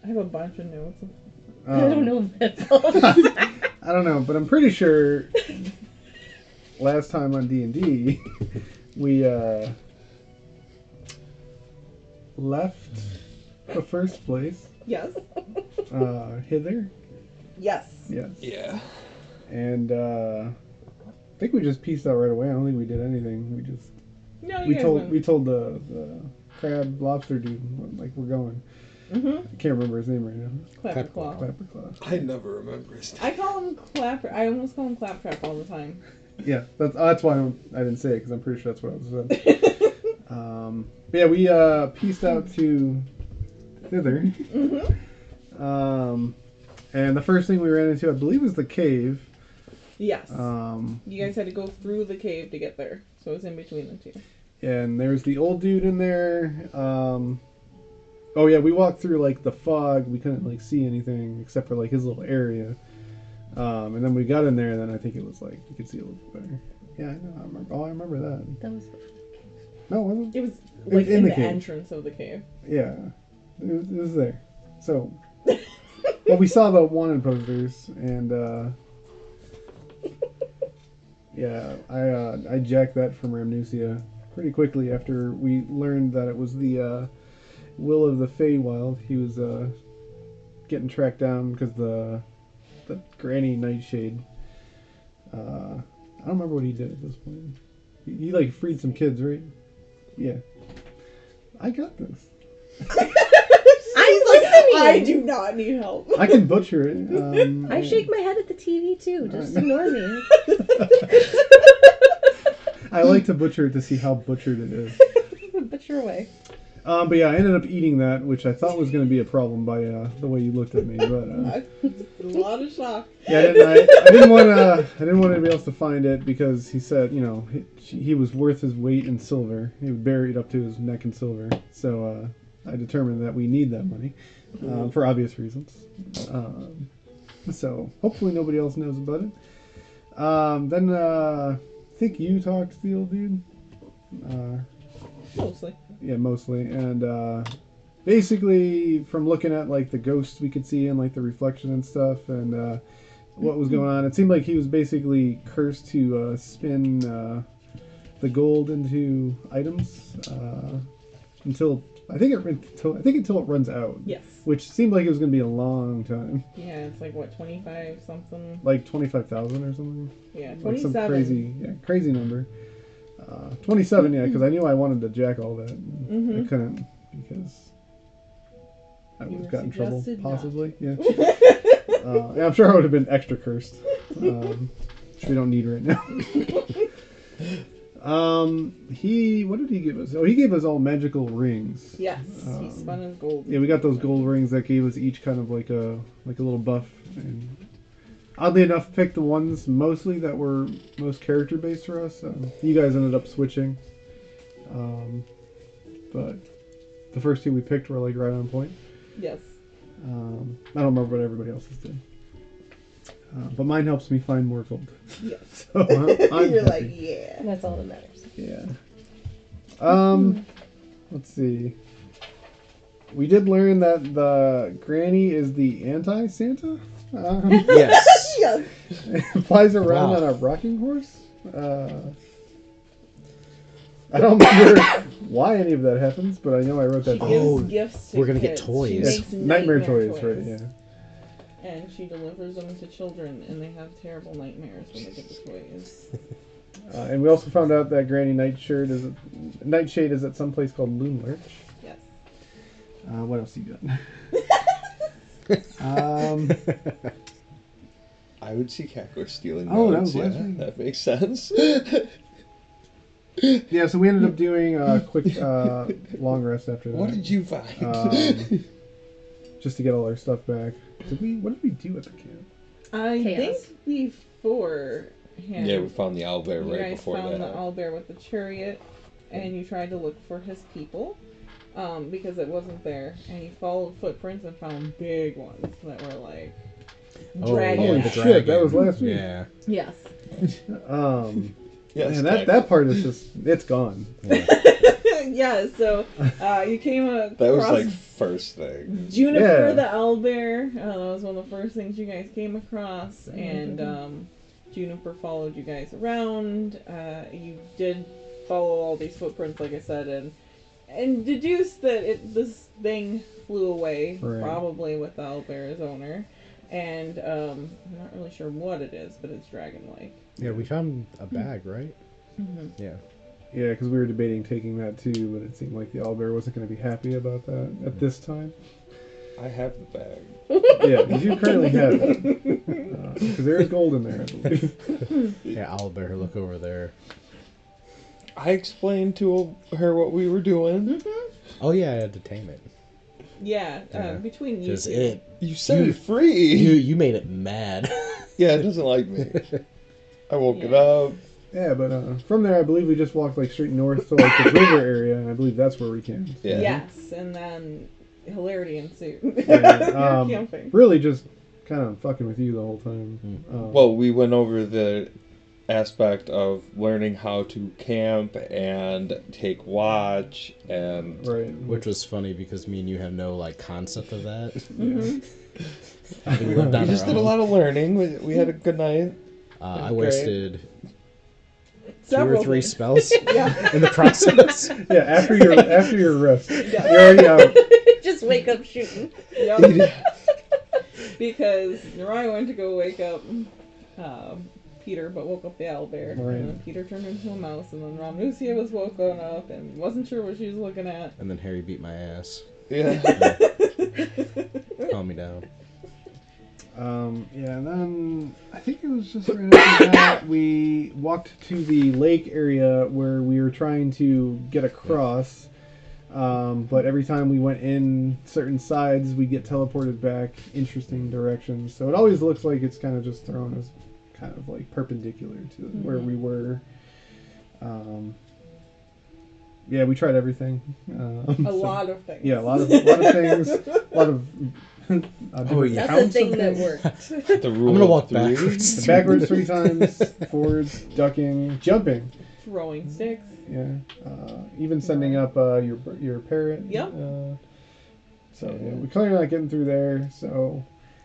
I have a bunch of notes. I don't know if that's all. I don't know, but I'm pretty sure last time on D&D we left the first place. Yes. Hither. Yes. Yes. Yeah. And I think we just pieced out right away. I don't think we did anything. We just No, you we guys told went. we told the crab lobster dude like we're going. Mm-hmm. I can't remember his name right now. Clapperclaw. Clapperclaw. I never remember his name. I call him Clapper. I almost call him Claptrap all the time. Yeah, that's why I didn't say it because I'm pretty sure that's what I was saying. But yeah, we pieced out to thither. Mm-hmm. And the first thing we ran into, I believe, was the cave. Yes. You guys had to go through the cave to get there, so it's in between the two. And there's the old dude in there. Oh yeah, we walked through like the fog. We couldn't like see anything except for like his little area. And then we got in there, and then I think it was like you could see a little bit better. Yeah, I know. I remember. Oh, I remember that. That was. No, it wasn't. It was like in in the the cave. entrance of the cave. Yeah, it was there. So, well, we saw the wanted posters, and yeah, I jacked that from Ramnusia pretty quickly after we learned that it was the will of the Feywild. He was getting tracked down because the Granny Nightshade. I don't remember what he did at this point. He like freed some kids, right? Yeah. I got this. I'm listening. I do not need help. I can butcher it. I shake my head at the TV too. Just ignore me. I like to butcher it to see how butchered it is. Butcher away. But yeah, I ended up eating that, which I thought was going to be a problem by the way you looked at me. But A lot of shock. yeah, I didn't want anybody else to find it because he said, you know, he was worth his weight in silver. He was buried up to his neck in silver. So I determined that we need that money for obvious reasons. So hopefully nobody else knows about it. Then I think you talked to the old dude. Mostly. Yeah, mostly. And basically, from looking at like the ghosts we could see and like the reflection and stuff, and what was going on, it seemed like he was basically cursed to spin the gold into items until it runs out. Yes. Which seemed like it was going to be a long time, Yeah, it's like what, 25 something? like 25,000 or something. Yeah, Like 27. some crazy number. 27, yeah, because I knew I wanted to jack all that. I couldn't because I would You have were gotten in trouble, suggested not. possibly. Yeah. Yeah, I'm sure I would have been extra cursed, which we don't need right now. What did he give us? Oh, he gave us all magical rings. Yes, he spun his gold. Yeah, we got those gold rings that gave us each kind of like a little buff. And oddly enough, picked the ones mostly that were most character based for us. You guys ended up switching, but the first two we picked were like right on point. Yes. I don't remember what everybody else's did, but mine helps me find more gold. Yes. So I'm You're happy. like, yeah. That's all that matters. Yeah. Let's see. We did learn that the Granny is the anti-Santa. Yes. Yes. Flies around Wow. on a rocking horse. I don't remember why any of that happens, but I know I wrote She that down. gives Oh, gifts to we're gonna get kids. toys. She Yes, makes nightmare toys, right? Yeah. And she delivers them to children, and they have terrible nightmares when they get the toys. And we also found out that Granny Nightshade is at some place called Loonlurch. Yes. What else you got? I would see Kakor stealing Oh, that notes. was last Yeah, week. that makes sense. Yeah, so we ended up doing a quick long rest after that. What did you find? Just to get all our stuff back. What did we do at the camp? I Chaos. think before him, Yeah, we found the owlbear you right guys before found that. the owlbear with the chariot, and you tried to look for his people, because it wasn't there, and you followed footprints and found big ones that were like dragon. Holy the shit, that was last week. Yeah. Yes. Yes, Man, that part is just, it's gone. Yeah, Yeah, so you came across That was like first thing. Juniper Yeah. the owlbear. That was one of the first things you guys came across, and Juniper followed you guys around. You did follow all these footprints, like I said, and deduced that this thing flew away, Right. probably with the owlbear's owner. And I'm not really sure what it is, but it's dragon-like. Yeah, we found a bag, right? Mm-hmm. Yeah. Yeah, because we were debating taking that too, but it seemed like the owlbear wasn't going to be happy about that at this time. I have the bag. Yeah, because you currently have it. Because there is gold in there, I believe. Yeah, owlbear, look over there. I explained to her what we were doing. Oh yeah, I had to tame it. Yeah, Yeah. between you Because two. it, You set it free. you made it mad. Yeah, it doesn't like me. I woke it Yeah. up. Yeah, but from there, I believe we just walked like straight north to like the river area, and I believe that's where we camped. Yeah. Yes, and then hilarity ensued. Yeah, Camping. really just kind of fucking with you the whole time. Well, we went over the aspect of learning how to camp and take watch and right. Which was funny because me and you have no like concept of that. Mhm. Having lived on we just our did a own. lot of learning. We had a good night. I Great. wasted 2 or Several 3 things. spells Yeah. in the process. Yeah, after your rest, Yeah. you're already out. Just wake up shooting. Yep. Because Nariah went to go wake up Peter, but woke up the owlbear. Right. And then Peter turned into a mouse, and then Ramnusia was woken up and wasn't sure what she was looking at. And then Harry beat my ass. Yeah. Calm me down. Yeah, and then I think it was just right after that we walked to the lake area where we were trying to get across. But every time we went in certain sides, we get teleported back interesting directions. So it always looks like it's kind of just thrown us kind of like perpendicular to where we were. Yeah, we tried everything. A lot of things. Yeah, a lot of things. A lot of. Different yeah. That's the counts thing of that things. worked. The rule I'm gonna of walk 3. backwards. Backwards 3 times, forwards, ducking, jumping. Throwing sticks. Yeah, even sending up your parrot. Yep. So yeah, we're clearly not getting through there. So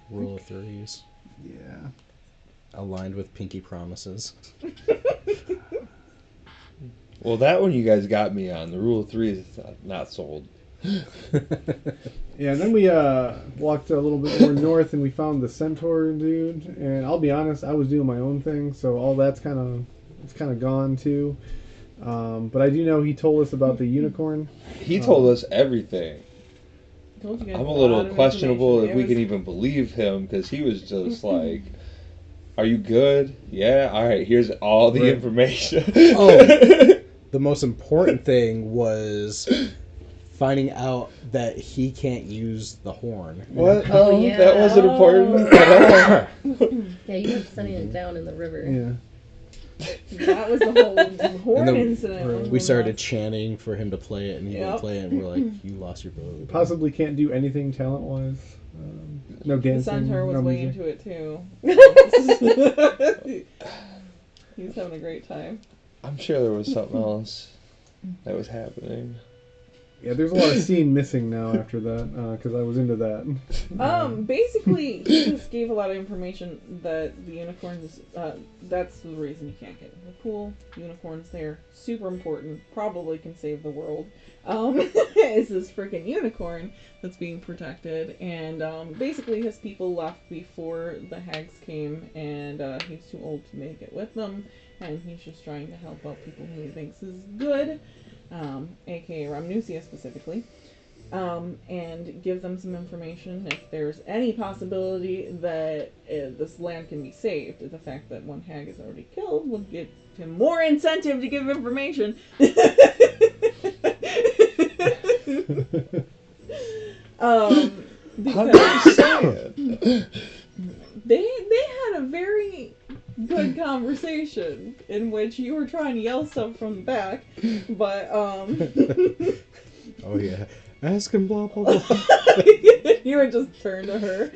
Rule of 3s. yeah, Aligned with pinky promises. Well, that one you guys got me on. The rule of 3 is not sold. yeah. And then we walked a little bit more north, and we found the centaur dude. And I'll be honest, I was doing my own thing, so all that's kind of gone too. But I do know he told us about the unicorn. He told us everything. Told you guys I'm a lot little of questionable if information. we It can was- even believe him because he was just like, "Are you good? Yeah. All right. Here's all the Right. information." Oh. The most important thing was finding out that he can't use the horn. What? Oh, Oh, yeah. that wasn't important at all. Yeah, you kept sending it down in the river. Yeah. That was the whole horn then incident. We started chanting for him to play it, and he Yep. wouldn't play it, and we're like, "You lost your bow." Possibly can't do anything talent wise. No The dancing. centaur was no way music. into it too. He was having a great time. I'm sure there was something else that was happening. Yeah, there's a lot of scene missing now after that because I was into that. Basically, he just gave a lot of information that the unicorns, that's the reason you can't get in the pool. Unicorns there, super important, probably can save the world. Is this freaking unicorn that's being protected. And basically his people left before the hags came, and he's too old to make it with them. And he's just trying to help out people who he thinks is good, aka Ramnusia specifically. And give them some information if there's any possibility that this land can be saved. The fact that one hag is already killed would give him more incentive to give information. Because they had a very good conversation in which you were trying to yell stuff from the back, but Oh yeah, ask him blah blah blah. you would just turn to her.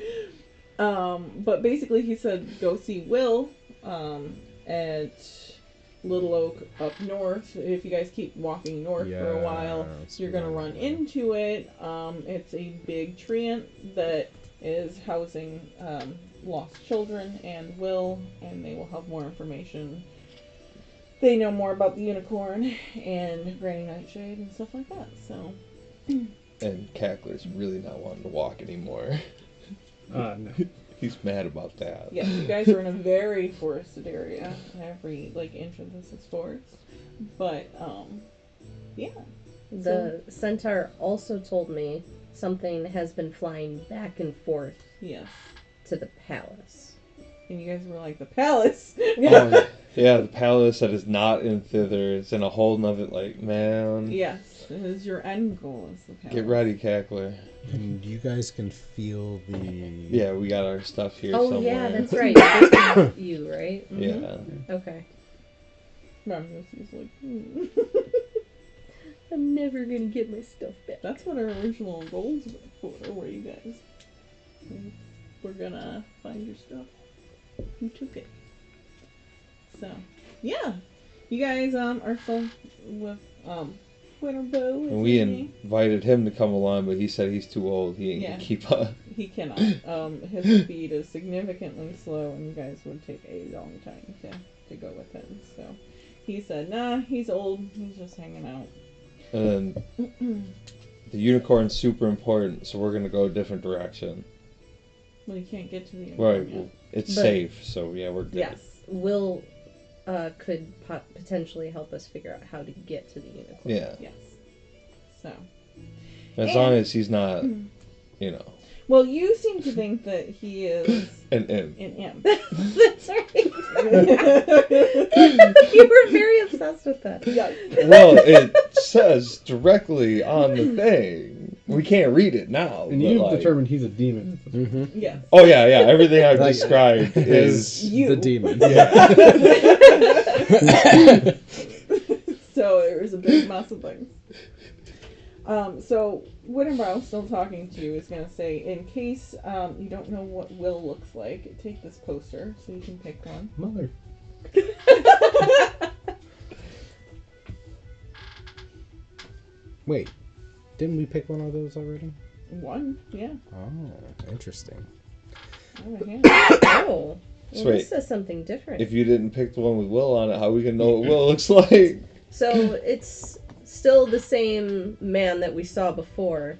But basically he said go see Will at Little Oak up north. If you guys keep walking north for a while, you're gonna run into it. It's a big treant that is housing lost children and and they will have more information. They know more about the unicorn and Granny Nightshade and stuff like that. So. And Cackler's really not wanting to walk anymore. No. He's mad about that. Yes, you guys are in a very forested area. Every inch of this is forest. But yeah. The centaur also told me something has been flying back and forth Yes. to the palace. And you guys were like, the palace. Oh, yeah, the palace that is not in thither. It's in a whole nother, man. Yes, it is your end goal is the palace. Get ready, Cackler. And you guys can feel the... Yeah, we got our stuff here Oh, somewhere. yeah, that's right. This is you, right? Yeah. Okay. Ramsey's like, I'm never gonna get my stuff back. that's what our original goals were for you guys. We're gonna find your stuff. Who took it? So, yeah. You guys are still with Winterbow. And we invited him to come along, but he said he's too old. He ain't gonna keep up. He cannot. His speed is significantly slow, and you guys would take a long time to go with him. So he said, nah, he's old. He's just hanging out. And then the unicorn's super important, so we're gonna go a different direction. Well, you can't get to the unicorn Right. yet. Well, it's But- safe, so yeah, we're good. Yes. Will could potentially help us figure out how to get to the unicorn. Yeah. Yes. So. As long as he's not, Well, you seem to think that he is an imp. an imp. That's right. You were very obsessed with that. Yeah. Well, it says directly on the thing. We can't read it now. And but, you've determined he's a demon. Mm-hmm. Yes. Oh yeah, yeah. Everything I've Like- described is You. The demon. So there was a big mess of things. So Winterbrow, still talking to you, is going to say, in case you don't know what Will looks like, take this poster so you can pick one. Mother. Wait, didn't we pick one of those already? One, yeah. Oh, interesting. Over here. Oh. Well, Sweet. this says something different. If you didn't pick the one with Will on it, how we can know what Will looks like? So it's still the same man that we saw before,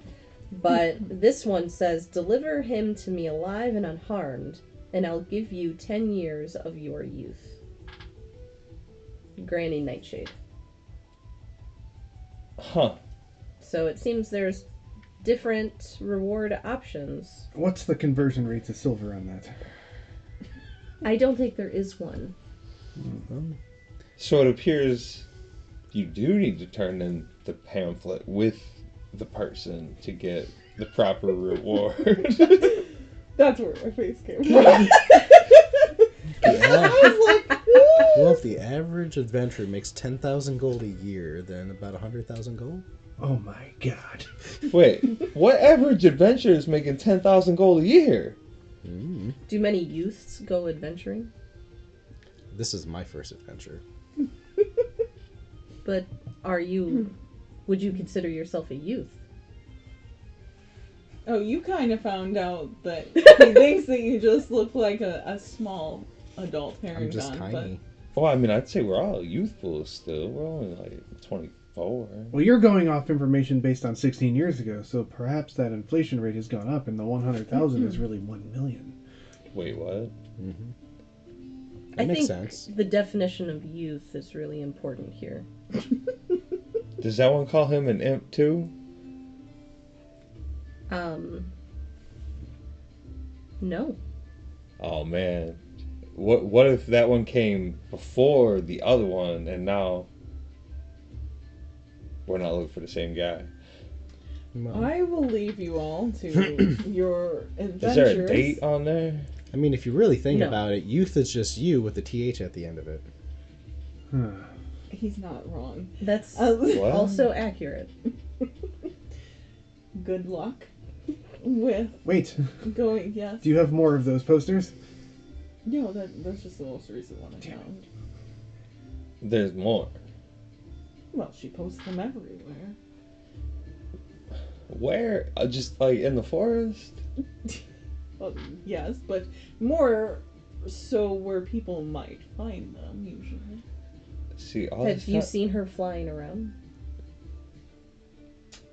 but this one says, "Deliver him to me alive and unharmed, and I'll give you 10 years of your youth." Granny Nightshade. Huh. So it seems there's different reward options. What's the conversion rate to silver on that? I don't think there is one. So it appears you do need to turn in the pamphlet with the person to get the proper reward. That's where my face came from. Yeah. I was like, Well, if the average adventurer makes 10,000 gold a year, then about 100,000 gold? Oh my god. Wait, what average adventurer is making 10,000 gold a year? Mm. Do many youths go adventuring? This is my first adventure. But would you consider yourself a youth? oh, you kind of found out that he thinks that you just look like a small adult I'm Herringon. just tiny. Well, I mean, I'd say we're all youthful still. We're only like 24. Well, you're going off information based on 16 years ago, so perhaps that inflation rate has gone up and the 100,000 is really 1 million. Wait, what? Mm-hmm. I That makes think sense. the definition of youth is really important here. Does that one call him an imp too? No. Oh man. What if that one came before the other one and now we're not looking for the same guy? Well, I will leave you all to your adventures. Is there a date on there? I mean, if you really think No. about it, youth is just you with the TH at the end of it. Huh. He's not wrong. That's What? also accurate. Good luck with Wait, going. Yes. do you have more of those posters? No, that's just the most recent one I Damn it. found. There's more. Well, she posts them everywhere. Where? Just like in the forest? Well, yes, but more so where people might find them, usually. See, all Have this you stuff- seen her flying around?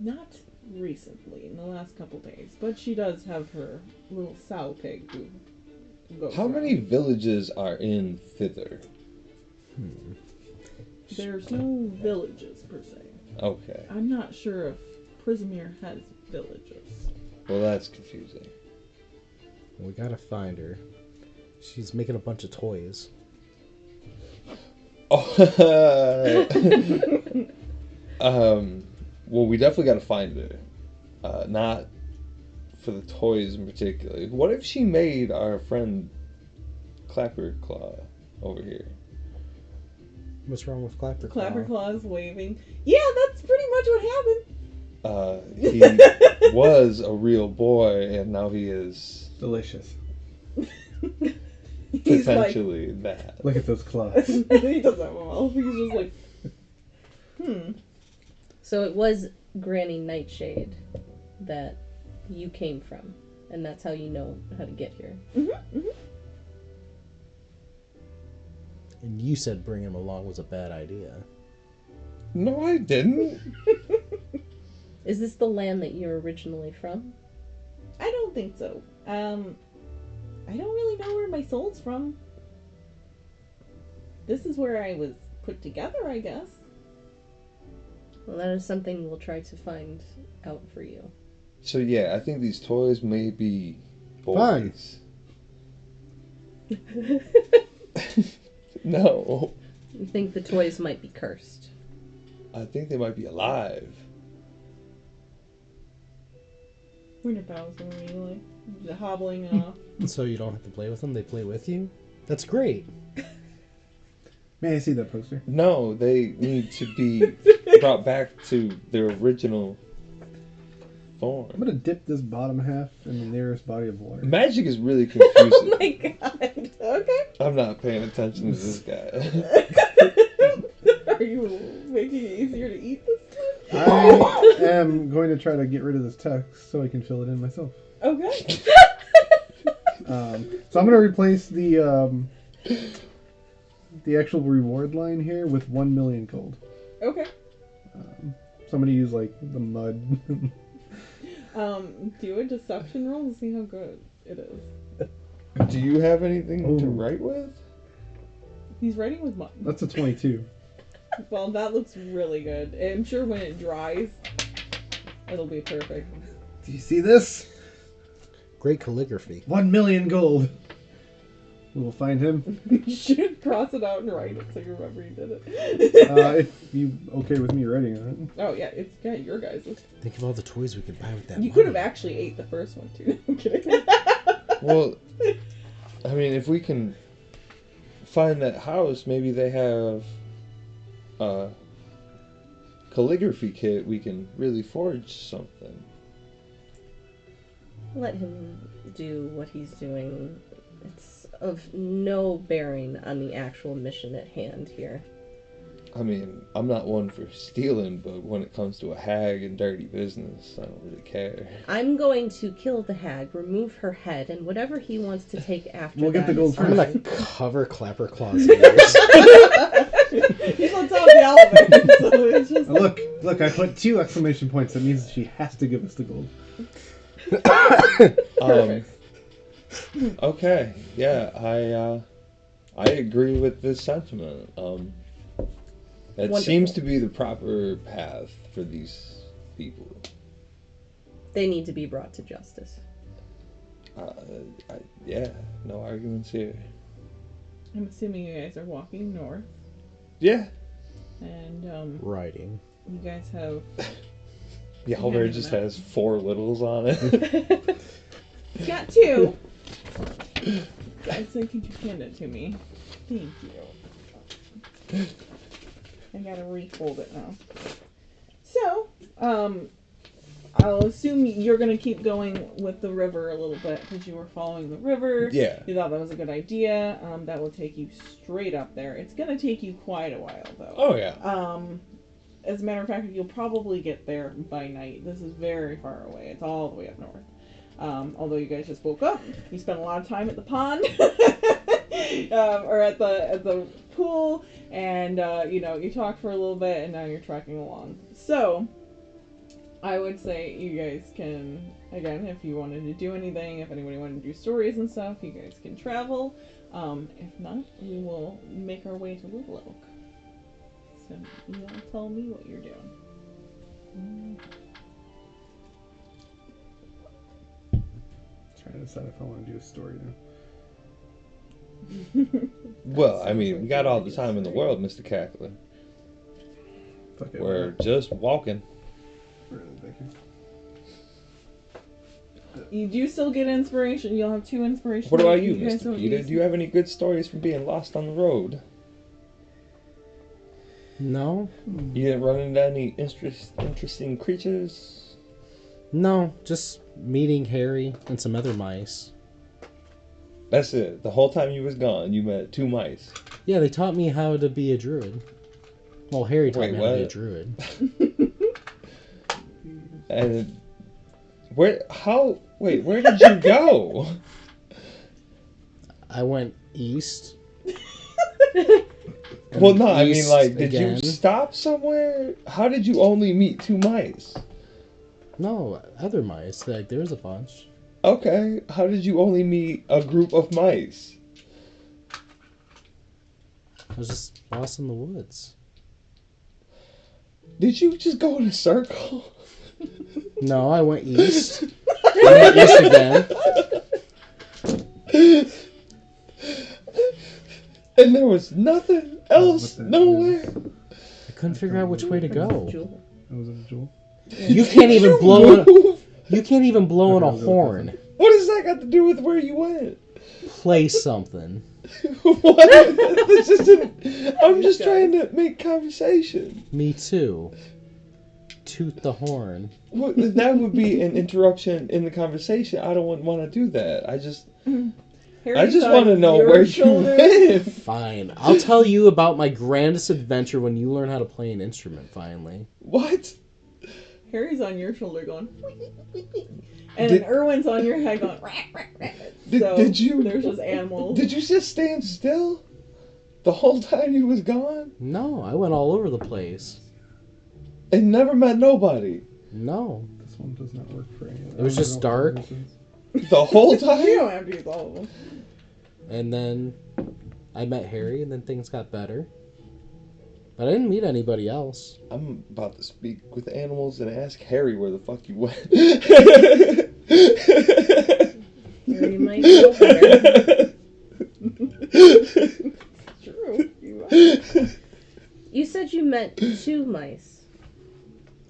Not recently, in the last couple days, but she does have her little sow pig who goes How many around. villages are in thither? There's no villages, per se. Okay. I'm not sure if Prismere has villages. Well, that's confusing. We gotta find her. She's making a bunch of toys. Oh, well, we definitely got to find her. Not for the toys in particular. What if she made our friend Clapperclaw over here? What's wrong with Clapperclaw? Clapperclaw's waving. Yeah, that's pretty much what happened. He was a real boy, and now he is Delicious. He's like, potentially that. Look at those claws. he doesn't have a mouth. He's just like, So it was Granny Nightshade that you came from, and that's how you know how to get here. And you said bringing him along was a bad idea. No, I didn't. Is this the land that you're originally from? I don't think so. I don't really know where my soul's from. This is where I was put together, I guess. Well, that is something we'll try to find out for you. So yeah, I think these toys may be boys. No, You think the toys might be cursed? I think they might be alive. Winter Bow's immediately hobbling off. So you don't have to play with them, they play with you? That's great. May I see that poster? No, they need to be brought back to their original I'm form. gonna dip this bottom half in the nearest body of water. Magic is really Oh confusing. my god! Okay. I'm not paying attention to this guy. Are you making it easier to eat this one? I am going to try to get rid of this text so I can fill it in myself. Okay. So I'm gonna replace the actual reward line here with 1 million gold. Okay. So I'm gonna use like the mud. Do a deception roll to see how good it is. Do you have anything to Ooh. write with? He's writing with mud. That's a 22. Well, that looks really good. I'm sure when it dries, it'll be perfect. Do you see this? Great calligraphy. 1 million gold. We will find him. You should cross it out and write it so you remember you did it. If you okay with me writing on Oh yeah, it's your guys'. Think of all the toys we could buy with that You money. could have actually ate the first one too. I'm kidding. Well, I mean, if we can find that house, maybe they have a calligraphy kit. We can really forge something. Let him do what he's doing. It's of no bearing on the actual mission at hand here. I mean, I'm not one for stealing, but when it comes to a hag and dirty business, I don't really care. I'm going to kill the hag, remove her head, and whatever he wants to take after We'll get that the gold is I'm first. gonna fine. cover Clapperclaw's ears. He's on top of the elevator, so it's just Look, I put 2 exclamation points. That means she has to give us the gold. Okay, yeah, I agree with this sentiment. It Wonderful. seems to be the proper path for these people. They need to be brought to justice. Yeah, no arguments here. I'm assuming you guys are walking north, Yeah. and Writing. you guys have. The elevator just has 4 littles on it. Got 2. Guys, I think you hand it to me. Thank you. I gotta refold it now. So, I'll assume you're going to keep going with the river a little bit because you were following the river. Yeah. You thought that was a good idea. That will take you straight up there. It's going to take you quite a while, though. Oh, yeah. As a matter of fact, you'll probably get there by night. This is very far away. It's all the way up north. Although you guys just woke up, you spent a lot of time at the pond or at the pool, and you talked for a little bit, and now you're trekking along. So I would say you guys can, again, if you wanted to do anything, if anybody wanted to do stories and stuff, you guys can travel. If not, we will make our way to Little Oak. So you all tell me what you're doing. Trying to decide if I want to do a story now. Well, I mean, we got all the time in the world, Mr. Cackler. Fuck it. We're just walking. Really, thank you. You do still get inspiration. You'll have 2 inspiration. What about you, guys Mr. don't Peter? use- Do you have any good stories from being lost on the road? No, You didn't run into any interesting creatures? no, just meeting Harry and some other mice. That's it. The whole time you was gone, you met 2 mice. Yeah, they taught me how to be a druid. Well, Harry taught Wait, me how to be a what? druid. And where did you go? I went east. Well, no, I mean, East like, did again. you stop somewhere? How did you only meet 2 mice? No, other mice. Like, there was a bunch. Okay, how did you only meet a group of mice? I was just lost in the woods. Did you just go in a circle? No, I went east. I went east again. And there was nothing else What the nowhere? is- I couldn't figure out which way to go. Jewel. Oh, was it a jewel? You can't even blow in. Move. You can't even blow in a Okay, I'll go with horn. What does that got to do with where you went? Play something. What? This isn't, I'm just trying to make conversation. Me too. Toot the horn. Well, that would be an interruption in the conversation. I don't want to do that. I just Harry's want on to know your where shoulder. you live. Fine. I'll tell you about my grandest adventure when you learn how to play an instrument, finally. What? Harry's on your shoulder going, and Did- then Erwin's on your head going, Did you- There's just animals. Did you just stand still the whole time you was gone No, I went all over the place. and never met nobody No. This one does not work for any of It was I just don't know what dark. this is. the whole You time? don't have to use all of them. And then I met Harry, and then things got better. But I didn't meet anybody else. I'm about to speak with animals and ask Harry where the fuck you went. Harry might know better. True. You are. You said you met 2 mice.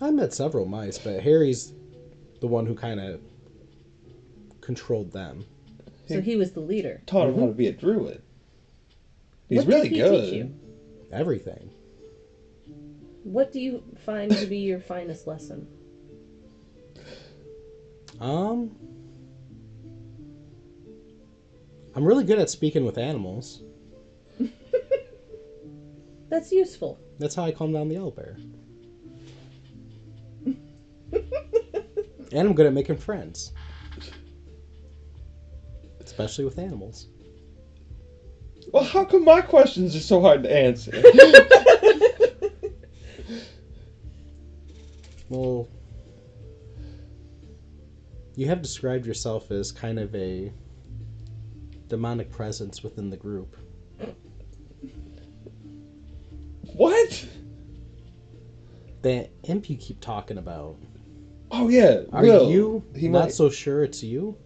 I met several mice, but Harry's the one who kind of controlled them. So he was the leader. Taught him how to be a druid. He's What did really he good. teach you? Everything. What do you find to be your finest lesson? I'm really good at speaking with animals. That's useful. That's how I calm down the owlbear. And I'm good at making friends. Especially with animals. Well, how come my questions are so hard to answer? Well, you have described yourself as kind of a demonic presence within the group. What? The imp you keep talking about. Oh yeah, Are Will. you He not might. so sure it's you?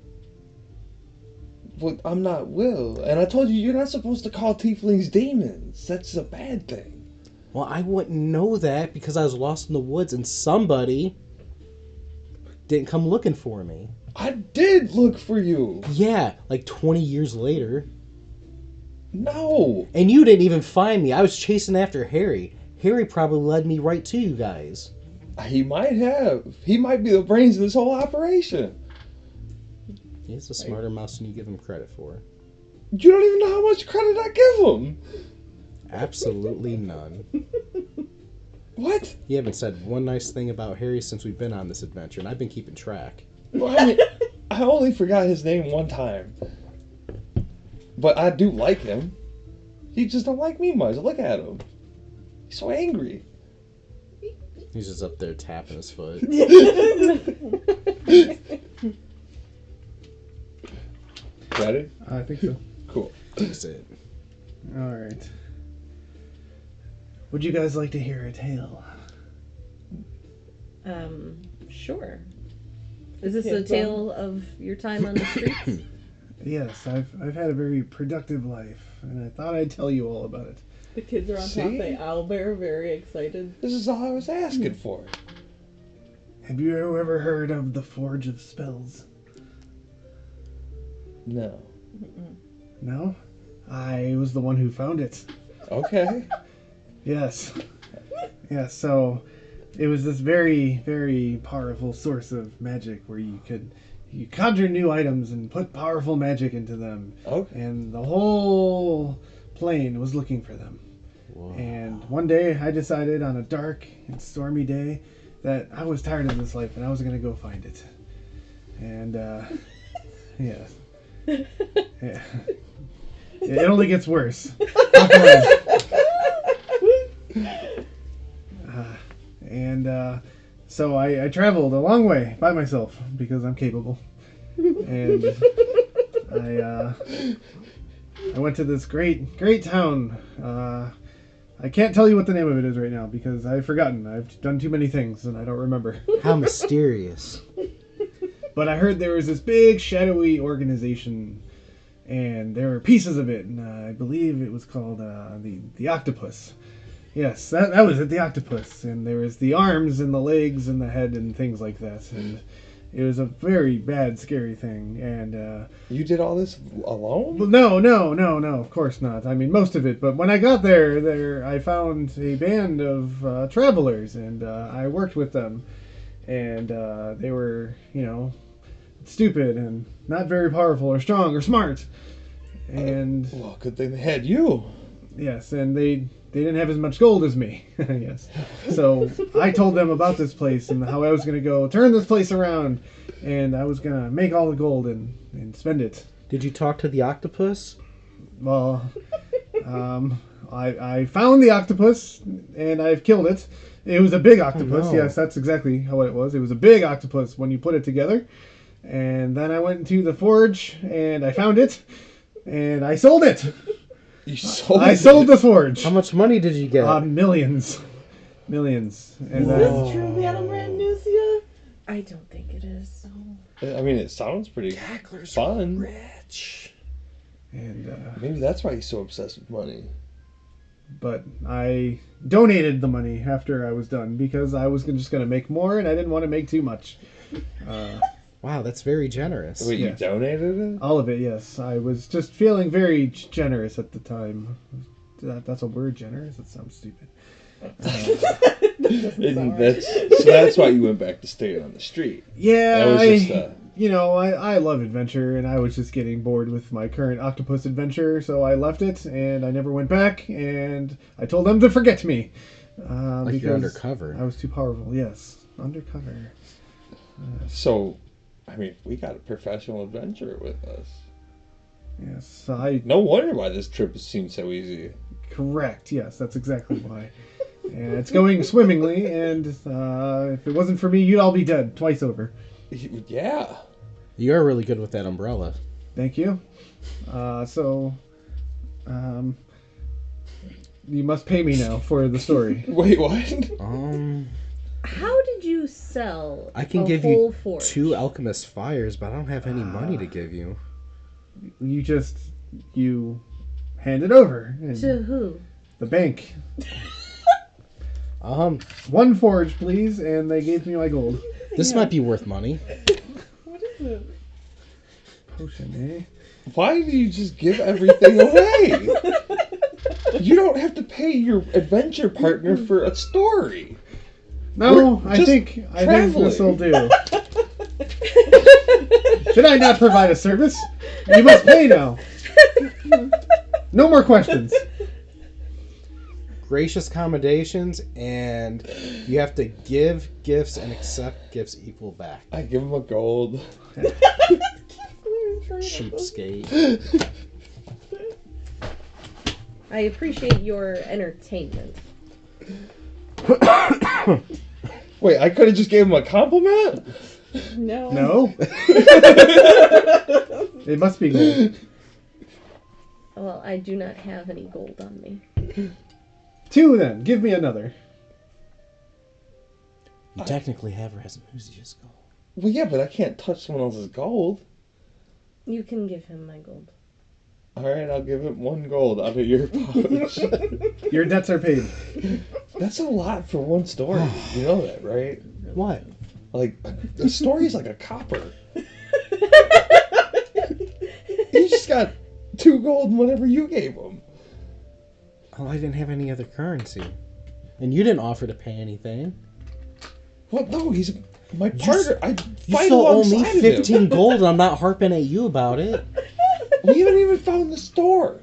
Well, I'm not Will, and I told you you're not supposed to call tieflings demons. That's a bad thing. Well, I wouldn't know that because I was lost in the woods and somebody didn't come looking for me. I did look for you. Yeah, like 20 years later. No. And you didn't even find me. I was chasing after Harry. Harry probably led me right to you guys. He might have. He might be the brains of this whole operation. He's a smarter mouse than you give him credit for. You don't even know how much credit I give him. Absolutely none. What? You haven't said one nice thing about Harry since we've been on this adventure, and I've been keeping track. Well, I mean, I only forgot his name one time. But I do like him. He just don't like me much. Look at him. He's so angry. He's just up there tapping his foot. Ready? I think so. Cool. That's it. All right. Would you guys like to hear a tale? Sure. Is this Yeah, a tale of your time on the streets? Yes, I've had a very productive life, and I thought I'd tell you all about it. The kids are on See? top of the owlbear, very excited. This is all I was asking for. Have you ever heard of the Forge of Spells? No. No? I was the one who found it. Okay. Yes. Yes, so it was this very, very powerful source of magic where you conjure new items and put powerful magic into them. Okay. And the whole plane was looking for them. Whoa. And one day I decided on a dark and stormy day that I was tired of this life and I was going to go find it. And, yeah. Yeah. It only gets worse. So I traveled a long way by myself because I'm capable. And I went to this great town. I can't tell you what the name of it is right now because I've forgotten. I've done too many things and I don't remember. How mysterious. But I heard there was this big shadowy organization, and there were pieces of it, and I believe it was called the Octopus. Yes, that was it, the Octopus. And there was the arms and the legs and the head and things like that. And it was a very bad, scary thing. And You did all this alone? well, no, of course not. I mean, most of it. But when I got there I found a band of travelers, and I worked with them. And they were, stupid and not very powerful or strong or smart. And Well, good thing they had you. yes, and they didn't have as much gold as me. Yes. So I told them about this place and how I was going to go turn this place around, and I was going to make all the gold and spend it. Did you talk to the octopus? Well, I found the octopus and I've killed it. It was a big octopus. Oh, no. Yes, that's exactly how it was. It was a big octopus when you put it together. And then I went into the forge and I found it and I sold it. You sold I sold the forge. How much money did you get? Millions. Millions. And Is Whoa. this true, Madam Randusia? I don't think it is. I mean, it sounds pretty fun. Rich. Maybe that's why he's so obsessed with money. But I donated the money after I was done because I was just going to make more and I didn't want to make too much. Wow, that's very generous. Wait, you Yes. donated it? All of it, yes. I was just feeling very generous at the time. That's a word, generous? That sounds stupid. And that's why you went back to staying on the street. Yeah, That was just I love adventure, and I was just getting bored with my current octopus adventure, so I left it, and I never went back, and I told them to forget me. Like you're undercover. I was too powerful, yes. Undercover. So, I mean, we got a professional adventurer with us. Yes, No wonder why this trip seemed so easy. correct, yes, that's exactly why. And it's going swimmingly, and if it wasn't for me, you'd all be dead, twice over. Yeah. You are really good with that umbrella. Thank you. You must pay me now for the story. Wait, what? How did you sell I can a give whole you forge? 2 alchemist fires, but I don't have any money to give you. You hand it over. And To who? the bank. 1 forge, please, and they gave me my gold. This might be worth money. What is it? Potion, eh? Why do you just give everything away? You don't have to pay your adventure partner for a story. No, I just think traveling. this will do. Should I not provide a service? You must pay now. No more questions. Gracious accommodations, and you have to give gifts and accept gifts equal back. I give him a gold. Cheapskate. I appreciate your entertainment. Wait, I could have just gave him a compliment? No. No? It must be gold. Well, I do not have any gold on me. 2 then. Give me another. You technically have Rasmussen's gold. Well, yeah, but I can't touch someone else's gold. You can give him my gold. Alright, I'll give him 1 gold out of your pouch. Your debts are paid. That's a lot for one story. You know that, right? What? Like, the story's like a copper. He just got 2 gold in whatever you gave him. Oh, I didn't have any other currency. And you didn't offer to pay anything. What? No, he's my partner. I You fight still owe me alongside of 15 him. gold, and I'm not harping at you about it. We haven't even found the store.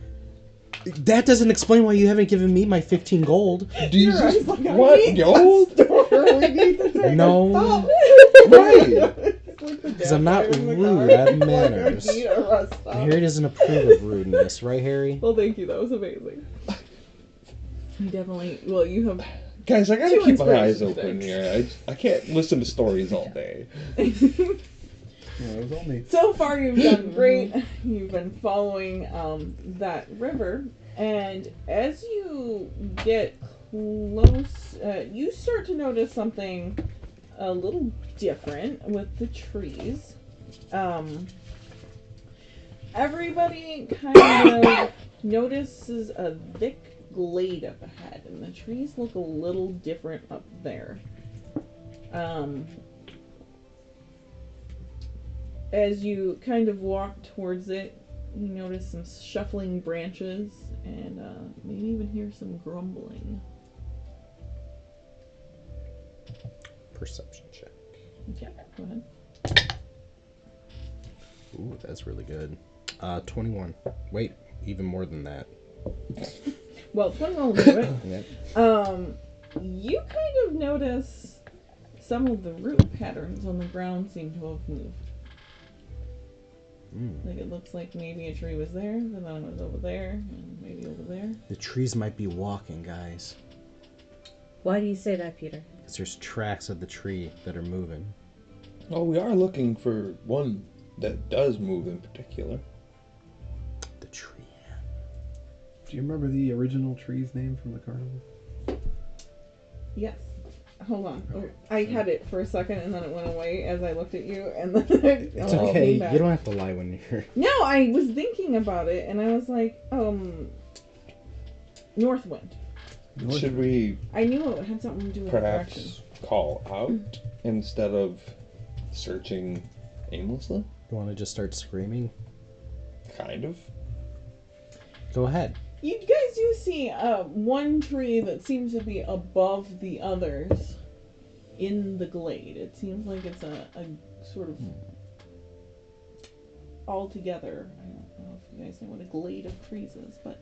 That doesn't explain why you haven't given me my 15 gold. Do you You're just right, like, I want need gold? We need to take No. a stop. Right. Because I'm not rude, I have manners. Harry doesn't approve of rudeness, right, Harry? Well, thank you. That was amazing. You definitely. Well, you have. Guys, I gotta Two keep my eyes inspiration open sticks. here. I can't listen to stories all day. Yeah, it was all me. So far, you've done great. You've been following that river, and as you get close, you start to notice something a little different with the trees. Everybody kind of notices a thick glade up ahead, and the trees look a little different up there. As you kind of walk towards it, you notice some shuffling branches, and maybe even hear some grumbling. Perception check. Yeah, go ahead. Ooh, that's really good. 21. Wait, even more than that. Well, 21 will do it. Yep. You kind of notice some of the root patterns on the ground seem to have moved. Like it looks like maybe a tree was there, and then it was over there, and maybe over there. The trees might be walking, guys. Why do you say that, Peter? Because there's tracks of the tree that are moving. Oh, we are looking for one that does move in particular. The tree. Do you remember the original tree's name from the carnival? Yes. Hold on. Oh, I had it for a second, and then it went away as I looked at you, and then it It's all okay. came back. You don't have to lie when you're... No, I was thinking about it, and I was like, Northwind. Should we I knew it had something to do with direction. perhaps call out instead of searching aimlessly? You want to just start screaming? Kind of. Go ahead. You guys do see one tree that seems to be above the others in the glade. It seems like it's a sort of all together. I don't know if you guys know what a glade of trees is, but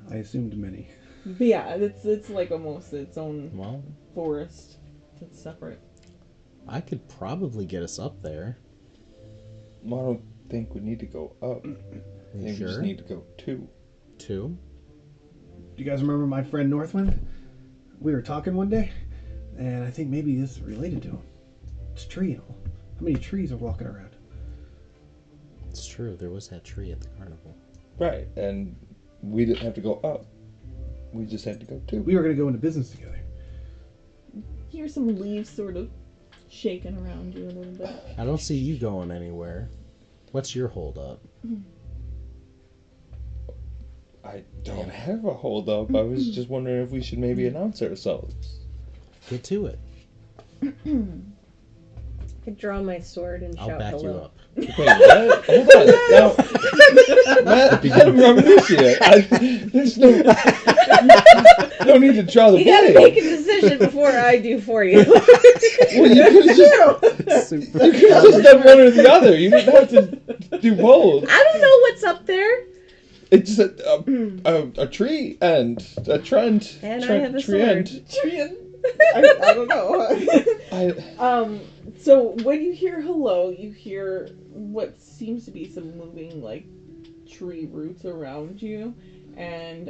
I assumed many. but yeah, it's like almost its own Well, forest that's separate. I could probably get us up there. Well, I don't think we need to go up. I You think we just sure? need to go 2. 2? Do you guys remember my friend Northwind? We were talking one day, and I think maybe this is related to him. It's a tree and all. How many trees are walking around? It's true. There was that tree at the carnival. Right, and we didn't have to go up. We just had to go 2. We were going to go into business together. Hear some leaves sort of shaking around you a little bit. I don't see you going anywhere. What's your hold up? I don't have a hold up. I was just wondering if we should maybe announce ourselves. Get to it. I could draw my sword and I'll shout back hello. you up. Wait, what? Hold on. Now, Matt, I'm Ramnusia. There's no... don't need to draw the You gotta blank. make a decision before I do for you. Well, you could have just, you could have just done one or the other. You didn't have to do both. I don't know what's up there. It's a tree and a trend. And I trend, have a tree sword. end. I don't know. So when you hear hello, you hear what seems to be some moving like tree roots around you, and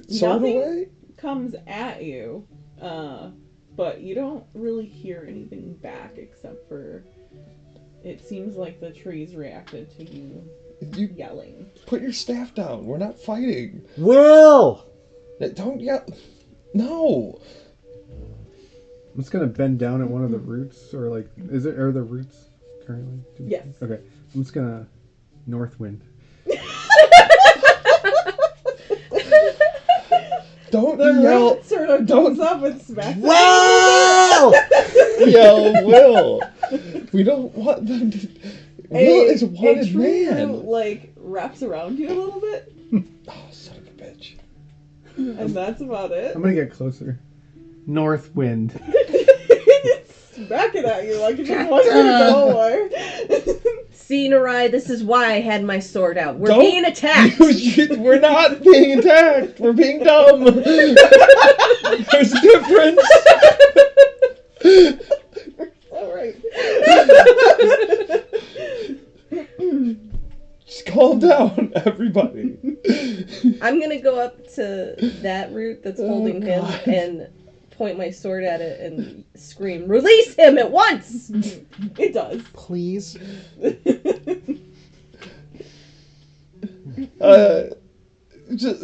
Sword nothing away? comes at you, but you don't really hear anything back except for it seems like the trees reacted to you You yelling. put your staff down. We're not fighting. Will! Don't yell. No. I'm just gonna bend down at one of the roots, or like, are the roots currently? Yes. Okay. I'm just gonna north wind. Don't The yell. root sort of don't- goes up and smacks at Will! Yell, Will. We don't want them to. Will is a wanted tree man. root, like wraps around you a little bit, Oh, son of a bitch. and that's about it. I'm gonna get closer. North wind. It's smacking at you like it just wants you to go away. See, Narai, this is why I had my sword out. We're Don't- being attacked. We're not being attacked. We're being dumb. There's a difference. All right. Just calm down, everybody. I'm gonna go up to that root that's holding him God. and point my sword at it and scream, "Release him at once!" It does. Please. Just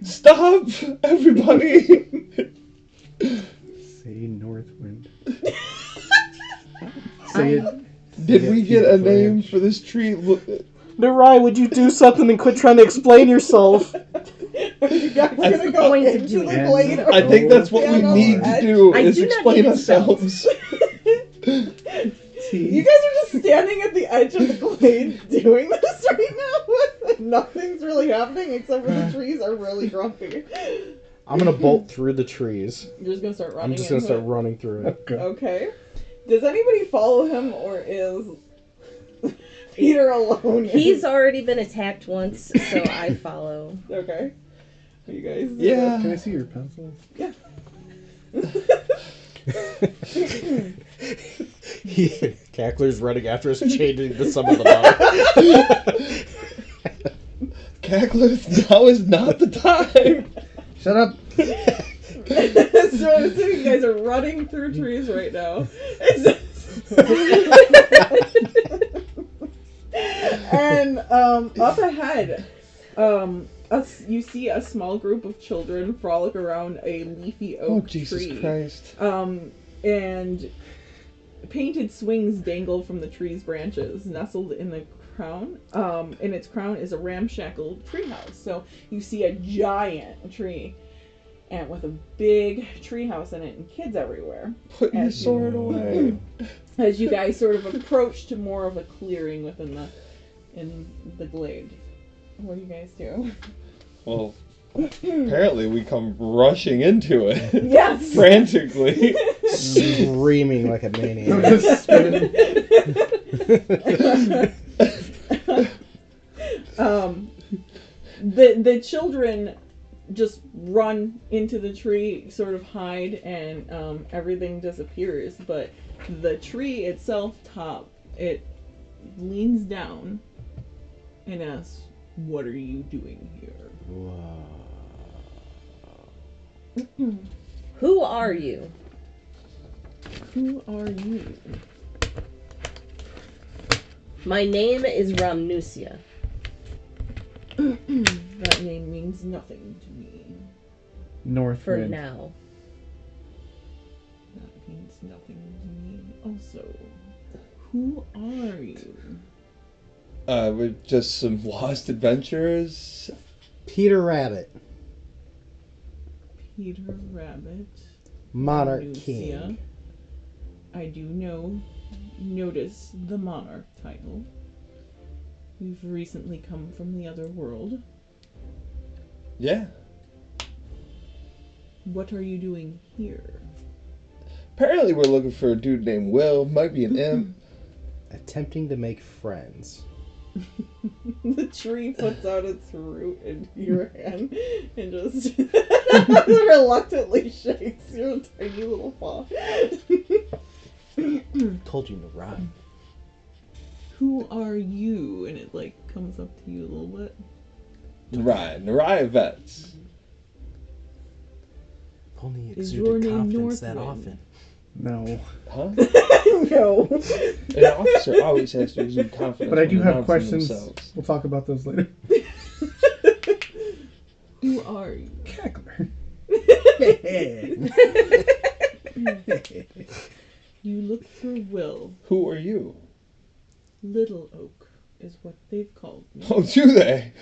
stop, everybody. Say north wind. Say it. Did we get a name for this tree? Look, Narai, would you do something and quit trying to explain yourself? You guys are gonna go going to into do the it. glade. I think that's what we Stand on need the to edge. do, I is do not explain need to spell. ourselves. You guys are just standing at the edge of the glade doing this right now. Nothing's really happening except for the trees are really grumpy. I'm gonna bolt through the trees. You're just gonna start running. I'm just gonna into start it? running through it. Okay. Okay. Does anybody follow him, or is Peter alone? He's already been attacked once, so I follow. Okay. Are you guys? Yeah. Can I see your pencil? Yeah. Cackler's running after us, changing to some of the bottom. Cackler, now is not the time. Shut up. So you guys are running through trees right now. And up ahead, you see a small group of children frolic around a leafy oak Oh, tree. Jesus Christ. And painted swings dangle from the tree's branches, nestled in the crown. In its crown is a ramshackle treehouse. So you see a giant tree, and with a big treehouse in it, and kids everywhere. Put your As you- sword away. As you guys sort of approach to more of a clearing within the glade. What do you guys do? Well, apparently we come rushing into it. Yes. Frantically. Screaming like a I'm maniac. just spinning. The children just run into the tree, sort of hide, and everything disappears. But the tree itself, it leans down and asks, "What are you doing here?" Who are you? Who are you? My name is Ramnusia. That name means nothing to me. North For wind. now. That means nothing to me. Also, who are you? We're just some lost adventurers. Peter Rabbit, Peter Rabbit. Monarch Lucia. King. I do notice the monarch title. We've recently come from the other world. Yeah. What are you doing here? Apparently we're looking for a dude named Will. Might be an imp. Attempting to make friends. The tree puts out its root into your hand and just reluctantly shakes your tiny little paw. Told you to run. Who are you? And it like comes up to you a little bit. Nariah Vets. If only Is your exuded name confidence that Northwind? often. No. Huh? No. An officer always has to exude confidence. But I do when have announcing questions. themselves. We'll talk about those later. Who are you? Cackler. You look for Will. Who are you? Little Oak is what they've called me. Oh, do they?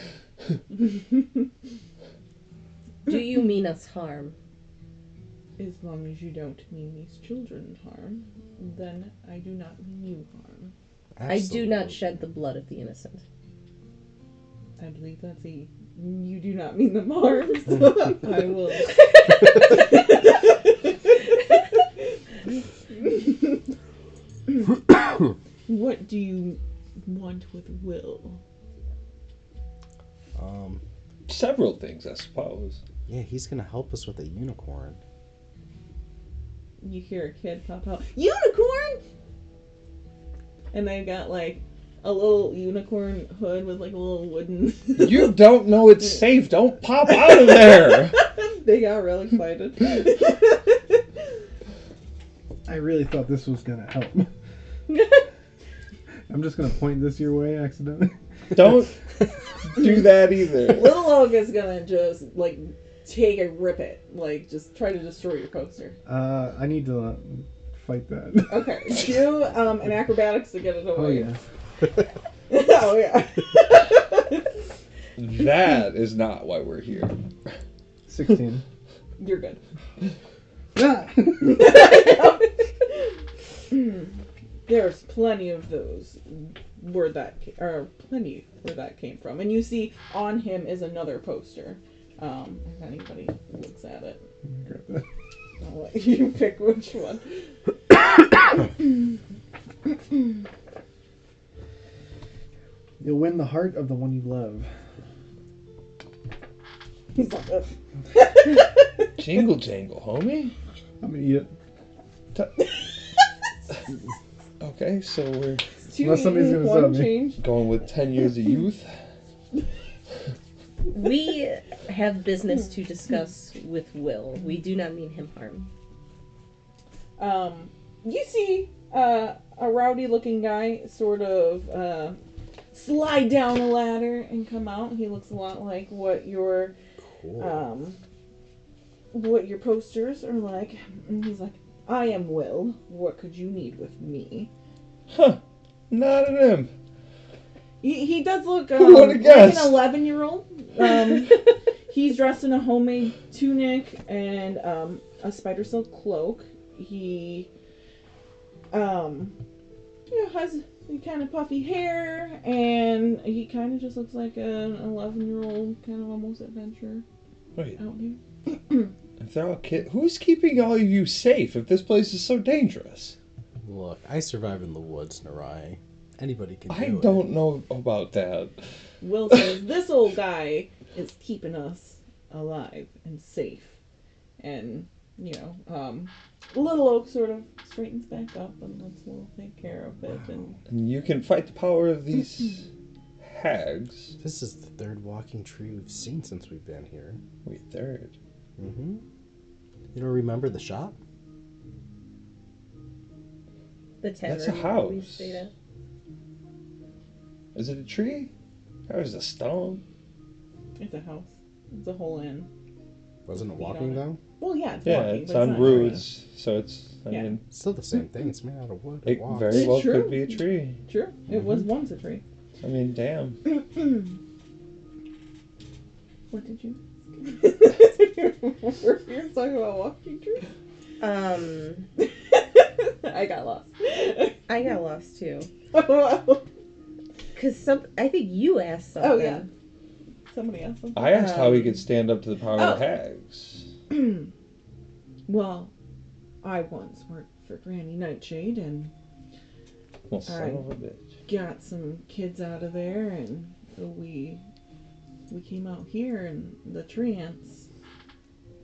Do you mean us harm? As long as you don't mean these children harm, then I do not mean you harm. I do not shed the blood of the innocent. I believe that's a you do not mean them harm, so I will. What do you want with Will? Several things, I suppose. Yeah, he's gonna help us with a unicorn. You hear a kid pop out, unicorn! And they've got like a little unicorn hood with like a little wooden. You don't know it's safe. Don't pop out of there. They got real excited. I really thought this was gonna help. I'm just gonna point this your way accidentally. Don't do that either. Little Oak is gonna just like take and rip it, like just try to destroy your coaster. I need to fight that. Okay, do an acrobatics to get it Oh away. yeah. Oh yeah. That is not why we're here. 16. You're good. Ah! There's plenty of those where that came from, and you see on him is another poster. If anybody looks at it, Grab that. I'll let you pick which one. You'll win the heart of the one you love. He's like, "Ugh." Jingle jangle, homie. I'm gonna eat it. Okay, so we're Two Unless somebody's eating, gonna one sub me. change. going with 10 years of youth. We have business to discuss with Will. We do not mean him harm. You see a rowdy-looking guy sort of slide down a ladder and come out. He looks a lot like what your posters are like. And he's like, "I am Will. What could you need with me?" Huh. Not an imp. He does look Who would've like an guessed? 11-year-old. He's dressed in a homemade tunic and a spider silk cloak. He has kind of puffy hair, and he kind of just looks like an 11-year-old, kind of almost adventurer Wait, out here. if they're all who's keeping all of you safe if this place is so dangerous? Look, I survived in the woods, Narai. Anybody can do I it. don't know about that. Will says, "This old guy is keeping us alive and safe." And, Little Oak sort of straightens back up and lets Will take care of it. And And you can fight the power of these hags. This is the third walking tree we've seen since we've been here. Wait, third. Mm-hmm. You don't remember the shop? The tavern That's a that we house. stayed at. Is it a tree? Or is it a stone? it's a house. It's a whole inn. Wasn't it Feet on walking it. though? Well, yeah, it's Yeah, walking, it's but on not roots, so it's, I Yeah. mean, It's still the same thing. It's made out of wood. it walks. very It's well true. could be a tree. True. It was once a tree. I mean, damn. What did you? You're talking about walking trees. I got lost. I got lost too. Oh, Cause I think you asked something. oh yeah. Somebody asked something. I asked how he could stand up to the power of Oh. the hags. Well, I once worked for Granny Nightshade and Well, son of a bitch. got some kids out of there, and we came out here in the tree ants,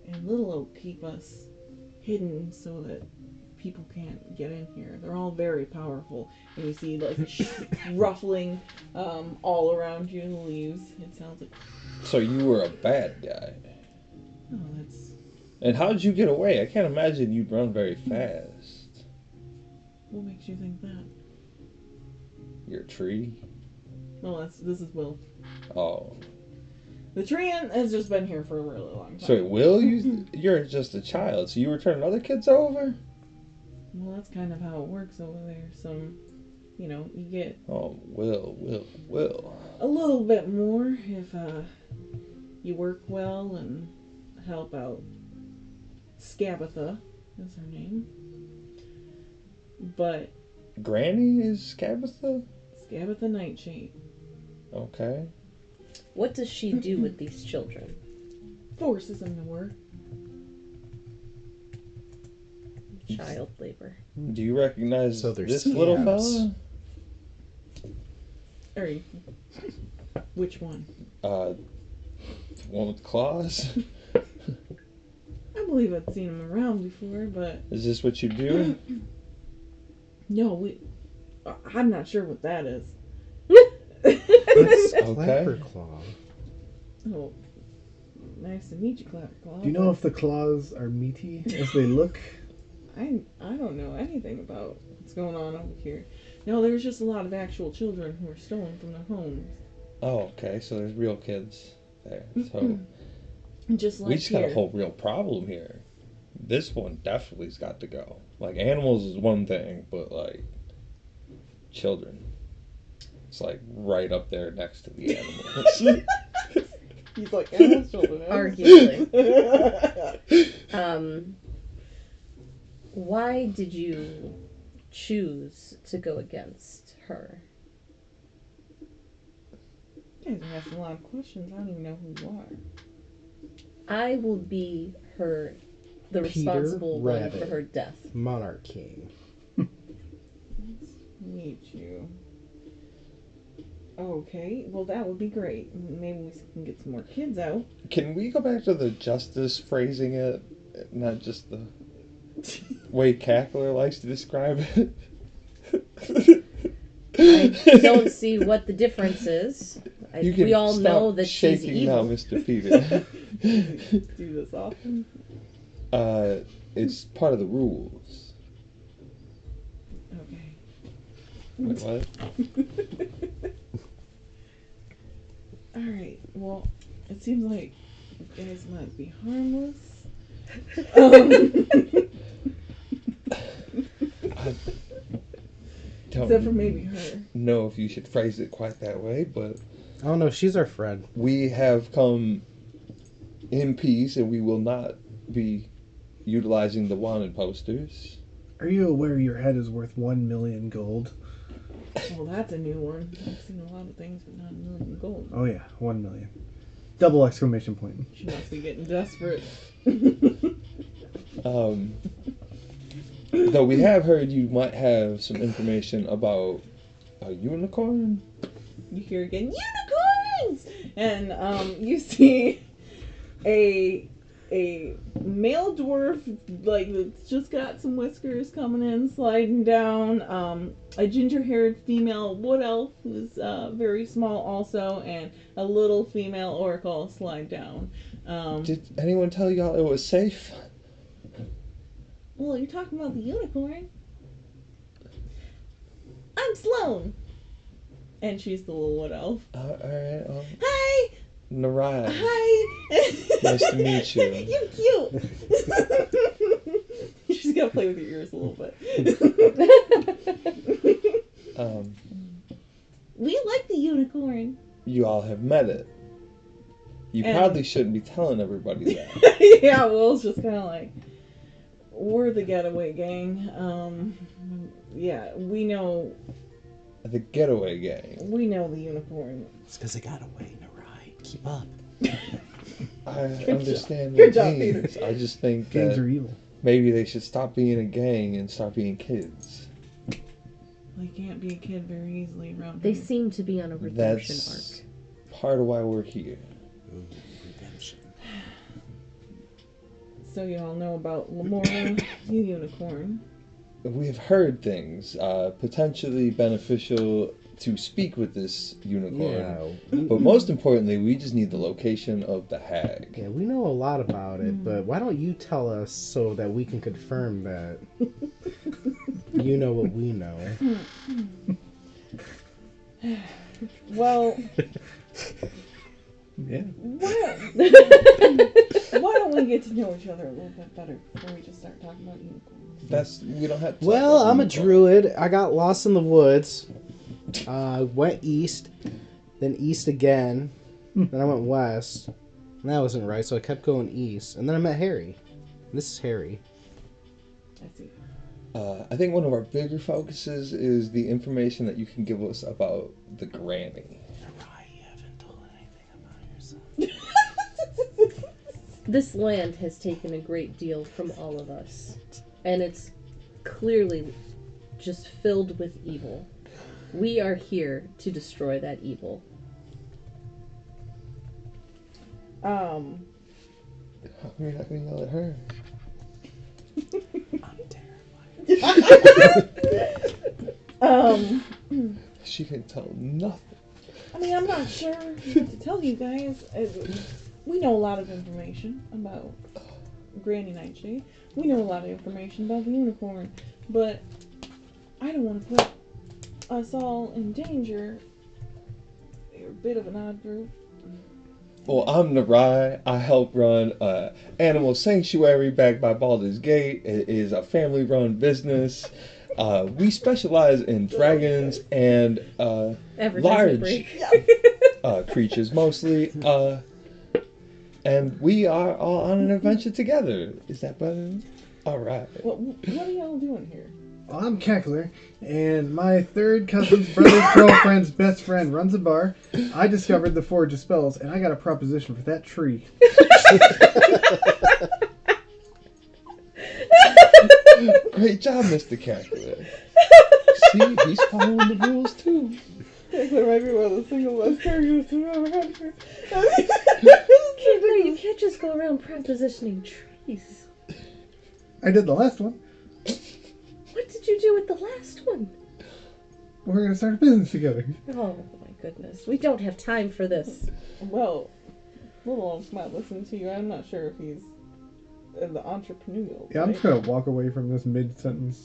and Little Oak keep us hidden so that people can't get in here. They're all very powerful, and you see like ruffling all around you in the leaves. It sounds like, So you were a bad guy. oh, that's And how did you get away? I can't imagine you'd run very fast. what makes you think that? You're a tree? Well, this is Will. Oh. The tree ant has just been here for a really long time. So Will, you're just a child, so you were turning other kids over? Well, that's kind of how it works over there. Some, you get Oh, Will. a little bit more if you work well and help out. Scabatha is her name. But Granny is Scabatha? Scabatha Nightshade Okay. What does she do with these children? forces them to work. Child labor. Do you recognize So they're this little scabs. fella? Which one? The one with claws? I believe I've seen him around before, but Is this what you do? no, I'm not sure what that is. That's Okay. Clapperclaw. Oh, nice to meet you, Clapperclaw. Do you know if the claws are meaty as they look? I don't know anything about what's going on over here. No, there's just a lot of actual children who are stolen from their homes. Oh, okay, so there's real kids there. So Just like we just here. got a whole real problem here. This one definitely's got to go. Like, animals is one thing, but, like, children. It's, like, right up there next to the animals. He's like, animals, children. Arguably. Why did you choose to go against her? You guys are asking a lot of questions. I don't even know who you are. I will be the Peter responsible one Rabbit. for her death. Monarch King. Nice to meet you. Okay, well that would be great. Maybe we can get some more kids out. Can we go back to the justice phrasing it, not just the way Cackler likes to describe it? I don't see what the difference is. You can We all stop know that she's shaking evil. now, Mr. Peter. Do this often. It's part of the rules. Okay. Wait, what? Alright, well, it seems like you guys might be harmless. I don't Except for maybe her. know if you should phrase it quite that way, but I don't know. She's our friend. we have come in peace and we will not be utilizing the wanted posters. Are you aware your head is worth 1 million gold? Well, that's a new one. I've seen a lot of things, but not a million gold. Oh yeah, 1 million. Double exclamation point. She must be getting desperate. Though we have heard you might have some information about a unicorn. You hear again, unicorns! And you see a male dwarf, like, that's just got some whiskers coming in, sliding down. A ginger-haired female wood elf who's very small also, and a little female oracle slide down. Did anyone tell y'all it was safe? Well, you're talking about the unicorn. I'm Sloane. And she's the little wood elf. Alright, Hi! Naraya. Hi! Nice to meet you. You're cute! She's gotta play with your ears a little bit. We like the unicorn. You all have met it. You And- probably shouldn't be telling everybody that. Yeah, Will's just kind of like, we're the getaway gang. Yeah, we know The getaway gang. the unicorn. It's because I got away, Narai. Keep up. I understand Good what job, it means. I just think Gangs that are evil. maybe they should stop being a gang and start being kids. They can't be a kid very easily around They here. seem to be on a redemption That's arc. part of why we're here. Ooh, redemption. So you all know about Lamora, the unicorn. We have heard things potentially beneficial to speak with this unicorn. Yeah, But most importantly, we just need the location of the hag. yeah, we know a lot about it, but why don't you tell us so that we can confirm that you know what we know? Well, Yeah. why don't we get to know each other a little bit better before we just start talking about unicorns? We don't have to. Well, talk about I'm a unicorn. druid. I got lost in the woods. Went east, then east again. Then I went west. And that wasn't right, so I kept going east. And then I met Harry. This is Harry. I see. I think one of our bigger focuses is the information that you can give us about the granny. You haven't told anything about yourself. This land has taken a great deal from all of us, and it's clearly just filled with evil. We are here to destroy that evil. We're not going to yell at her. I'm terrified. She can tell nothing. I mean, I'm not sure what to tell you guys. We know a lot of information about Granny Nightshade. We know a lot of information about the unicorn, but I don't want to put us all in danger. You're a bit of an odd group. Well, I'm Narai. I help run Animal Sanctuary back by Baldur's Gate. It is a family-run business. We specialize in dragons and Advertisement large break. creatures mostly. And we are all on an adventure together. Is that better? All right. What are y'all doing here? Well, I'm Cackler, and my third cousin's brother's girlfriend's best friend runs a bar. I discovered the Forge of Spells, and I got a proposition for that tree. Great job, Mr. Cackler. See, he's following the rules too. There might be one of the single best characters we've ever had here. You can't just go around propositioning trees. I did the last one. What did you do with the last one? We're going to start a business together. Oh my goodness. We don't have time for this. Well, Little Elf might listen to you. I'm not sure if he's in the entrepreneurial. Yeah, I'm type. just going to walk away from this mid-sentence.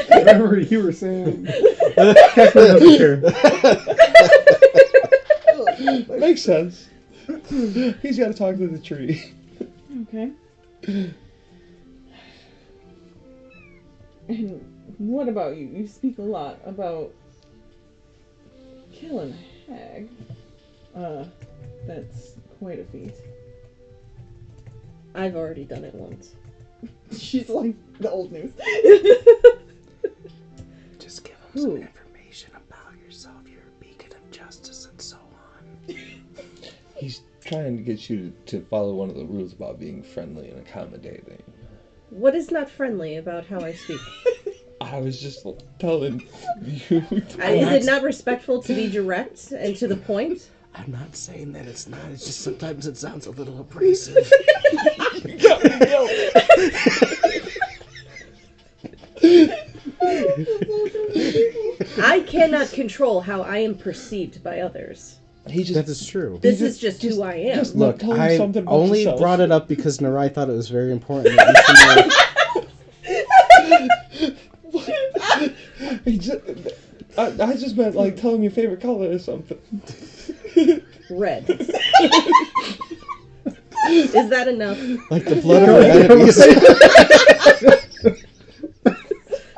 Whatever you were saying. Cackler doesn't care. Makes sense. He's got to talk to the tree. Okay. And what about you? You speak a lot about killing a hag. That's quite a feat. I've already done it once. She's like the old news. Just give him Who? some information about yourself. You're a beacon of justice and so on. He's trying to get you to follow one of the rules about being friendly and accommodating. What is not friendly about how I speak? I was just telling you. Is it not respectful to be direct and to the point? I'm not saying that it's not. It's just sometimes it sounds a little abrasive. I cannot control how I am perceived by others. He just That is true. This is just who I am. just Look, tell him I something about only yourself. brought it up because Narai thought it was very important that you should know. He just, I just meant like tell him your favorite color or something. Red. Is that enough? Like the blood of our enemies.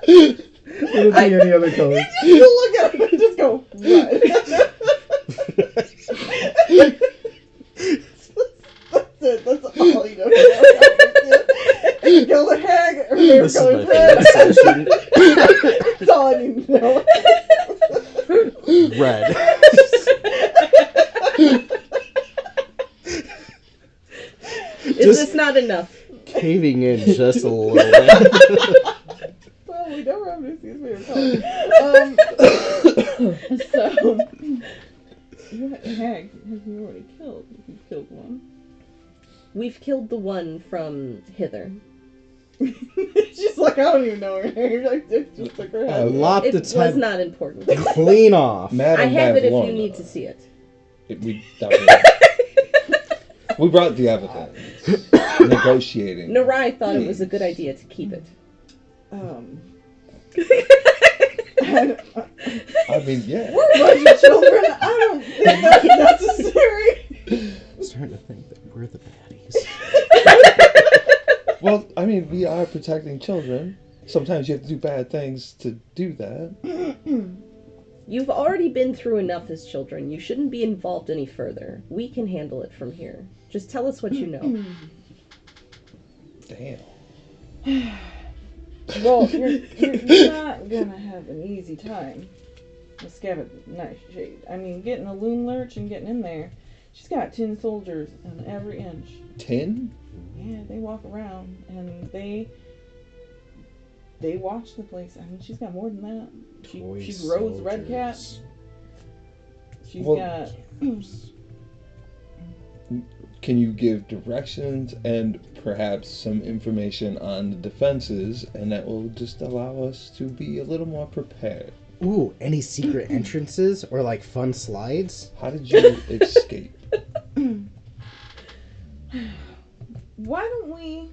It would be any other color. You look at her and just go, red. That's it. That's all you know. Kill the hag. Her favorite This is color my is red. favorite session. That's all I need to know. Red. caving in just a little bit. Well, we never have Lucy's favorite color. So, what hag have you already killed? You've killed one. We've killed the one from hither. She's like, I don't even know her name. Like, it just took her head. Lopped It its was head not important. clean off. I have it if you need to see it. We brought the evidence. Negotiating. Narai thought it was a good idea to keep it. I mean, yeah. We're a bunch of children. I don't think that's necessary. I'm starting to think that we're the baddies. Well, I mean, we are protecting children. Sometimes you have to do bad things to do that. You've already been through enough as children. You shouldn't be involved any further. We can handle it from here. Just tell us what you know. Damn. Well, you're not gonna have an easy time with Scabbard Nightshade. I mean, getting a loon lurch and getting in there. She's got 10 soldiers on every inch. 10? Yeah, they walk around and they watch the place. I mean, she's got more than that. She grows red cats. She's got. Can you give directions and perhaps some information on the defenses, and that will just allow us to be a little more prepared? Ooh, any secret entrances or like fun slides? How did you escape? Why don't we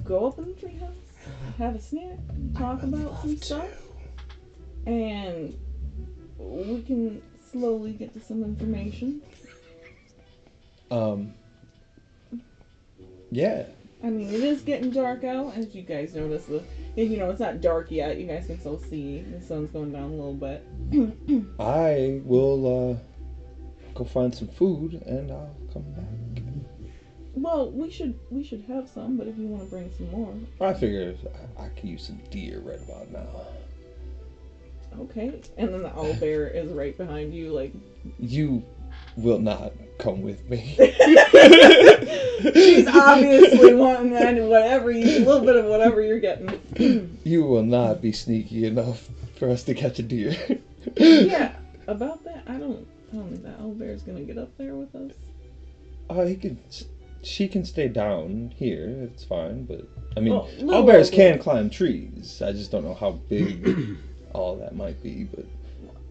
go up in the treehouse, have a snack, talk about some stuff, and we can slowly get to some information. Yeah. I mean, it is getting dark out, as you guys notice. It's not dark yet. You guys can still see the sun's going down a little bit. I will go find some food, and I'll come back. Well, we should have some, but if you want to bring some more. I figure I could use some deer right about now. Okay. And then the owlbear is right behind you, like... You will not come with me. She's obviously wanting that and a little bit of whatever you're getting. You will not be sneaky enough for us to catch a deer. Yeah, about that, I don't think that owlbear's gonna get up there with us. She can stay down here, it's fine, but I mean, Well, owlbears can climb trees. I just don't know how big all that might be, but...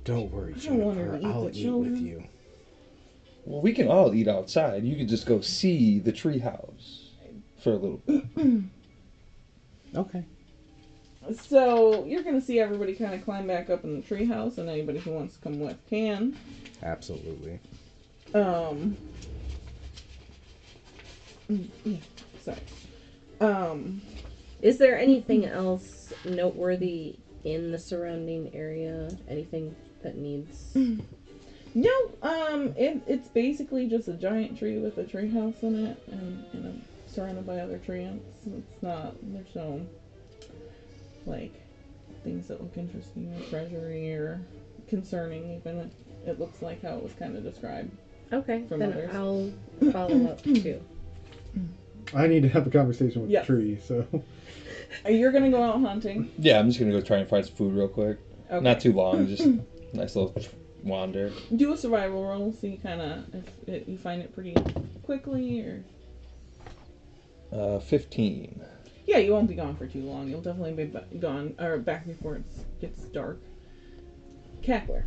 Don't worry, I don't want her Jennifer. to eat I'll the eat children. with you. Well, we can all eat outside. You could just go see the treehouse for a little bit. Okay. So, you're gonna see everybody kind of climb back up in the treehouse, and anybody who wants to come with can. Absolutely. Yeah, sorry. Is there anything else noteworthy in the surrounding area? Anything that needs... No, it's basically just a giant tree with a tree house in it, and surrounded by other trees. It's not, there's no, like, things that look interesting or treasury or concerning, even. It looks like how it was kind of described. Okay, From then others. I'll follow up too. I need to have a conversation with Yes. the tree, so... You're gonna go out hunting? Yeah, I'm just gonna go try and find some food real quick. Okay. Not too long, just a nice little wander. Do a survival roll, see kind of if you find it pretty quickly, or... 15. Yeah, you won't be gone for too long. You'll definitely be gone, or back before it gets dark. Cackler.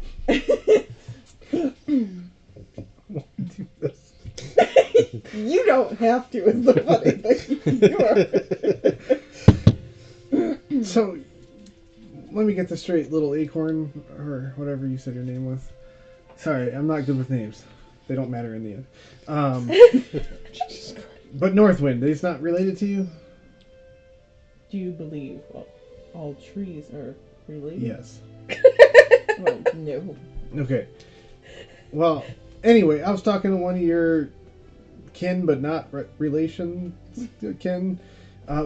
do this. You don't have to, is the funny thing. So, let me get this straight, little acorn, or whatever you said your name was. Sorry, I'm not good with names. They don't matter in the end. Jesus Christ. But Northwind, he's not related to you? Do you believe all trees are related? Yes. Well, no. Okay. Well, anyway, I was talking to one of your kin, but not relation kin.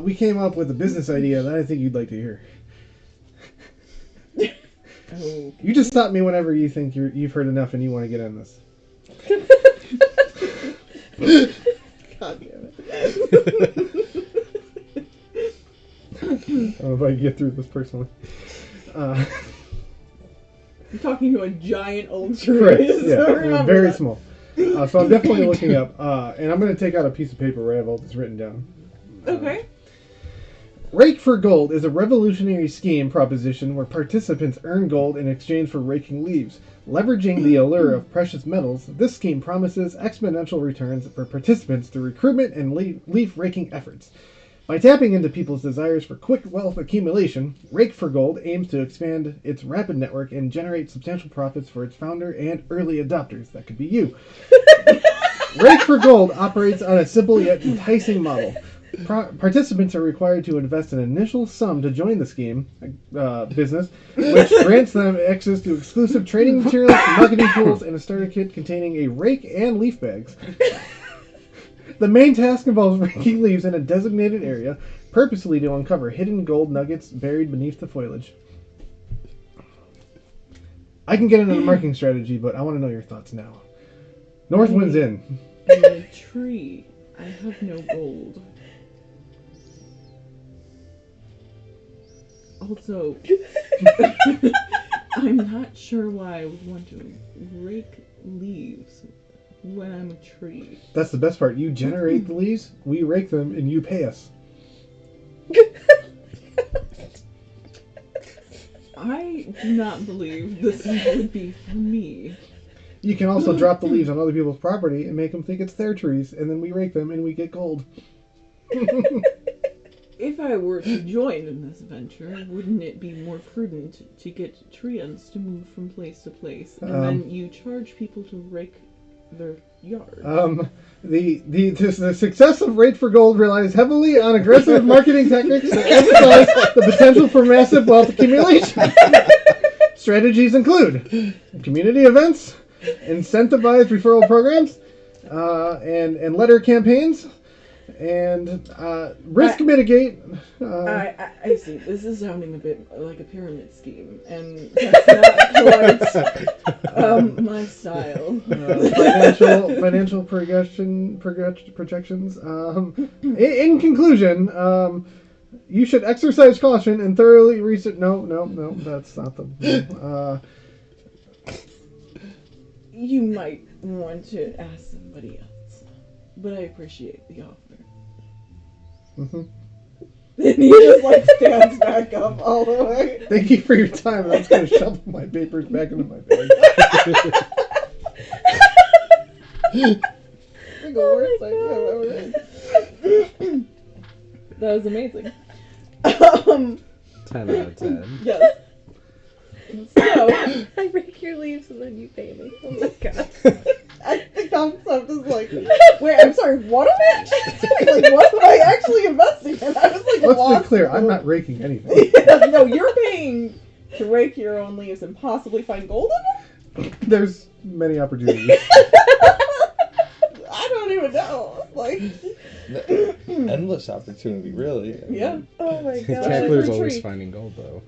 We came up with a business idea that I think you'd like to hear. Oh. You just stop me whenever you think you've heard enough and you want to get on this. God damn it. don't know if I can get through this personally. You're talking to a giant old tree. Correct. So Yeah, remember very that. small. So I'm definitely looking up, and I'm going to take out a piece of paper where I have all this written down. Okay. Rake for Gold is a revolutionary scheme proposition where participants earn gold in exchange for raking leaves. Leveraging the allure of precious metals, this scheme promises exponential returns for participants through recruitment and leaf raking efforts. By tapping into people's desires for quick wealth accumulation, Rake for Gold aims to expand its rapid network and generate substantial profits for its founder and early adopters. That could be you. Rake for Gold operates on a simple yet enticing model. Participants are required to invest an initial sum to join the scheme business, which grants them access to exclusive training materials, marketing tools, and a starter kit containing a rake and leaf bags. The main task involves raking leaves in a designated area, purposely to uncover hidden gold nuggets buried beneath the foliage. I can get into the marketing strategy, but I want to know your thoughts now. North wind's in. I'm a tree. I have no gold. Also, I'm not sure why I would want to rake leaves when I'm a tree. That's the best part. You generate the leaves, we rake them, and you pay us. I do not believe this would be for me. You can also drop the leaves on other people's property and make them think it's their trees, and then we rake them and we get gold. If I were to join in this venture, wouldn't it be more prudent to get treants to move from place to place, and then you charge people to rake their yard? The success of Rake for Gold relies heavily on aggressive marketing techniques that emphasize the potential for massive wealth accumulation. Strategies include community events, incentivized referral programs, and letter campaigns, and risk mitigate. I see. This is sounding a bit like a pyramid scheme, and that's not quite my style. Financial projections. In conclusion, you should exercise caution and thoroughly research. No, that's not the. You might want to ask somebody else, but I appreciate the offer. Mm-hmm. Then he just stands back up all the way. Thank you for your time. I'm just going to shovel my papers back into my bag. That was amazing. 10 out of 10. Yes. So, I break your leaves and then you pay me. Oh my god. the concept is like, wait, I'm sorry, what am I actually doing? Like, what am I actually investing in? I was like, Let's be clear, I'm not raking anything. No, you're paying to rake your own leaves and possibly find gold in them? There's many opportunities. I don't even know. Like, Endless opportunity, really. I mean, yeah. Oh my god. Tackler's always finding gold, though.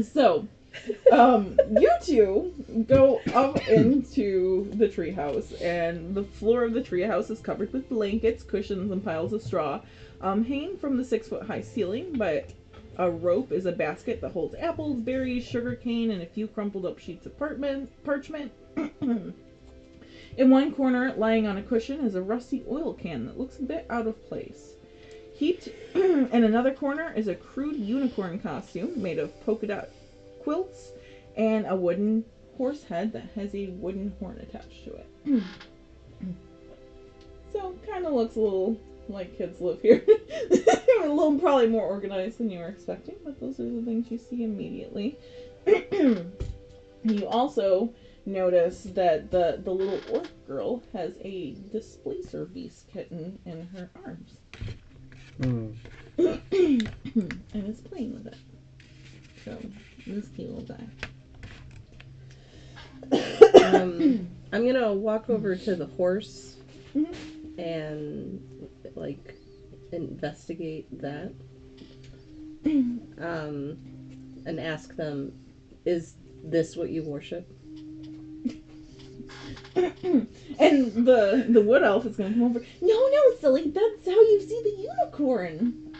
So, you two go up into the treehouse, and the floor of the treehouse is covered with blankets, cushions, and piles of straw. Hanging from the 6-foot-high ceiling by a rope is a basket that holds apples, berries, sugarcane, and a few crumpled up sheets of parchment. In one corner, lying on a cushion, is a rusty oil can that looks a bit out of place. Heaped in another corner is a crude unicorn costume made of polka dot quilts and a wooden horse head that has a wooden horn attached to it. So, kind of looks a little like kids live here. A little probably more organized than you were expecting, but those are the things you see immediately. You also notice that the little orc girl has a displacer beast kitten in her arms. And is playing with it. So, this cute little guy. I'm gonna walk over to the horse and investigate that. And ask them, is this what you worship? And the wood elf is gonna come over. No, silly, that's how you see the unicorn.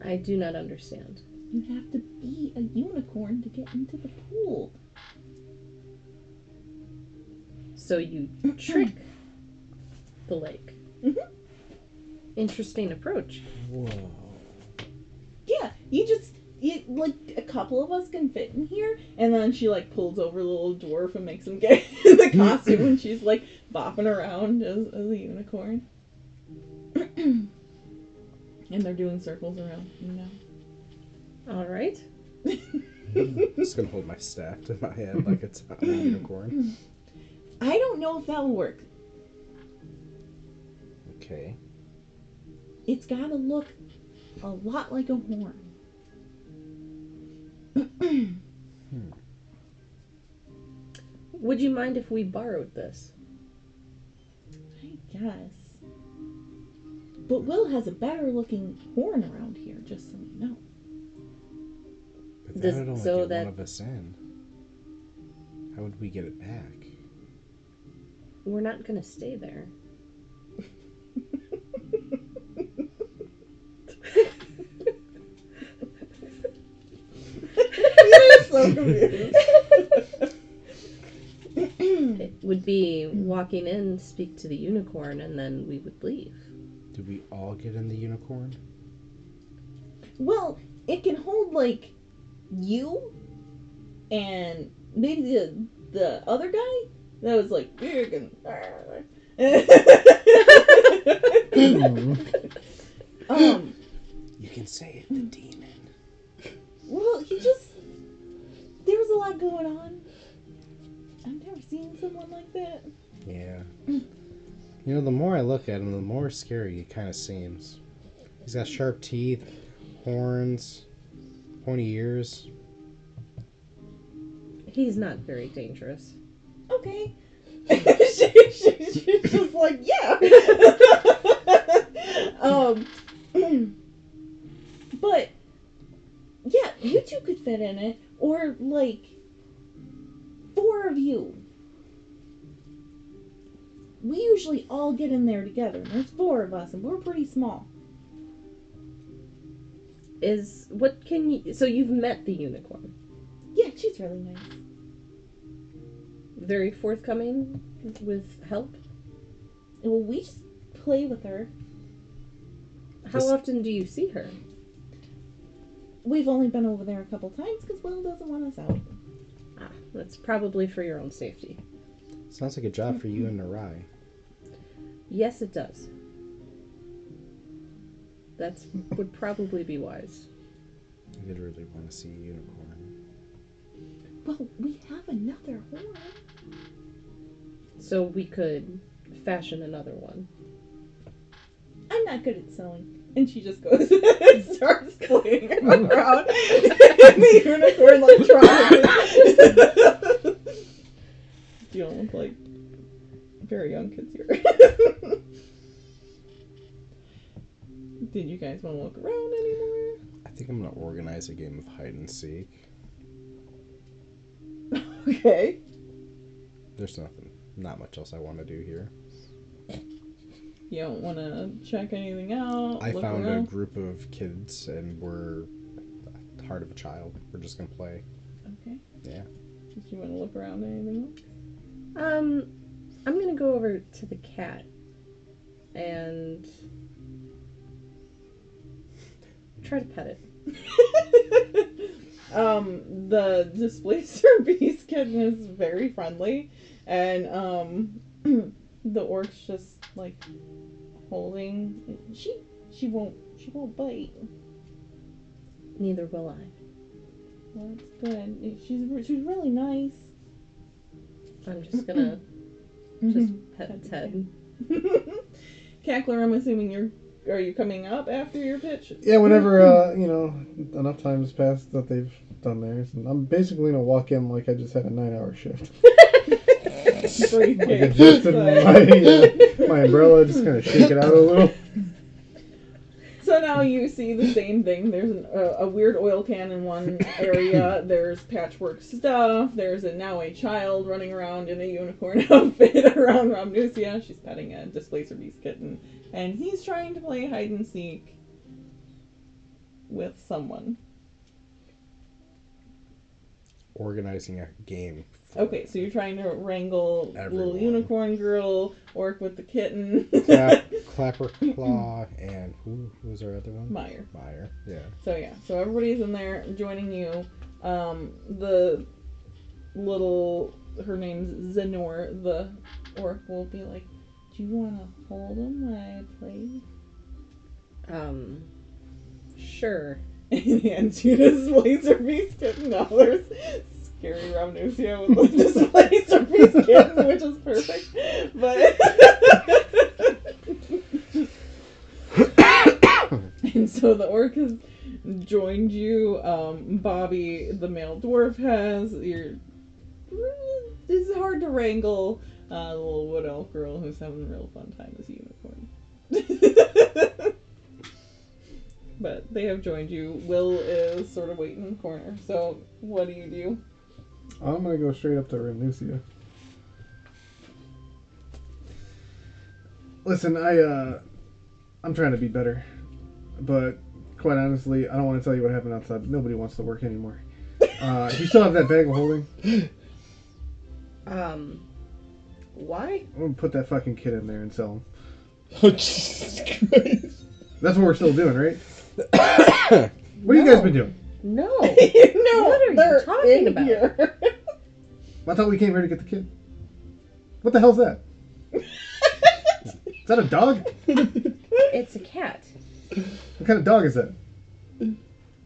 I do not understand. You have to be a unicorn to get into the pool. So you trick the lake. Mhm. Interesting approach. Whoa. Yeah, like, a couple of us can fit in here, and then she, like, pulls over the little dwarf and makes him get in the costume, and she's, like, bopping around as a unicorn. And they're doing circles around, All right. I'm just gonna hold my staff to my head like it's a unicorn. I don't know if that'll work. Okay. It's gotta look a lot like a horn. Would you mind if we borrowed this? I guess. But Will has a better looking horn around here, just so you know. But Does- that would only so get that- one of us in. How would we get it back? We're not gonna stay there. You're so confused. It would be walking in, speak to the unicorn, and then we would leave. Do we all get in the unicorn? Well, it can hold, like, you and maybe the other guy that was, like, big and... You can say it, the demon. Well, there was a lot going on. I've never seen someone like that. Yeah. You know, the more I look at him, the more scary he kind of seems. He's got sharp teeth, horns, pointy ears. He's not very dangerous. Okay. She's just like, yeah. But, yeah, you two could fit in it. Or, like, 4 of you. We usually all get in there together. There's 4 of us, and we're pretty small. So you've met the unicorn. Yeah, she's really nice. Very forthcoming with help. Well, we just play with her. How Just- often do you see her? We've only been over there a couple times because Will doesn't want us out. Ah, that's probably for your own safety. Sounds like a job for you and Narai. Yes, it does. That would probably be wise. I did really want to see a unicorn. Well, we have another horn. So we could fashion another one. I'm not good at sewing. And she just goes and starts playing around. And the unicorn, like, trying. You don't look like very young kids here. Did you guys want to look around anymore? I think I'm going to organize a game of hide and seek. Okay. There's not much else I want to do here. You don't want to check anything out? I look found a around? group of kids and we're the heart of a child. We're just going to play. Okay. Yeah. Did you want to look around anything else? I'm gonna go over to the cat and try to pet it. The displacer beast kitten is very friendly, and the orc's just like holding. She won't bite. Neither will I. Well, that's good. She's really nice. I'm just gonna just pet its head. Cackler, I'm assuming are you coming up after your pitch? Yeah, whenever enough time has passed that they've done theirs, and I'm basically gonna walk in like I just had a 9-hour shift. Like adjusted my umbrella, just kind of shake it out a little. So now you see the same thing. There's a weird oil can in one area. There's patchwork stuff. There's now a child running around in a unicorn outfit around Ramnusia. She's petting a displacer beast kitten. And he's trying to play hide and seek. with someone. Organizing a game. Okay, so you're trying to wrangle little Everyone. unicorn girl, orc with the kitten. Clapper Claw, and who was our other one? Meyer. Meyer, yeah. So everybody's in there joining you. The little, her name's Zenor, the orc, will be like, do you want to hold him while I play? Sure. And he hands you this laser beast kitten. Now there's scary Ramnusia with this laser beast kitten, which is perfect. But and so the orc has joined you. Bobby, the male dwarf, has. It's hard to wrangle. The little wood elf girl who's having a real fun time as a unicorn. But they have joined you. Will is sort of waiting in the corner. So, what do? I'm gonna go straight up to Ramnusia. Listen, I'm trying to be better, but quite honestly, I don't want to tell you what happened outside. Nobody wants to work anymore. You still have that bag of holding? Why? I'm gonna put that fucking kid in there and sell him. Oh, Jesus Christ. That's what we're still doing, right? What have you guys been doing? No. No, What are you they're talking in about? here. I thought we came here to get the kid. What the hell's that? Is that a dog? It's a cat. What kind of dog is that?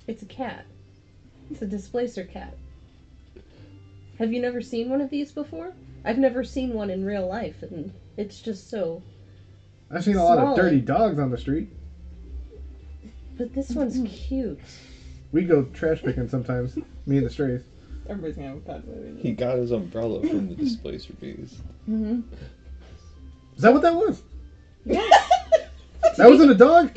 It's a cat. It's a displacer cat. Have you never seen one of these before? I've never seen one in real life, and it's just so... I've seen a lot of Small. dirty dogs on the street. But this one's cute. We go trash picking sometimes, me and the strays. Everybody's gonna have a pet movie. He got his umbrella from the displacer bees. Mm-hmm. Is that what that was? Yeah. That wasn't a dog?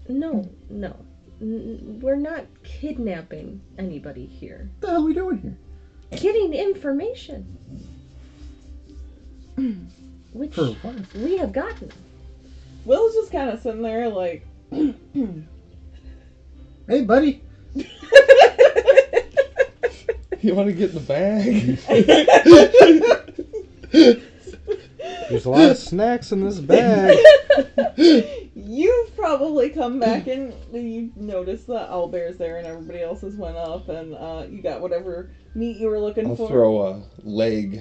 No. We're not kidnapping anybody here. What the hell are we doing here? Getting information. Which For what? we have gotten. Will's just kind of sitting there like, Hey, buddy. You want to get in the bag? There's a lot of snacks in this bag. you've probably come back and you noticed the owlbear's there and everybody else has went up and you got whatever meat you were looking I'll for. throw a leg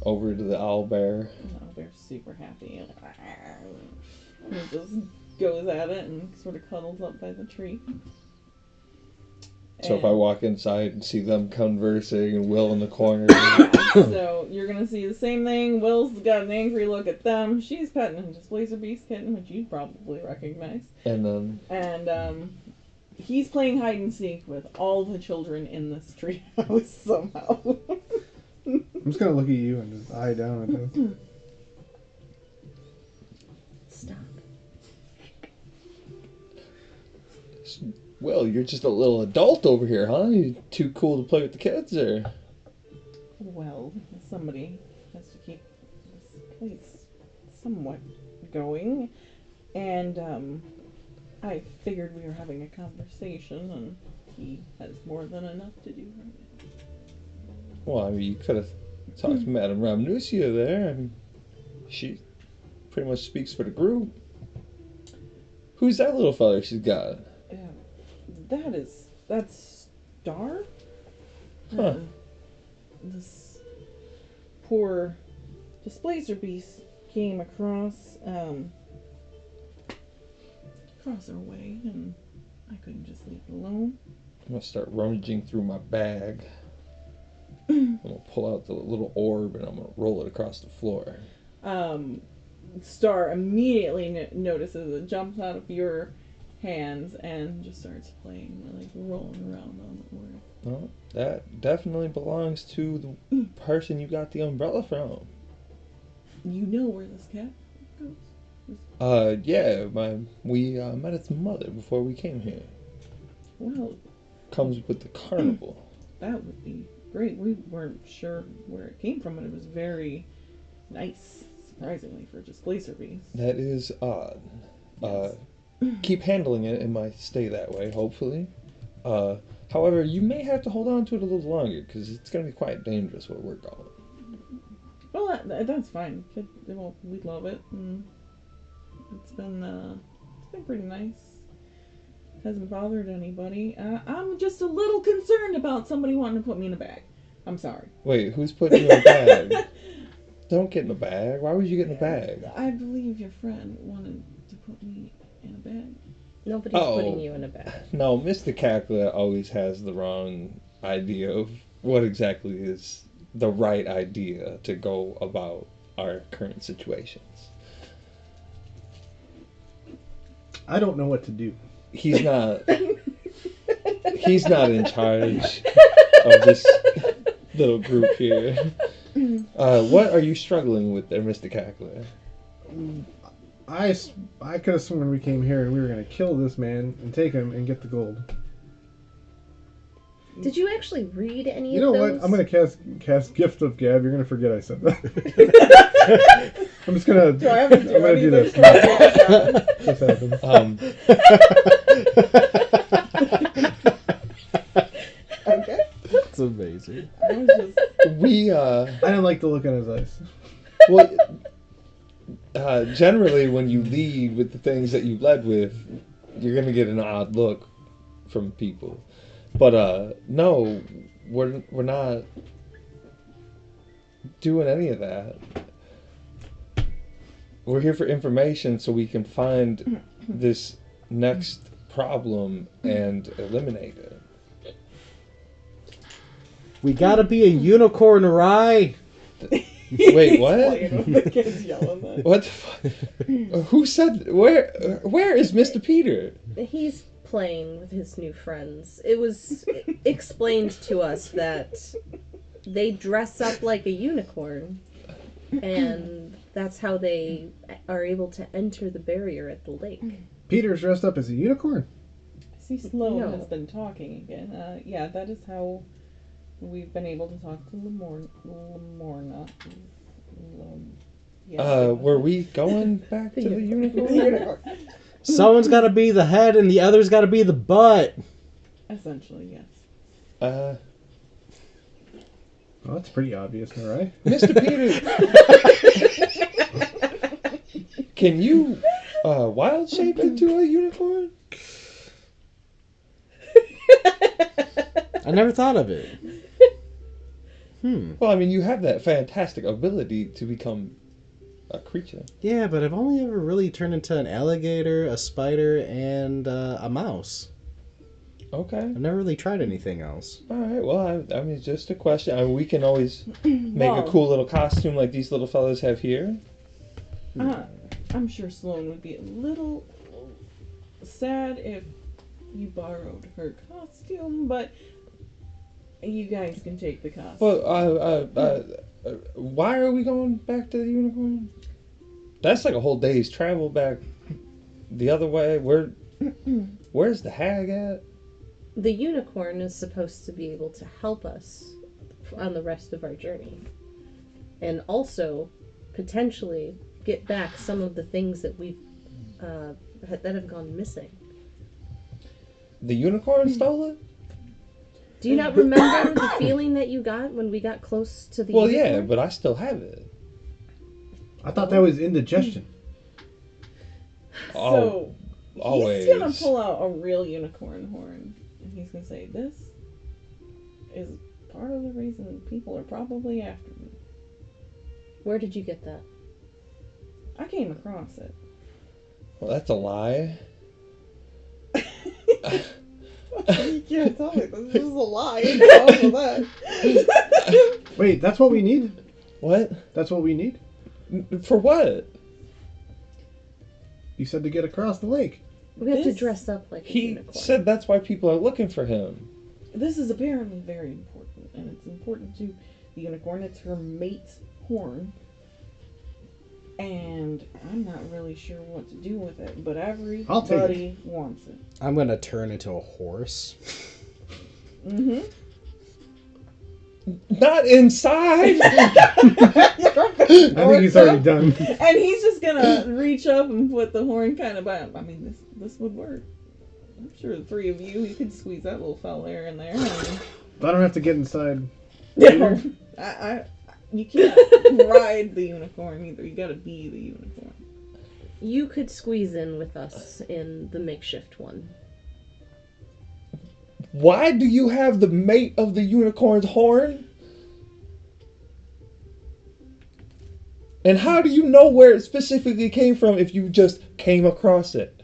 over to the owlbear. The owlbear's super happy. And he just goes at it and sort of cuddles up by the tree. So if I walk inside and see them conversing and Will in the corner, So you're gonna see the same thing. Will's got an angry look at them. She's petting a displacer beast kitten, which you probably recognize. and then And he's playing hide and seek with all the children in this tree house somehow. I'm just gonna look at you and just eye down at this. Stop. Will, you're just a little adult over here, huh? You too cool to play with the kids, or? Well, somebody has to keep this place somewhat going. And I figured we were having a conversation and he has more than enough to do right now. Well, I mean, you could have talked to Madame Ramnusia there. I mean, she pretty much speaks for the group. Who's that little fella she's got? That's Star? Huh. This poor displacer beast came across our way and I couldn't just leave it alone. I'm gonna start rummaging through my bag. I'm gonna pull out the little orb and I'm gonna roll it across the floor. Star immediately notices it, jumps out of your hands and just starts playing, like rolling around on the orb. Well, that definitely belongs to the person you got the umbrella from. You know where this cat goes? Yeah, we met its mother before we came here. Well, Comes with the carnival. that would be great. We weren't sure where it came from, and it was very nice. surprisingly, for just glacier beast. That is odd. Yes. Keep handling it. It might stay that way, hopefully. However, you may have to hold on to it a little longer because it's going to be quite dangerous where we're going. Well, that's fine. Well, we love it. And it's been pretty nice. Hasn't bothered anybody. I'm just a little concerned about somebody wanting to put me in a bag. I'm sorry. Wait, who's putting you in a bag? Don't get in a bag. Why would you get in a bag? I believe your friend wanted to put me in a bag. Nobody's putting you in a bag. No, Mr. Cackler always has the wrong idea of what exactly is the right idea to go about our current situations. I don't know what to do. He's not in charge of this little group here. What are you struggling with there, Mr. Cackler? I could have sworn we came here and we were going to kill this man and take him and get the gold. Did you actually read any You know of those? what? I'm going to cast Gift of Gab. You're going to forget I said that. I'm just going to Do I have to do I'm going to do this. This happens. Okay. That's amazing. I was just... I didn't like the look in his eyes. Well, generally, when you lead with the things that you led with, you're gonna get an odd look from people. But no, we're not doing any of that. We're here for information so we can find this next problem and eliminate it. We gotta be a unicorn, Rye. Wait, what? The kids yelling that. What the fuck? Who said where is Mr. Peter? He's playing with his new friends. It was explained to us that they dress up like a unicorn, and that's how they are able to enter the barrier at the lake. Peter's dressed up as a unicorn. See, Sloan No. has been talking again. Yeah, that is how we've been able to talk to Lamorna. Were we going back to the unicorn? Someone's gotta be the head and the other's gotta be the butt. Essentially, yes. Well, that's pretty obvious, all right? Mr. Peter, can you wild shape into a unicorn? I never thought of it. Well, I mean, you have that fantastic ability to become a creature. Yeah, but I've only ever really turned into an alligator, a spider, and a mouse. Okay. I've never really tried anything else. All right. Well, I mean, it's just a question. I mean, we can always make a Well, cool little costume like these little fellas have here. I'm sure Sloan would be a little sad if you borrowed her costume, but you guys can take the costume. Well, why are we going back to the unicorn? That's like a whole day's travel back the other way. Where's the hag at? The unicorn is supposed to be able to help us on the rest of our journey. And also, potentially, get back some of the things that we've that have gone missing. The unicorn stole it? Do you not remember the feeling that you got when we got close to the Well, unicorn? yeah, but I still have it. I thought that was indigestion. So, always. he's gonna pull out a real unicorn horn, and he's gonna say, "This is part of the reason people are probably after me." Where did you get that? I came across it. Well, that's a lie. You can't tell me this is a lie. That. Wait, that's what we need? What? That's what we need? For what? You said to get across the lake. We have to This- dress up like a He unicorn. said that's why people are looking for him. This is apparently very important, and it's important to the unicorn. It's her mate's horn. And I'm not really sure what to do with it, but I'll take everybody wants it. I'm gonna turn into a horse. Mm-hmm. Not inside. I think he's already done. And he's just gonna reach up and put the horn kind of by him. I mean, this would work. I'm sure the three of you could squeeze that little fella in there. I don't have to get inside. No, you can't ride the unicorn either. You gotta be the unicorn. You could squeeze in with us in the makeshift one. Why do you have the mate of the unicorn's horn? And how do you know where it specifically came from if you just came across it?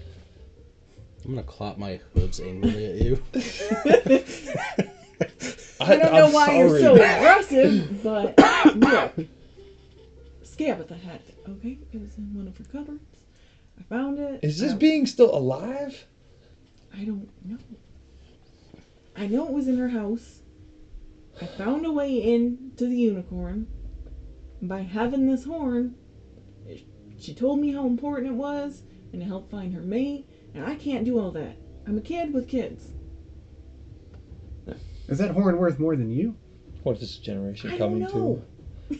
I'm gonna clap my hooves angrily at you. I don't know why you're so aggressive, but look. Scabatha had it, okay? It was in one of her cupboards. I found it. Is this being still alive? I don't know. I know it was in her house. I found a way in to the unicorn. By having this horn, she told me how important it was and to help find her mate, and I can't do all that. I'm a kid with kids. Is that horn worth more than you? What is this generation I don't coming know. to?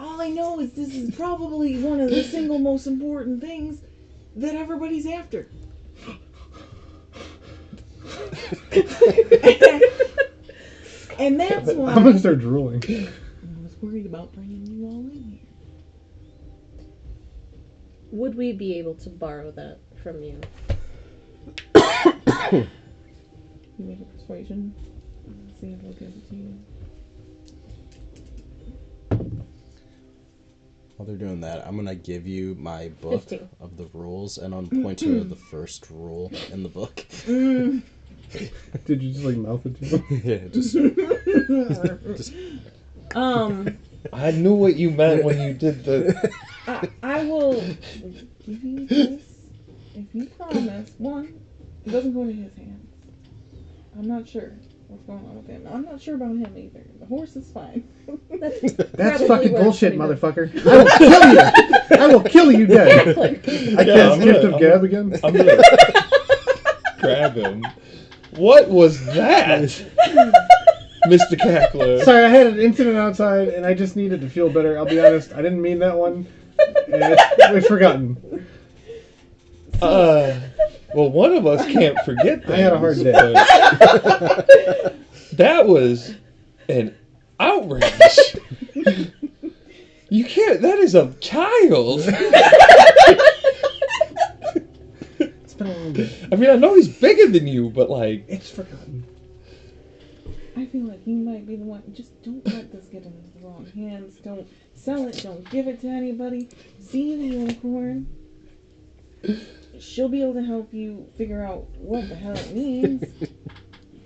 All I know is this is probably one of the single most important things that everybody's after. And that's why I'm gonna start drooling. I was worried about bringing you all in here. Would we be able to borrow that from you? You make a persuasion. See if they'll give it to you. While they're doing that, I'm gonna give you my book 15. of the rules, and I'm point to the first rule in the book. Did you just like mouth it to him? Yeah, just I I knew what you meant when you did the... I will give you this if you promise. One, it doesn't go into his hands. I'm not sure what's going on with him. I'm not sure about him either. The horse is fine. That's Probably fucking worth bullshit, putting it. mother. I will kill you! I will kill you dead! Exactly. I cast Gift of Gab again. I'm gonna grab him. What was that? Mr. Cackler. Sorry, I had an incident outside and I just needed to feel better. I'll be honest, I didn't mean that one. And it's forgotten. Well, one of us can't forget that. I had a hard day. That was an outrage. You can't. That is a child. It's been a long day. I mean, I know he's bigger than you, but like, It's forgotten. I feel like you might be the one. Just don't let this get into the wrong hands. Don't sell it. Don't give it to anybody. See the unicorn. She'll be able to help you figure out what the hell it means.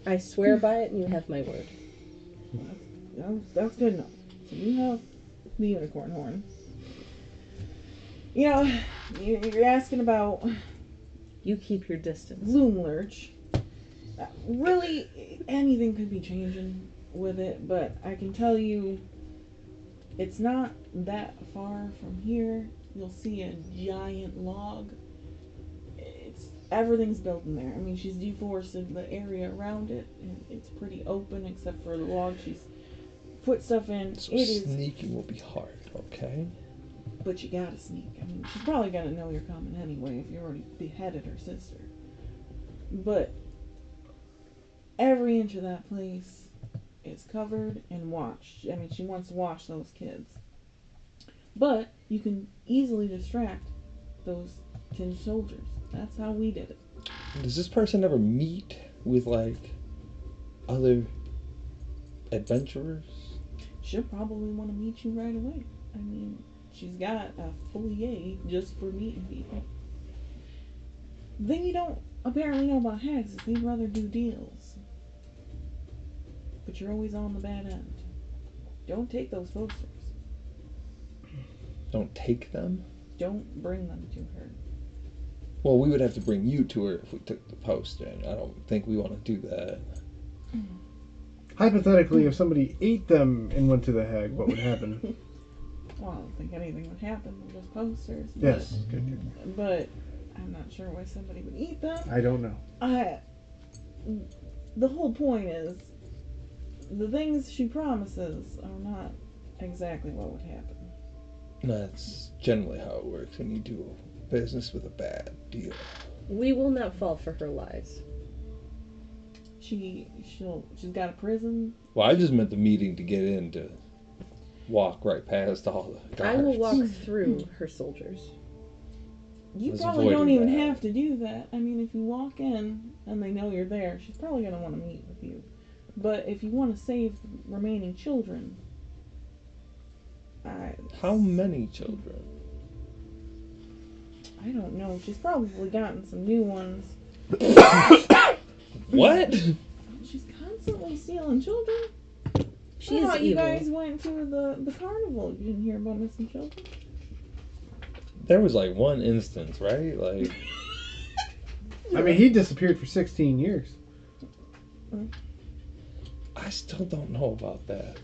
I swear by it, and you have my word. That's good enough. So you have the unicorn horn. You know, you're asking about You keep your distance. Loom Lurch. Really, anything could be changing with it, but I can tell you it's not that far from here. You'll see a giant log. Everything's built in there. I mean, she's deforested the area around it, and it's pretty open except for the log she's put stuff in. so It is, sneaking will be hard, okay? but you gotta sneak. I mean, she's probably gonna know you're coming anyway if you already beheaded her sister. But every inch of that place is covered and watched. I mean, she wants to watch those kids. But you can easily distract those tin soldiers. That's how we did it. Does this person ever meet with like other adventurers? She'll probably want to meet you right away. I mean, she's got a full yay just for meeting people. The thing you don't apparently know about hags is they'd rather do deals. But you're always on the bad end. Don't take those posters. Don't take them? Don't bring them to her. Well, we would have to bring you to her if we took the poster, and I don't think we want to do that. Hypothetically, if somebody ate them and went to the hag, what would happen? Well, I don't think anything would happen with those posters. Yes. Good. But I'm not sure why somebody would eat them. I don't know. The whole point is the things she promises are not exactly what would happen. That's generally how it works when you do business with a bad deal. We will not fall for her lies. She's got a prison. Well, I just meant the meeting to get in to walk right past all the guards. I will walk through her soldiers. You Was probably don't avoiding even that. have to do that. I mean, if you walk in and they know you're there, she's probably going to want to meet with you. But if you want to save the remaining children, How many children? I don't know. She's probably gotten some new ones. What? She's constantly stealing children. She I is thought you evil. guys went to the carnival. You didn't hear about missing children? There was like one instance, right? Like, I mean, he disappeared for 16 years. I still don't know about that.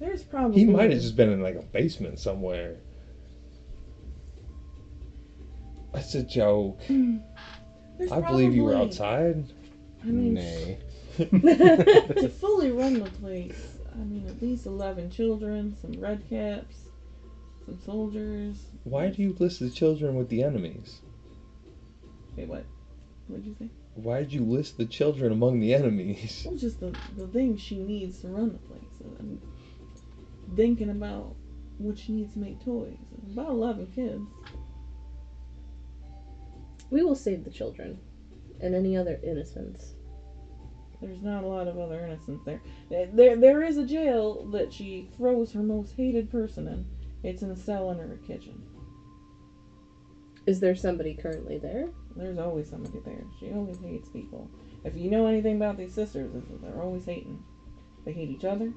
There's probably... He might have just been in like a basement somewhere. That's a joke. There's I believe you were probably- outside. I mean, Nay. to fully run the place, I mean, at least 11 children, some red caps, some soldiers. Why do you list the children with the enemies? Wait, what? What'd you say? Why did you list the children among the enemies? Well, just the things she needs to run the place. I'm thinking about what she needs to make toys. About 11 kids. We will save the children and any other innocents. There's not a lot of other innocents there. There is a jail that she throws her most hated person in. It's in a cell in her kitchen. Is there somebody currently there? There's always somebody there. She always hates people. If you know anything about these sisters, is that they're always hating. They hate each other.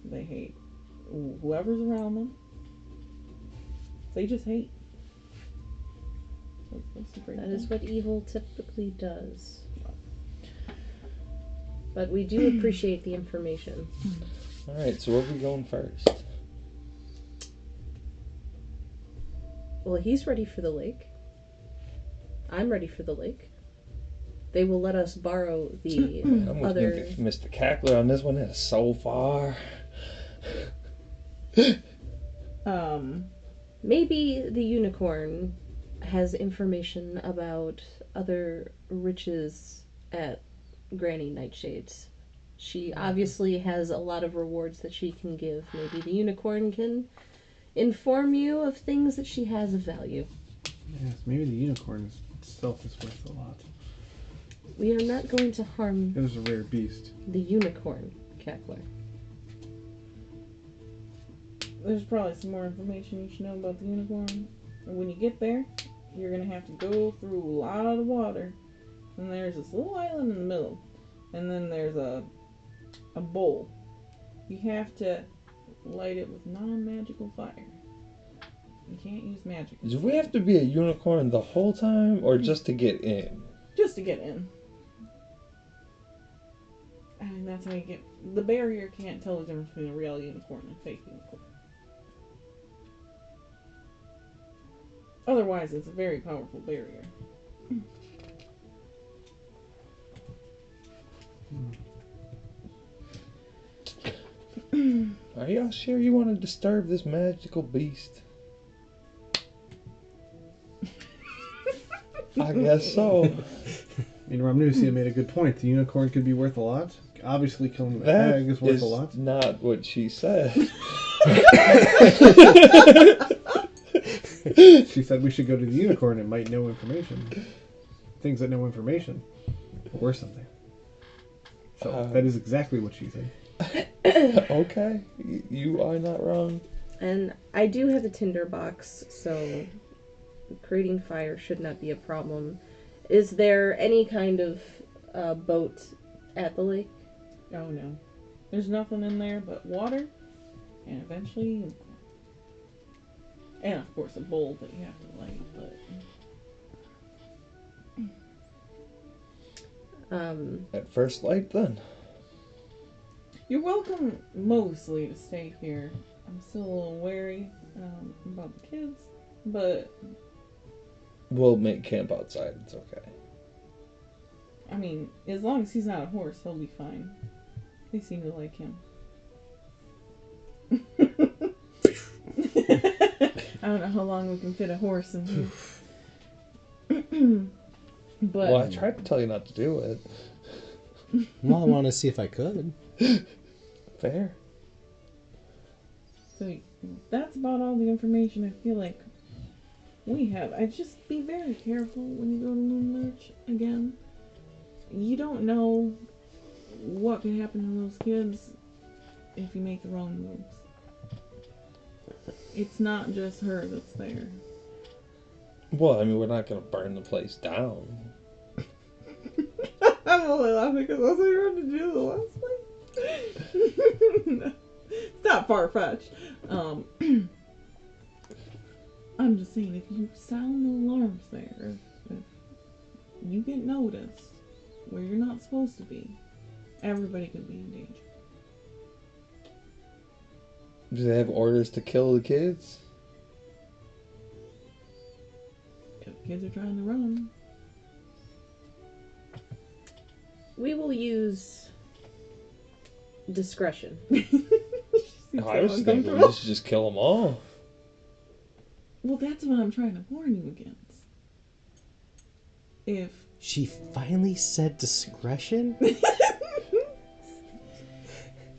They hate whoever's around them. They just hate. That's a great That thing. is what evil typically does. But we do appreciate the information. Alright, so where are we going first? Well, he's ready for the lake. I'm ready for the lake. They will let us borrow the I'm with other... Mr. Cackler on this one. That's so far. Maybe the unicorn has information about other riches at Granny Nightshade's. She obviously has a lot of rewards that she can give. Maybe the unicorn can inform you of things that she has of value. Yes, maybe the unicorn itself is worth a lot. We are not going to harm It is a rare beast. the unicorn, Cackler. There's probably some more information you should know about the unicorn. And when you get there, you're gonna have to go through a lot of water. And there's this little island in the middle. And then there's a bowl. You have to light it with non-magical fire. You can't use magic. Do we have to be a unicorn the whole time, or just to get in? Just to get in. And that's how you get... The barrier can't tell the difference between a real unicorn and a fake unicorn. Otherwise, it's a very powerful barrier. Are y'all sure you want to disturb this magical beast? I guess so. I mean, Ramnusia made a good point. The unicorn could be worth a lot. Obviously, killing the That hag is worth is a lot. not what she said. She said we should go to the unicorn. It might know information. Things that know information are worth something. So that is exactly what she said. Okay, you are not wrong. And I do have a tinder box, so creating fire should not be a problem. Is there any kind of boat at the lake? Oh no. There's nothing in there but water, and eventually a unicorn. And of course a bowl that you have to light, but... At first light, then. You're welcome mostly to stay here. I'm still a little wary about the kids, but We'll make camp outside. It's okay. I mean, as long as he's not a horse, he'll be fine. They seem to like him. I don't know how long we can fit a horse in here. But Well, I tried to tell you not to do it. Well, I want to see if I could. Fair. so that's about all the information I feel like we have. I just be very careful when you go to Moon Lurch again. You don't know what could happen to those kids if you make the wrong moves. It's not just her that's there. Well, I mean, we're not going to burn the place down. I'm only laughing because that's what you wanted to do the last place. It's not far-fetched. I'm just saying, if you sound the alarms there, if you get noticed where you're not supposed to be, everybody could be in danger. Do they have orders to kill the kids? If kids are trying to run. We will use discretion. I was thinking we should just kill them all. Well, that's what I'm trying to warn you against. If She finally said discretion?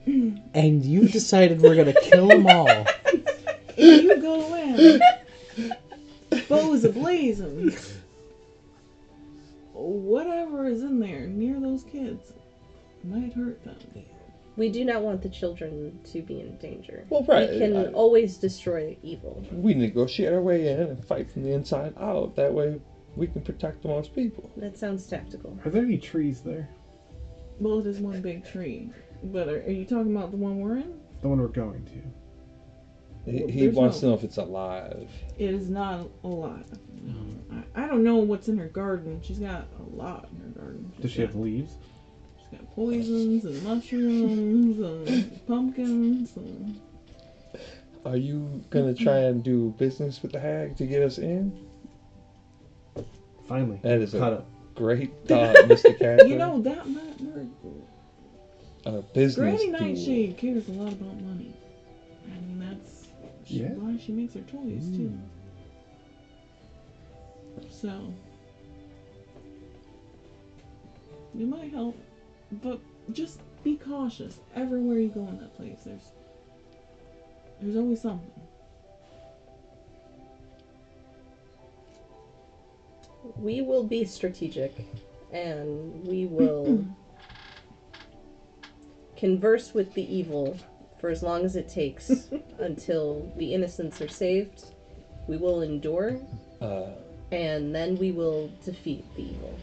And you decided we're gonna kill them all. you go in, bows ablazing, whatever is in there near those kids might hurt them. We do not want the children to be in danger. Well, right. We can always destroy evil. We negotiate our way in and fight from the inside out. That way we can protect the most people. That sounds tactical. Are there any trees there? Well, it is one big tree. But are you talking about the one we're in? The one we're going to. He wants to know if it's alive. It is not alive. I don't know what's in her garden. She's got a lot in her garden. Does she have leaves? She's got poisons and mushrooms and pumpkins. And... Are you gonna try and do business with the hag to get us in? Finally. That is Caught a up. great thought, Mr. Catherine. You know, that A business Granny duel. Nightshade cares a lot about money. I mean, that's Yeah. why she makes her toys, too. So, it might help, but just be cautious. Everywhere you go in that place, there's always something. We will be strategic, and we will converse with the evil for as long as it takes until the innocents are saved. We will endure, and then we will defeat the evil.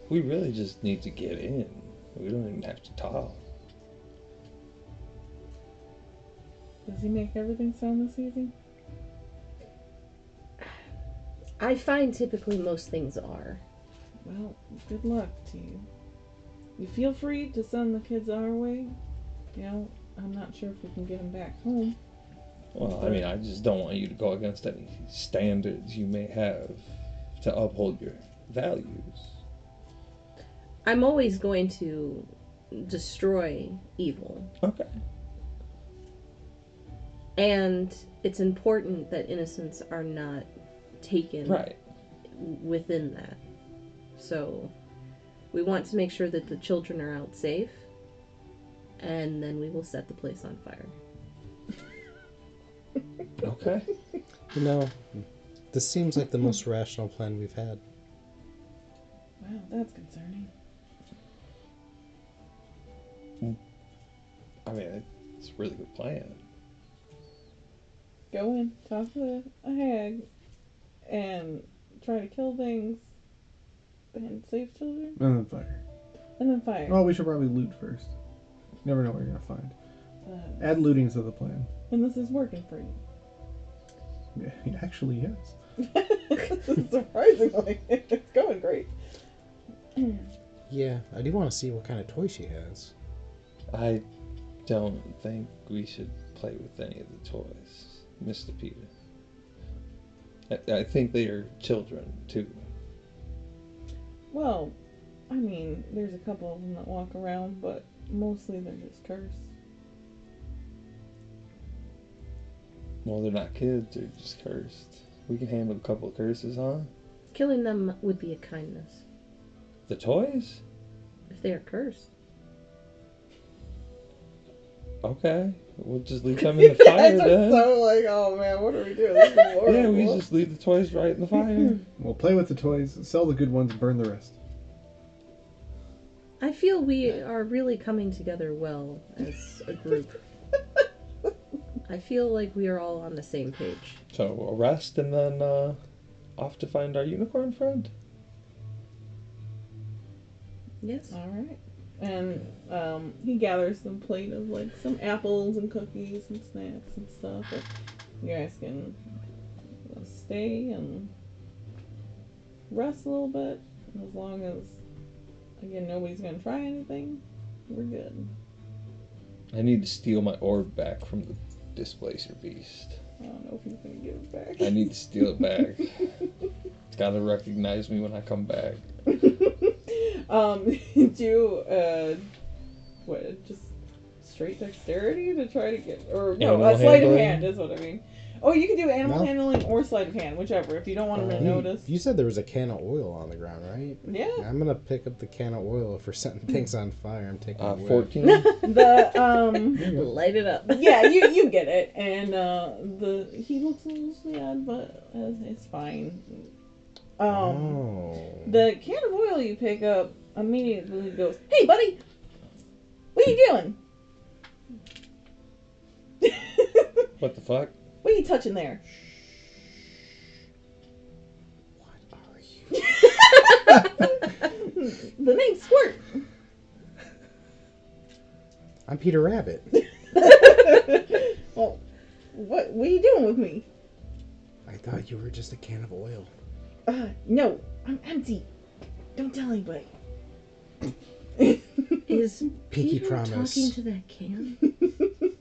We really just need to get in. We don't even have to talk. Does he make everything sound this easy? I find typically most things are. Well, good luck to you. You feel free to send the kids our way. You know, I'm not sure if we can get them back home. Well, I mean, I just don't want you to go against any standards you may have to uphold your values. I'm always going to destroy evil. Okay. And it's important that innocents are not taken Right. within that. So we want to make sure that the children are out safe, and then we will set the place on fire. Okay. You know, this seems like the most rational plan we've had. Wow, that's concerning. I mean, it's a really good plan. Go in, talk to a hag, and try to kill things, and save children, And then fire. and then fire. Well, we should probably loot first. Never know what you're gonna find. Add looting to the plan. And this is working for you. Yeah, actually, yes. Surprisingly, it's going great. Yeah, I do want to see what kind of toy she has. I don't think we should play with any of the toys, Mr. Peter. I think they are children, too. Well, I mean, there's a couple of them that walk around, but Mostly they're just cursed. Well, they're not kids, they're just cursed. We can handle a couple of curses, huh? Killing them would be a kindness. The toys? If they are cursed. Okay. We'll just leave them in the I fire just then. so like, oh man, what are we doing? This is horrible. Yeah, we just leave the toys right in the fire. We'll play with the toys, sell the good ones, burn the rest. I feel we are really coming together well as a group. I feel like we are all on the same page. So, arrest and then off to find our unicorn friend? Yes. All right. And he gathers some plate of like some apples and cookies and snacks and stuff. But you guys can stay and rest a little bit. As long as, again, nobody's gonna try anything, we're good. I need to steal my orb back from the displacer beast. I don't know if he's gonna give it back. I need to steal it back. It's gotta recognize me when I come back. Do what? Just straight dexterity to try to get, or no, Animal sleight of handling? hand is what I mean. Oh, you can do animal No. handling or sleight of hand, whichever. If you don't want him to notice. You said there was a can of oil on the ground, right? Yeah. I'm gonna pick up the can of oil. If we're setting things on fire, I'm taking it with. 14. The Light it up. yeah, you get it, and he looks a little sad, but it's fine. Oh. The can of oil you pick up immediately goes, "Hey, buddy, what are you doing? What the fuck? What are you touching there?" What are you? The name's Squirt. I'm Peter Rabbit. Well, what are you doing with me? I thought you were just a can of oil. No, I'm empty. Don't tell anybody. Is Pinky Peter promise. talking to that can?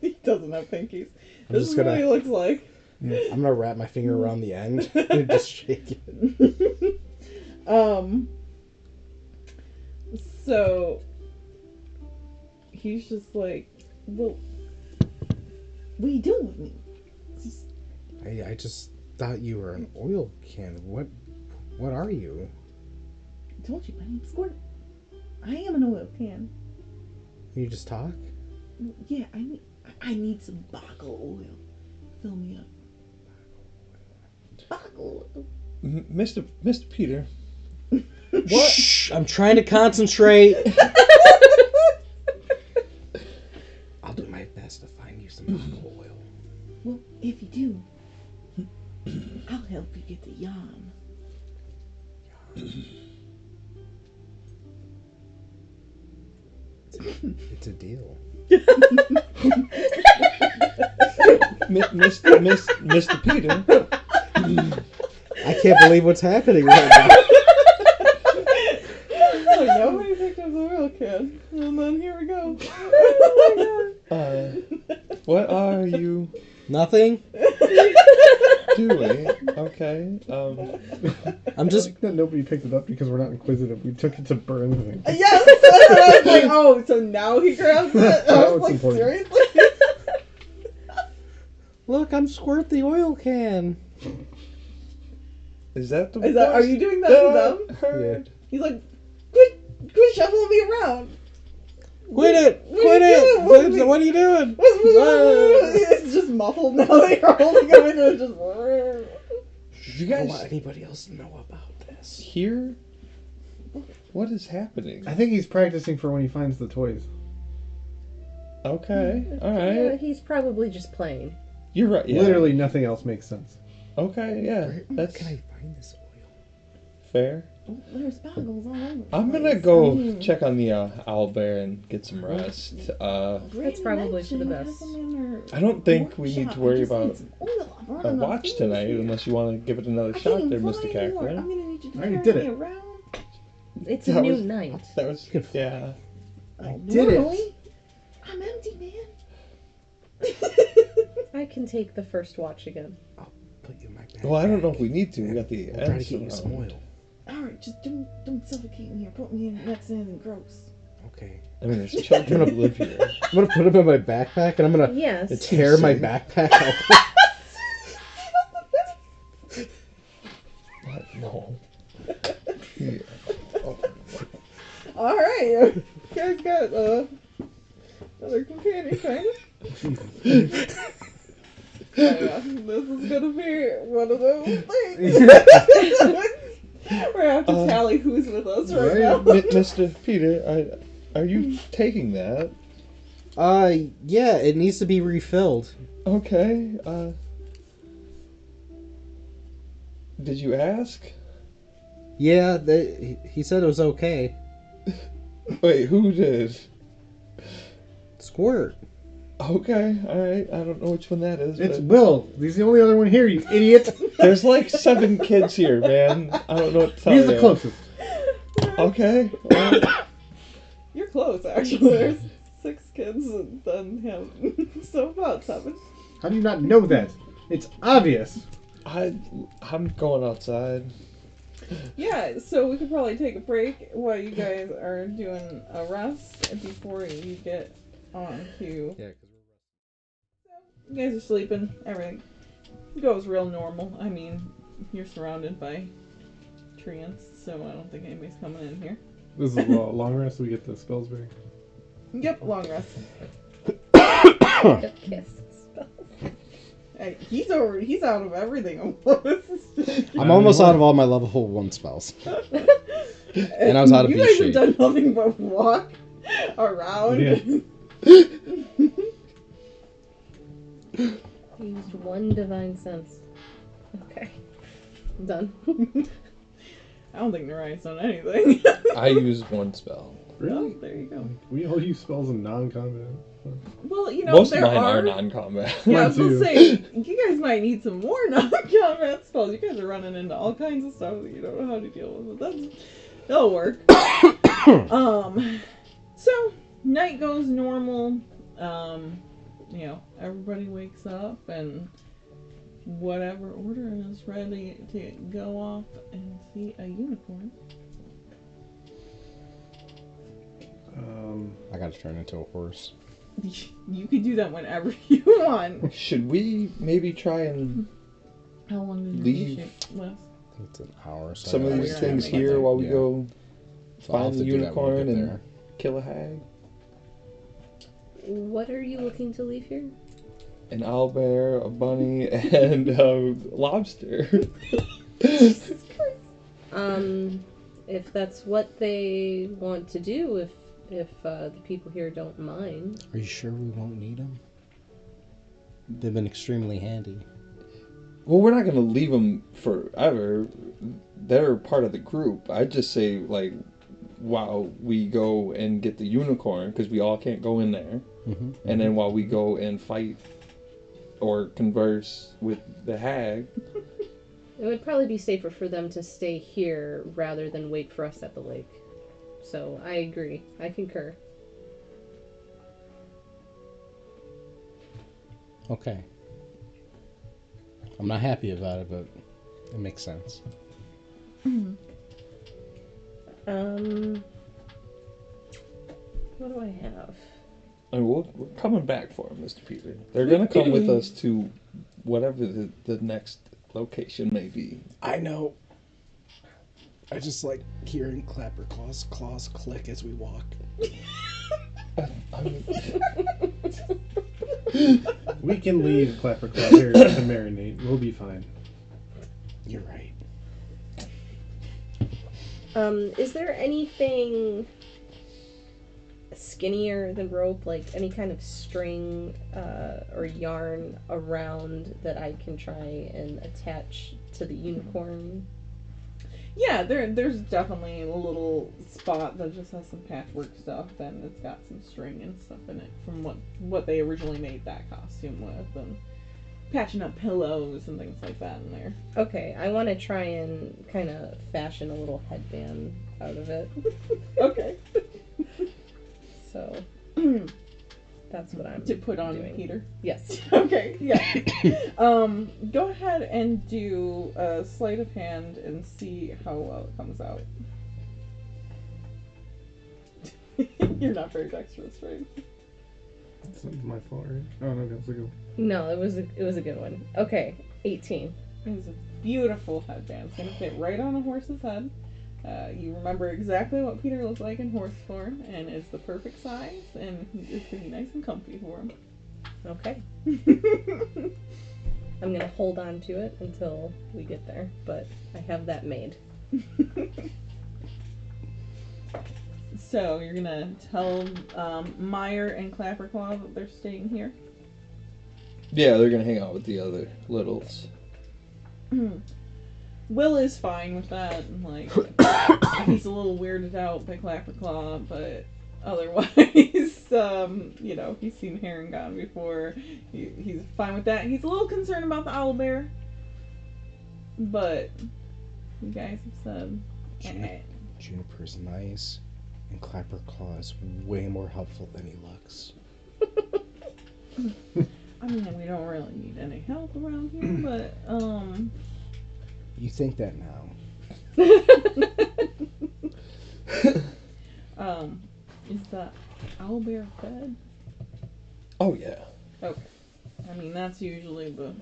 He doesn't have pinkies. I'm This just is what gonna- he looks like. I'm gonna wrap my finger around the end and just shake it. So he's just like, well, what are you doing with me? I just thought you were an oil can. What are you? I told you, my name's Squirt. I am an oil can. You just talk? Yeah, I need some boggle oil. Fill me up. Boggle oil. Mr. Peter. What? Shh, I'm trying to concentrate. I'll do my best to find you some boggle oil. Well, if you do, I'll help you get the yarn. It's a deal. Mr. Peter. I can't believe what's happening right now. Like, nobody picked up the oil can. And then here we go. Oh What are you Nothing? doing? Okay. I'm just. I like that nobody picked it up because we're not inquisitive. We took it to burn things. my god. Yes! That's what I was like, oh, so now he grabs it? I Now was it's like, important. seriously? Look, I'm Squirt the oil can. Is that the Are you doing that to them? Heard. He's like, quit shuffling me around. Quit it! What are Quit you it! doing? What are you doing? It's just muffled now that you're holding him and it's just. You I don't guys want anybody else to know about this. hear? What is happening? I think he's practicing for when he finds the toys. Okay. Yeah, Alright. he's probably just playing. You're right. Yeah. Literally nothing else makes sense. Okay, yeah. Where That's can I find this oil? fair. There's boggles all over. I'm the gonna place. go I mean, check on the owl bear and get some rest. That's probably for the best. I don't think we need to worry about a a watch tonight unless you want to give it another shot there, Mr. I'm Catherine. gonna need you to I already carry did me it. around. It's a That new was- night. That was, yeah. I did it. Normally, I'm empty, man. I can take the first watch again. Put you in my bag. Well, I don't know if we need to. We got the We'll try to ants get you some around. oil. All right, just don't suffocate in here. Put me in next to anything gross. Okay. I mean, there's children who live here. I'm gonna put him in my backpack, and I'm gonna Yes. tear my insane. backpack open. No. Yeah. Oh. All right, you guys got another companion, kind of. Yeah, this is gonna be one of those things. We're gonna have to tally who's with us right now. Mr. Peter, are you taking that? Yeah, it needs to be refilled. Okay. Did you ask? Yeah, he said it was okay. Wait, who did? Squirt. Okay, alright. I don't know which one that is. It's but Will. He's the only other one here, you idiot. there's like 7 kids here, man. I don't know what to tell He's you. the closest. Okay. Well, You're close, actually. There's 6 kids and then him. So about 7. How do you not know that? It's obvious. I'm going outside. Yeah, so we could probably take a break while you guys are doing a rest before you get on to. Yeah, You guys are sleeping. Everything goes real normal. I mean, you're surrounded by treants, so I don't think anybody's coming in here. This is a long rest, so we get the spells back. Yep, long rest. Kiss. Hey, he's out of everything almost. I'm almost out of all my level 1 spells. And I was out of You beast guys shape. have done nothing but walk around. Yeah. Used 1 divine sense. Okay. I'm done. I don't think Narai's done anything. I used 1 spell. Well, there you go. We all use spells in non-combat. Well, you know, Most of there mine are are non-combat. Yeah, I Mine was gonna too. say, you guys might need some more non-combat spells. You guys are running into all kinds of stuff that you don't know how to deal with. But that'll work. So night goes normal. You know, everybody wakes up and whatever order is ready to go off and see a unicorn. I gotta turn into a horse. You can do that whenever you want. Should we maybe try and How long does your Leave. shape last? I think it's an hour. So some I of gotta these wait you're till things I here get while we yeah. go So I'll have find to the do that when we unicorn get and there. kill a hag? What are you looking to leave here? An owlbear, a bunny, and a lobster. If that's what they want to do, if the people here don't mind. Are you sure we won't need them? They've been extremely handy. Well, we're not going to leave them forever. They're part of the group. I'd just say, like, while we go and get the unicorn, because we all can't go in there, Mm-hmm. and then while we go and fight or converse with the hag, It would probably be safer for them to stay here rather than wait for us at the lake. So I agree. I concur. Okay. I'm not happy about it, but it makes sense. What do I have? I mean, we're coming back for them, Mr. Peter. They're going to come with us to whatever the next location may be. I know. I just like hearing Clapper claws click as we walk. I mean, We can leave Clapperclaw here to marinate. We'll be fine. You're right. Is there anything skinnier than rope, like any kind of string or yarn around that I can try and attach to the unicorn? Yeah, there's definitely a little spot that just has some patchwork stuff, and it's got some string and stuff in it from what they originally made that costume with, and patching up pillows and things like that in there. Okay, I want to try and kind of fashion a little headband out of it. Okay. So that's what I'm To put on doing. Peter. Yes. Okay, yeah. Go ahead and do a sleight of hand and see how well it comes out. You're not very dexterous, right? It's my fault, right? Oh no, that's a good. No, it was a good one. Okay, 18. It's a beautiful headband. It's gonna fit right on a horse's head. You remember exactly what Peter looks like in horse form, and it's the perfect size, and it's gonna be nice and comfy for him. Okay. I'm gonna hold on to it until we get there, but I have that made. So you're gonna tell Meyer and Clapperclaw that they're staying here. Yeah, they're gonna hang out with the other littles. Will is fine with that. Like, he's a little weirded out by Clapperclaw, but otherwise, you know, he's seen Herringon before. He's fine with that. He's a little concerned about the owlbear, but you guys have said. Juniper's nice, and Clapperclaw is way more helpful than he looks. I mean, we don't really need any help around here, but You think that now. Is the owlbear fed? Oh yeah. Okay. I mean, that's usually the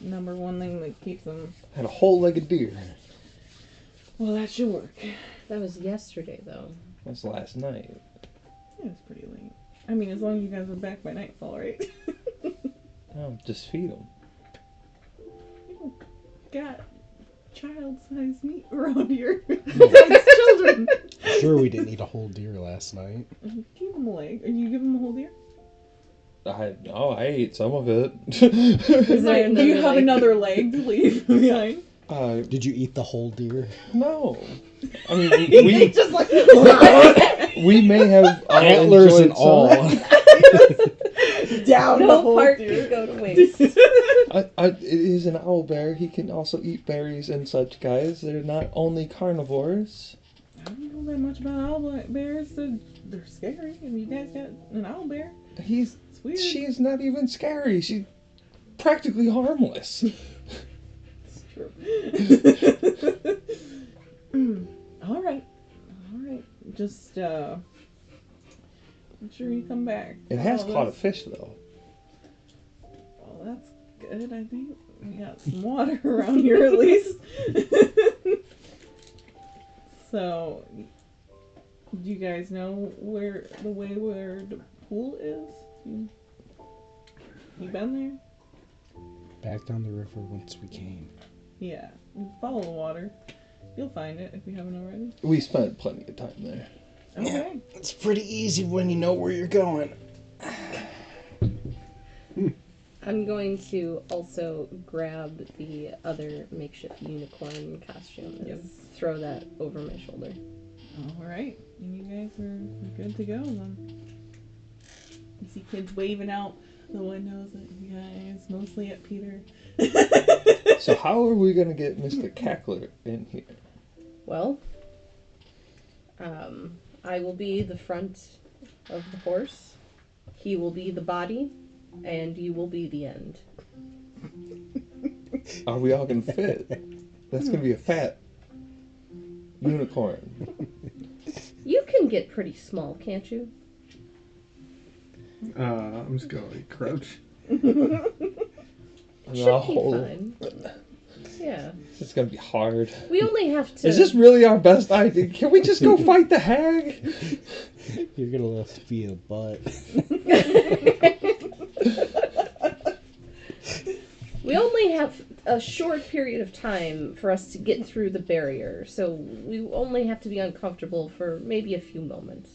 number one thing that keeps them. Had a whole leg of deer. Well, that should work. That was yesterday, though. That's last night. Yeah, it's pretty late. I mean, as long as you guys are back by nightfall, right? Oh, just feed them. Got child-sized meat around here. Besides children. Sure, we didn't eat a whole deer last night. Give them a leg. Are you giving them a whole deer? I ate some of it. Is there Do you another have leg? another leg to leave behind? Did you eat the whole deer? No. I mean, we just like we may have Antlers enjoyed and all. down the No whole part deer. can go to waste. It is an owl bear. He can also eat berries and such, guys. They're not only carnivores. I don't know that much about owl bears. They're scary. I mean, you guys got an owl bear. It's weird. She's not even scary. She's practically harmless. It's true. All right. Just make sure you come back. It has caught a fish, though. Well, that's good. I think we got some water around here at least. So, do you guys know where the pool is? You been there? Back down the river once we came. Yeah. Follow the water. You'll find it if you haven't already. We spent plenty of time there. Okay. It's pretty easy when you know where you're going. I'm going to also grab the other makeshift unicorn costume and Yes. throw that over my shoulder. All right. And you guys are good to go then. You see kids waving out the windows at you guys, mostly at Peter. So how are we gonna get Mr. Cackler in here? Well, I will be the front of the horse. He will be the body, and you will be the end. Are we all gonna fit? That's gonna be a fat unicorn. You can get pretty small, can't you? I'm just gonna like crouch. Should I'll be hold it. fine. Yeah. It's gonna be hard. We only have to. Is this really our best idea? Can we just go fight the hag? You're gonna lift be a butt. We only have a short period of time for us to get through the barrier, so we only have to be uncomfortable for maybe a few moments.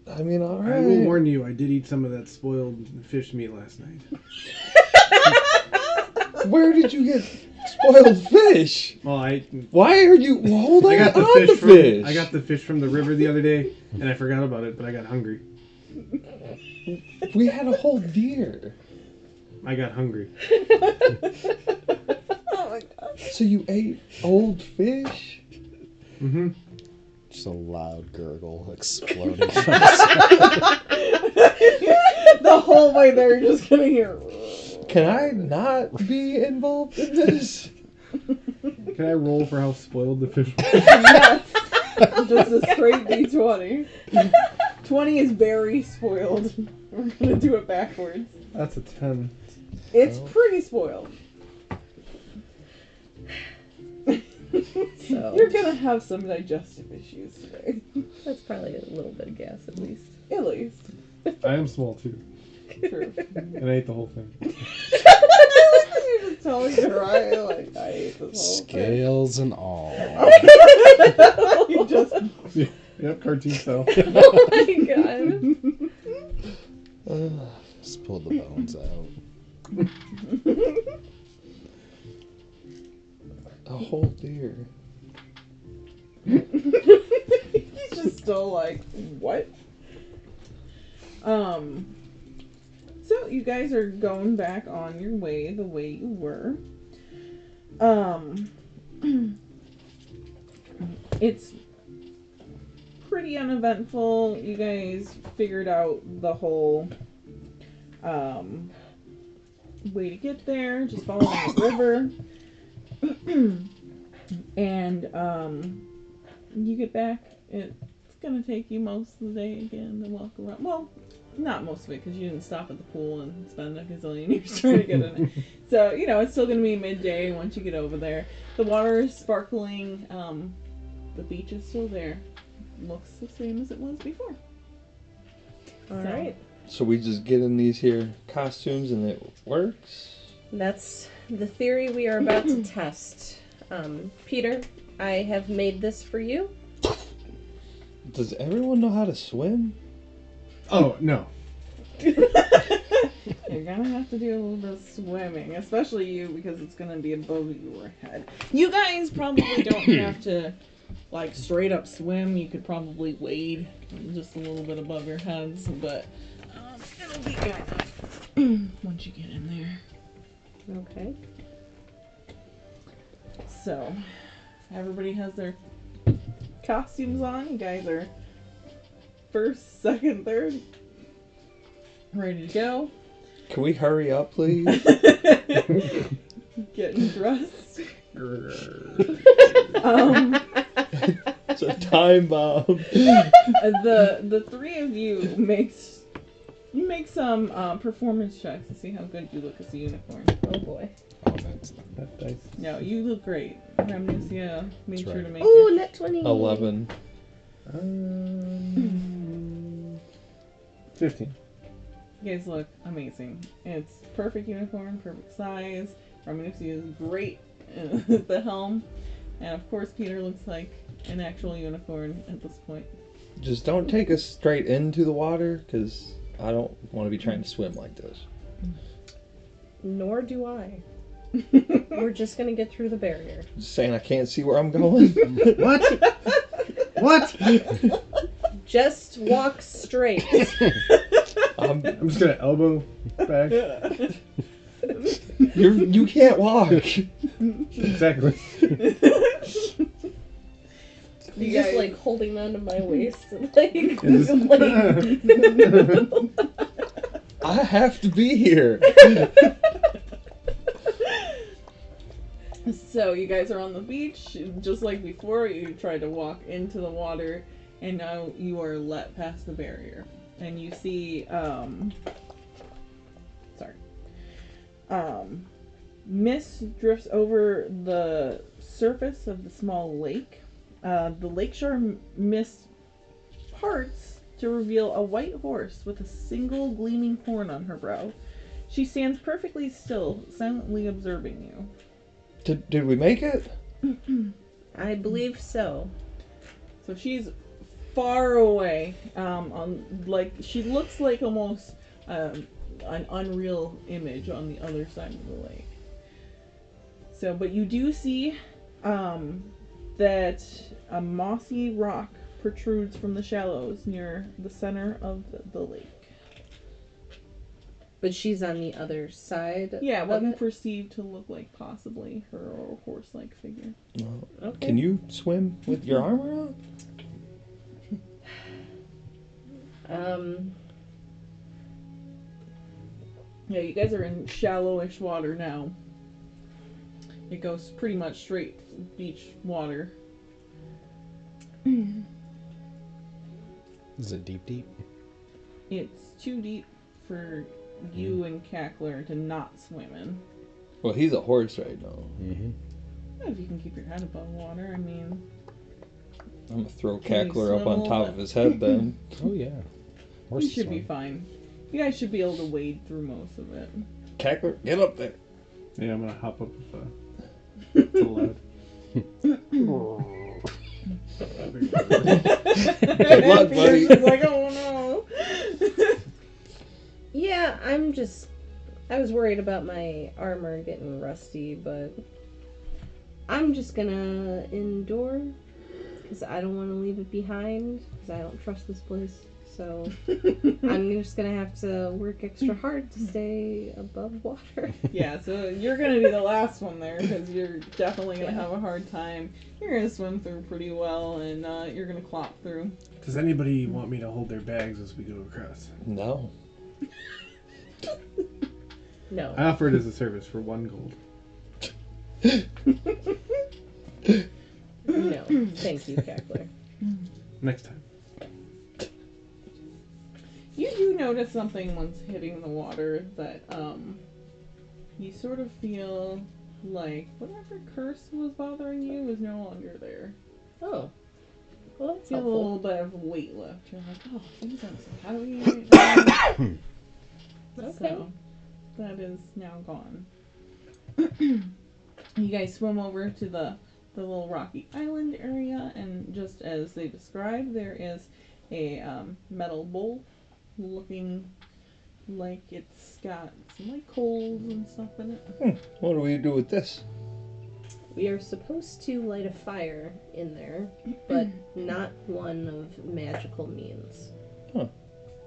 I mean, all right. I will warn you, I did eat some of that spoiled fish meat last night. Where did you get spoiled fish? Well, Why are you holding I got the on fish to from fish? I got the fish from the river the other day, and I forgot about it, but I got hungry. We had a whole deer. I got hungry. Oh my god. So you ate old fish? Mm-hmm. Just a loud gurgle exploding. The whole way there, you're just gonna hear. Can I not be involved in this? Can I roll for how spoiled the fish was? Yes. Just a straight D20. 20 is very spoiled. We're gonna do it backwards. That's a 10. It's Oh. pretty spoiled. So You're gonna have some digestive issues today. that's probably a little bit of gas at least. At least. I am small too. True. And I ate the whole thing. You're just telling me, right? Like, I ate this whole Scales and all. thing. You just... Yep, cartoon style. Oh my god. Just pull the bones out. A whole deer. He's just still like, what? So you guys are going back on your way the way you were. It's pretty uneventful. You guys figured out the whole way to get there, just following the river. And you get back, it's gonna take you most of the day again to walk around. Well, not most of it, because you didn't stop at the pool and spend a gazillion years trying to get in it. So, you know, it's still gonna be midday once you get over there. The water is sparkling, the beach is still there. Looks the same as it was before. Alright. So we just get in these here costumes and it works? That's the theory we are about to test. Peter, I have made this for you. Does everyone know how to swim? Oh, no. You're gonna have to do a little bit of swimming, especially you, because it's gonna be above your head. You guys probably don't have to, like, straight up swim. You could probably wade just a little bit above your heads, but it'll be good enough once you get in there. Okay. So, everybody has their costumes on. You guys are first, second, third, ready to go. Can we hurry up, please? Getting dressed. It's a time bomb. The three of you make some performance checks to see how good you look as a unicorn. Oh boy. Oh, that's That dice. No, you look great. Ramnesia made That's sure right. to make Ooh, it. net 20. 11. 15. You guys look amazing. It's perfect unicorn, perfect size. Ramnesia is great at the helm. And of course Peter looks like an actual unicorn at this point. Just don't take us straight into the water, because I don't want to be trying to swim like this. Nor do I. We're just gonna get through the barrier. Just saying I can't see where I'm going. What? What? Just walk straight. I'm, I'm just gonna elbow back. you can't walk. Exactly. You're guys- just like holding onto my waist and like, And just- like I have to be here. So you guys are on the beach, just like before. You tried to walk into the water, and now you are let past the barrier, and you see, mist drifts over the surface of the small lake. The lakeshore mist parts to reveal a white horse with a single gleaming horn on her brow. She stands perfectly still, silently observing you. Did we make it? I believe so. So she's far away. Like she looks like almost an unreal image on the other side of the lake. So, but you do see that a mossy rock protrudes from the shallows near the center of the lake. But she's on the other side. Yeah, what of you it? perceive to look like possibly her horse-like figure. No. Okay. Can you swim with your armor on? Yeah, you guys are in shallowish water now. It goes pretty much straight beach water. Is it deep, deep? It's too deep for you and Cackler to not swim in. Well, he's a horse right now. Mm-hmm. If you can keep your head above water, I mean. I'm gonna throw Can you Cackler up swim a on little top bit? of his head then. Oh, yeah. You Horses should be swim. fine. You guys should be able to wade through most of it. Cackler, get up there. Yeah, I'm gonna hop up with the loud. Good luck, buddy. She's like, oh no. Yeah, I was worried about my armor getting rusty, but I'm just gonna endure because I don't want to leave it behind because I don't trust this place. So I'm just gonna have to work extra hard to stay above water. Yeah, so you're gonna be the last one there because you're definitely gonna have a hard time. You're gonna swim through pretty well, and you're gonna clop through. Does anybody want me to hold their bags as we go across? No. No. I offer it as a service for 1 gold. No. Thank you, Cackler. Next time. You do notice something once hitting the water that you sort of feel like whatever curse was bothering you is no longer there. Oh. Well, that's Feel a helpful. little bit of weight left. You're like, oh, things are so heavy right now. Okay. So that is now gone. You guys swim over to the little rocky island area, and just as they described, there is a metal bowl looking like it's got some like coals and stuff in it. What do we do with this? We are supposed to light a fire in there, but not one of magical means. Well,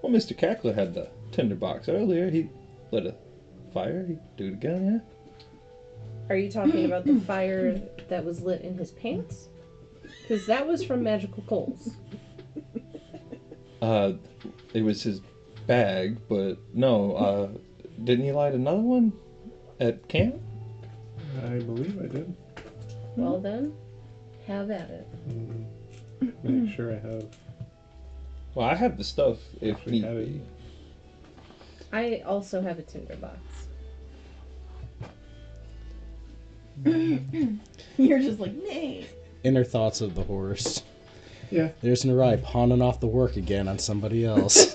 Mr. Cackler had the tinderbox earlier. He lit a fire. He'd do it again, Are you talking about the fire that was lit in his pants? Because that was from magical coals. yeah? It was his bag, but no, didn't he light another one at camp? I believe I did. Well then, have at it. Make sure I have. Well, I have the stuff if Actually need have it. be. I also have a tinderbox. You're just like, nay. Inner thoughts of the horse. Yeah. There's Narai pawning off the work again on somebody else.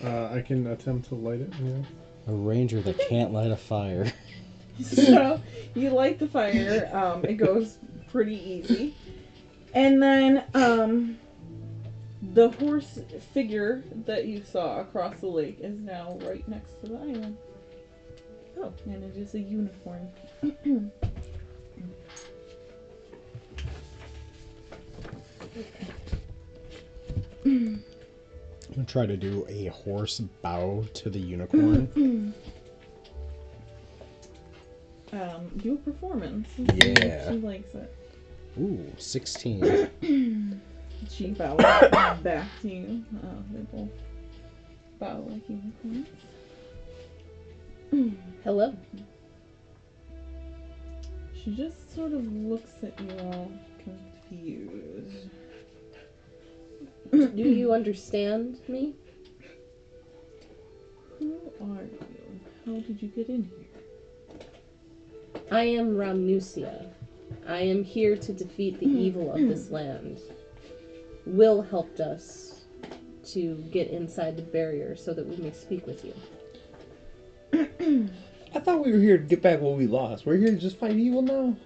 I can attempt to light it. Yeah. A ranger that can't light a fire. So you light the fire. It goes pretty easy, and then the horse figure that you saw across the lake is now right next to the island. Oh. And it is a unicorn. I'm gonna try to do a horse bow to the unicorn. Do a performance. Yeah. She likes it. Ooh, 16. She bows back to you. They both bow like unicorns. Hello. She just sort of looks at you all confused. Do you understand me? Who are you? How did you get in here? I am Ramnusia. I am here to defeat the evil of this land. Will helped us to get inside the barrier so that we may speak with you. I thought we were here to get back what we lost. We're here to just fight evil now.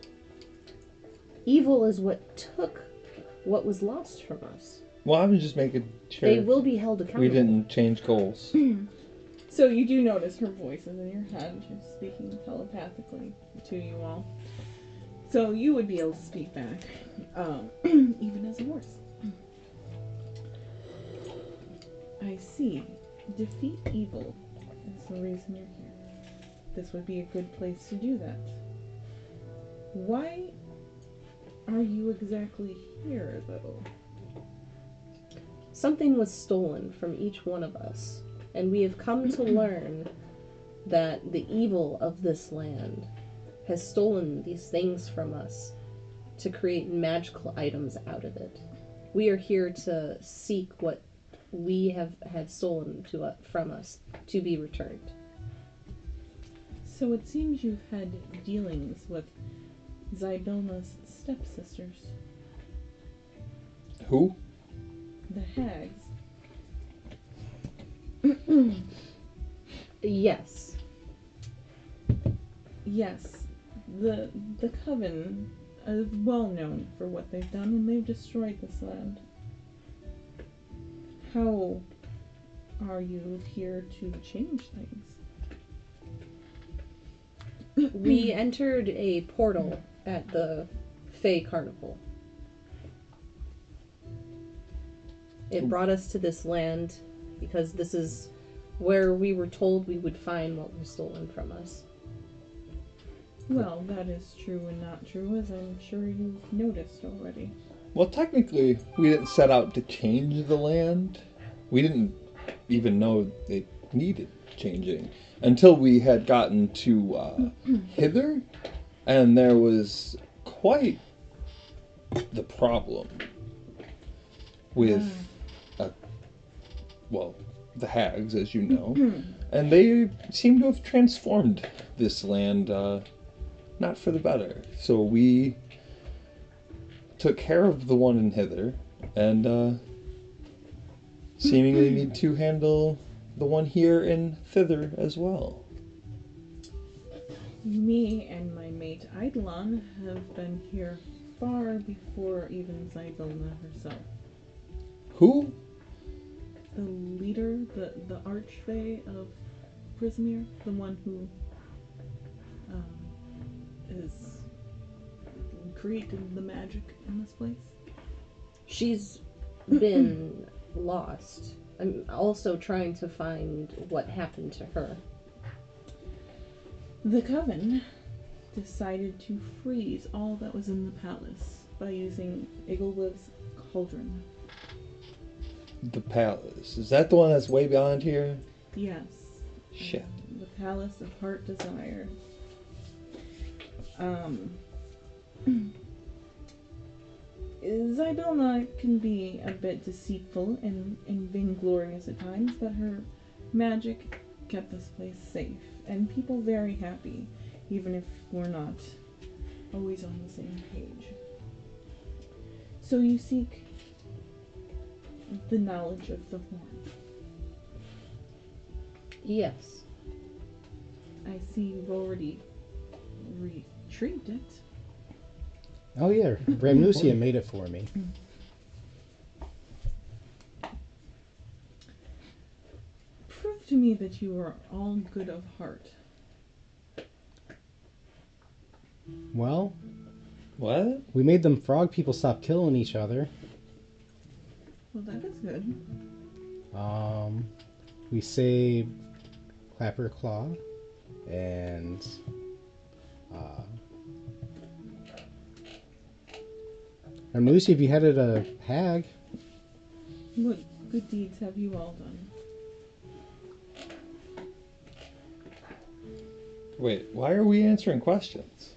Evil is what took what was lost from us. Well, I was just making sure They will be held accountable. we didn't change goals. So you do notice her voice is in your head. She's speaking telepathically to you all. So you would be able to speak back, even as a horse. I see. Defeat evil is the reason you're here. This would be a good place to do that. Why are you exactly here, though? Something was stolen from each one of us, and we have come to learn that the evil of this land has stolen these things from us to create magical items out of it. We are here to seek what we have had stolen from us to be returned. So it seems you've had dealings with Zybilna's stepsisters, Who? the hags. Yes. Yes, the Coven is well known for what they've done, and they've destroyed this land. How are you here to change things? We entered a portal at the Fey Carnival. It brought us to this land because this is where we were told we would find what was stolen from us. Well, that is true and not true, as I'm sure you've noticed already. Well, technically, we didn't set out to change the land. We didn't even know it needed changing until we had gotten to hither, and there was quite the problem with, the hags, as you know, and they seem to have transformed this land, not for the better. So we took care of the one in hither, and seemingly need to handle the one here in thither as well. Me and my mate Eidolon have been here far before even Zybilna herself. Who? The leader, the Archfey of Prismere, the one who is created the magic in this place. She's been lost. I'm also trying to find what happened to her. The Coven decided to freeze all that was in the palace by using Igglewiv's cauldron. The palace. Is that the one that's way beyond here? Yes. Shit. The Palace of Heart Desire. Zybilna can be a bit deceitful and vainglorious at times, but her magic kept this place safe, and people very happy, even if we're not always on the same page. So you seek the knowledge of the horn. Yes. I see you've already retrieved it. Oh yeah, Ramnusia made it for me. Prove to me that you are all good of heart. Well, What? we made them frog people stop killing each other. Well, that is good. We saved Clapper Claw and Ramnusia, if you had it a hag. What good deeds have you all done? Wait, why are we answering questions?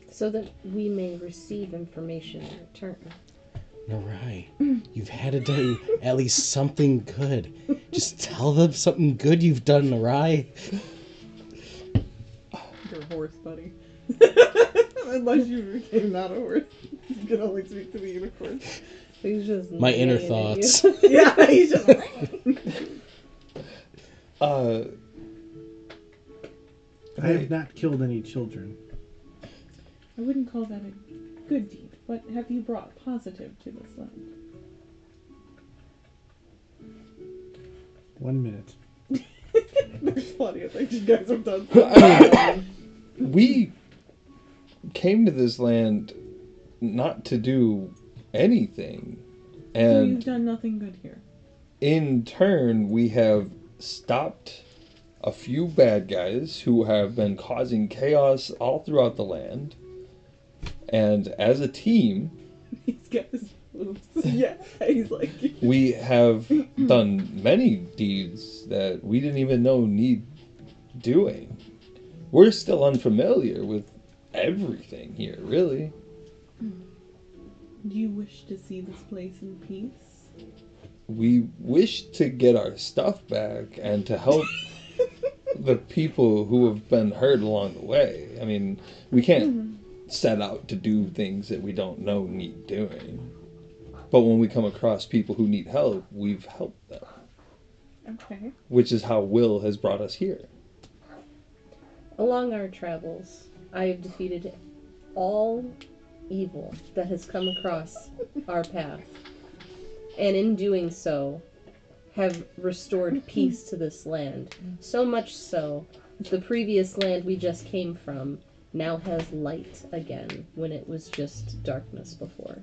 So that we may receive information in return. Right. You've had to do at least something good. Just tell them something good you've done, Narai. You're a horse, buddy. Unless you became not a horse. You can only speak to the unicorn. He's just My inner neighing at you. thoughts. Yeah, he's just... I have not killed any children. I wouldn't call that a good deed. What have you brought positive to this land? 1 minute. There's plenty of things you guys have done. We came to this land not to do anything, So you've and done nothing good here. in turn we have stopped a few bad guys who have been causing chaos all throughout the land, and as a team He's got his moves. Yeah, he's like... we have done many deeds that we didn't even know need doing. we're still unfamiliar with everything here, really. Do you wish to see this place in peace? We wish to get our stuff back and to help the people who have been hurt along the way. I mean, we can't set out to do things that we don't know need doing. But when we come across people who need help, we've helped them. Okay. Which is how Will has brought us here. Along our travels, I have defeated all evil that has come across our path. And in doing so, have restored peace to this land. So much so, the previous land we just came from now has light again, when it was just darkness before.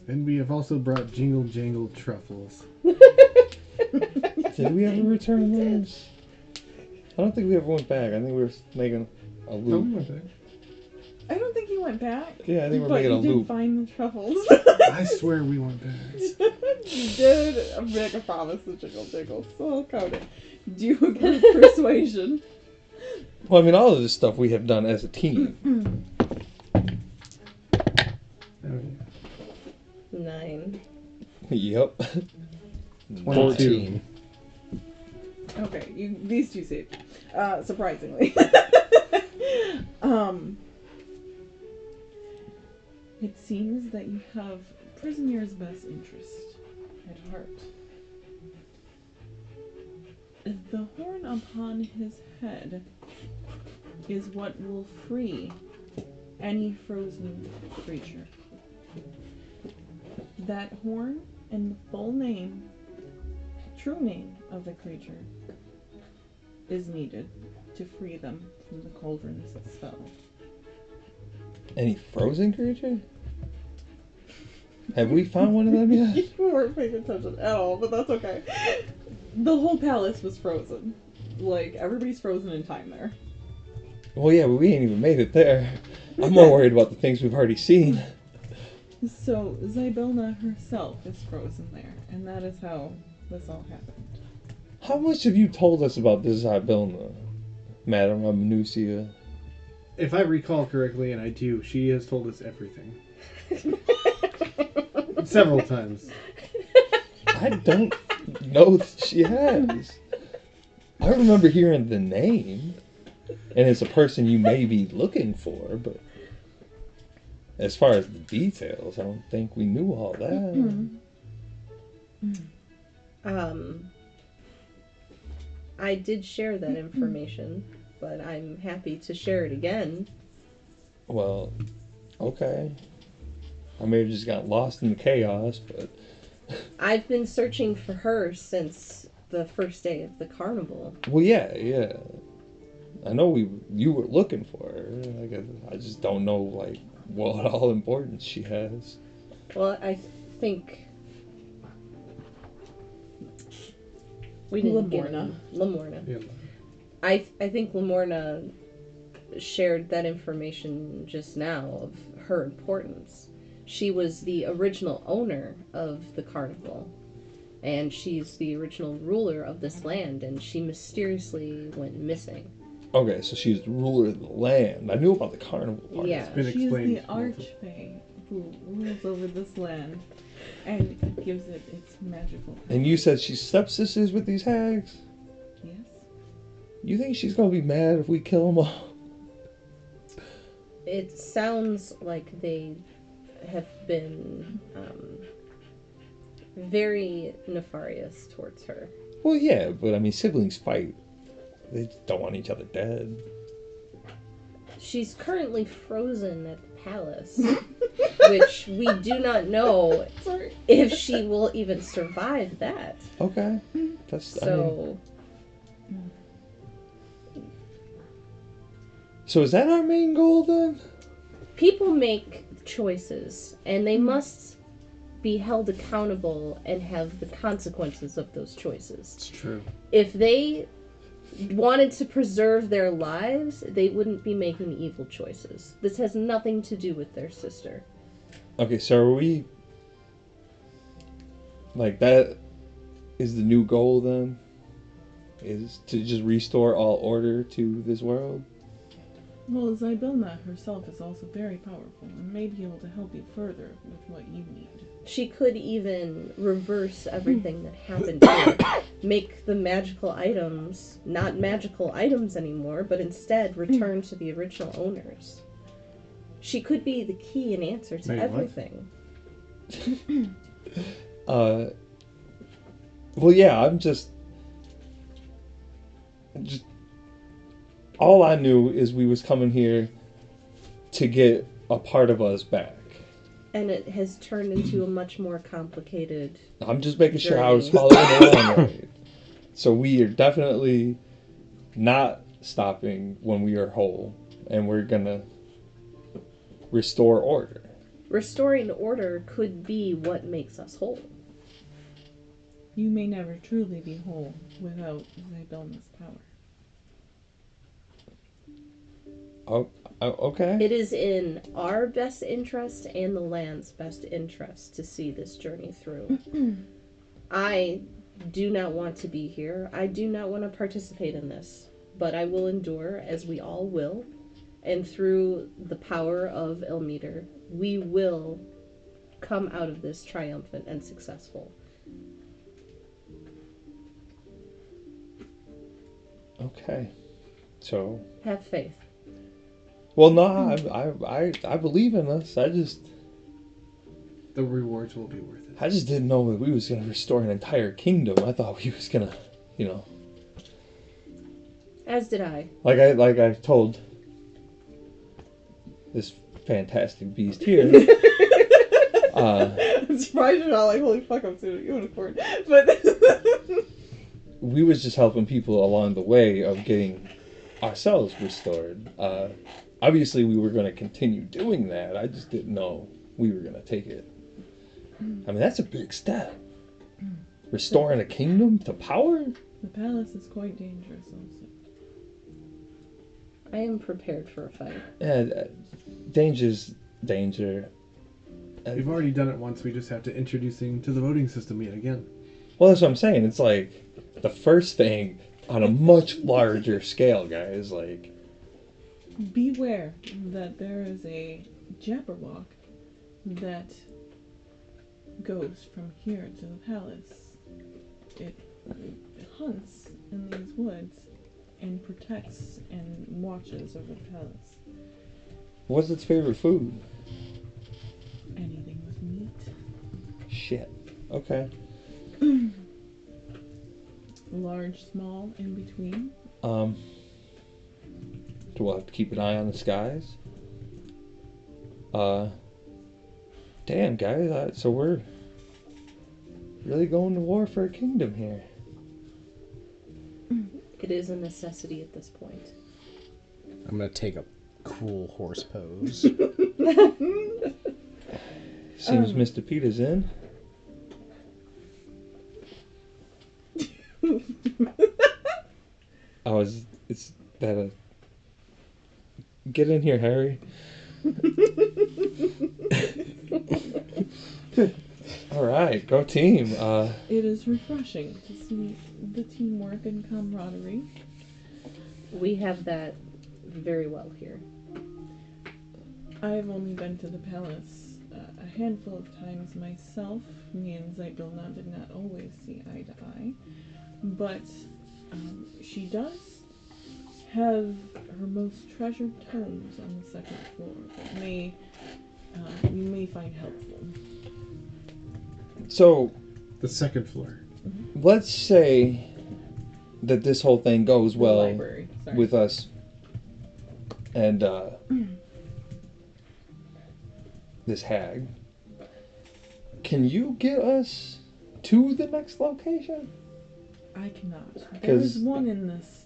And we have also brought jingle jangle truffles. Did we ever return those? I don't think we ever went back. I think we were making a loop. I don't think you went back. Yeah, I think we're but making a you did loop. find the truffles. I swear we went back. You did make a promise to Jiggle Jiggle, so I'll count it. Do you agree with persuasion? Well, I mean, all of this stuff we have done as a team. 9. Yep. 14. Okay, these two saved. Surprisingly. It seems that you have prisoner's best interest at heart. The horn upon his head is what will free any frozen creature. That horn and the full name, true name of the creature, is needed to free them from the cauldron's spell. Any frozen creature? Have we found one of them yet? You weren't paying attention at all, but that's okay. The whole palace was frozen. Like, everybody's frozen in time there. Well, yeah, but we ain't even made it there. I'm more worried about the things we've already seen. So, Zybilna herself is frozen there, and that is how this all happened. How much have you told us about this Zybilna, Madame Ramnusia? If I recall correctly, and I do, she has told us everything. Several times. I don't know that she has. I remember hearing the name, and it's a person you may be looking for, but as far as the details, I don't think we knew all that. I did share that information, but I'm happy to share it again. Well, okay. I may have just got lost in the chaos, but... I've been searching for her since the first day of the carnival. Well, yeah. I know you were looking for her. I just don't know, like, what all importance she has. Well, I think... We didn't get Lamorna. Yeah. I think Lamorna shared that information just now of her importance. She was the original owner of the carnival, and she's the original ruler of this land, and she mysteriously went missing. Okay, so she's the ruler of the land. I knew about the carnival part. Yeah. It's been She's explained. the archfey who rules over this land and gives it its magical power. And you said she's stepsisters with these hags? Yes? You think she's gonna be mad if we kill them all? It sounds like they have been very nefarious towards her. Well, yeah, but I mean, siblings fight. They just don't want each other dead. She's currently frozen at the palace, which we do not know if she will even survive that. Okay. That's So, So is that our main goal then? people make choices, and they must be held accountable and have the consequences of those choices. It's true. If they wanted to preserve their lives, they wouldn't be making evil choices. This has nothing to do with their sister. Okay, so are we... Like, that is the new goal then? is to just restore all order to this world. Well, Zybilna herself is also very powerful and may be able to help you further with what you need. She could even reverse everything that happened here. Make the magical items not magical items anymore, but instead return to the original owners. She could be the key and answer to Wait, what? everything. Well, yeah, I'm just all I knew is we was coming here to get a part of us back. And it has turned into a much more complicated... I'm just making sure I journey. was following along right. So we are definitely not stopping when we are whole, and we're gonna restore order. Restoring order could be what makes us whole. You may never truly be whole without Zybilna's power. Oh, okay. It is in our best interest and the land's best interest to see this journey through. I do not want to be here. I do not want to participate in this. But I will endure, as we all will. And through the power of Elmeter, we will come out of this triumphant and successful. Okay. So. Have faith. Well, no, I believe in us. The rewards will be worth it. I just didn't know that we was gonna restore an entire kingdom. I thought we was gonna, As did I. like I told this fantastic beast here. I'm surprised you're not like, holy fuck, I'm seeing a unicorn. But We was just helping people along the way of getting ourselves restored. Obviously, we were going to continue doing that. I just didn't know we were going to take it. I mean, that's a big step. Restoring a kingdom to power? the palace is quite dangerous also. I am prepared for a fight. Danger's danger. We've already done it once. We just have to introduce him to the voting system yet again. Well, that's what I'm saying. It's like the first thing on a much larger scale, guys. Like, Beware that there is a Jabberwock that goes from here to the palace. It hunts in these woods and protects and watches over the palace. what's its favorite food? Anything with meat. Shit. Okay. Large, small, in between. Do we'll have to keep an eye on the skies? Damn, guys. So we're really going to war for a kingdom here. It is a necessity at this point. I'm gonna take a cool horse pose. Seems Mr. Peter's in. It's that get in here, Harry. All right, go team. It is refreshing to see the teamwork and camaraderie. We have that very well here. I've only been to the palace a handful of times myself. Me and Zybilna did not always see eye to eye. But she does have her most treasured tomes on the second floor that you may find helpful. So The second floor. let's say that this whole thing goes The well library. Sorry. with us, and this hag. Can you get us to the next location? I cannot. There 'Cause- is one in this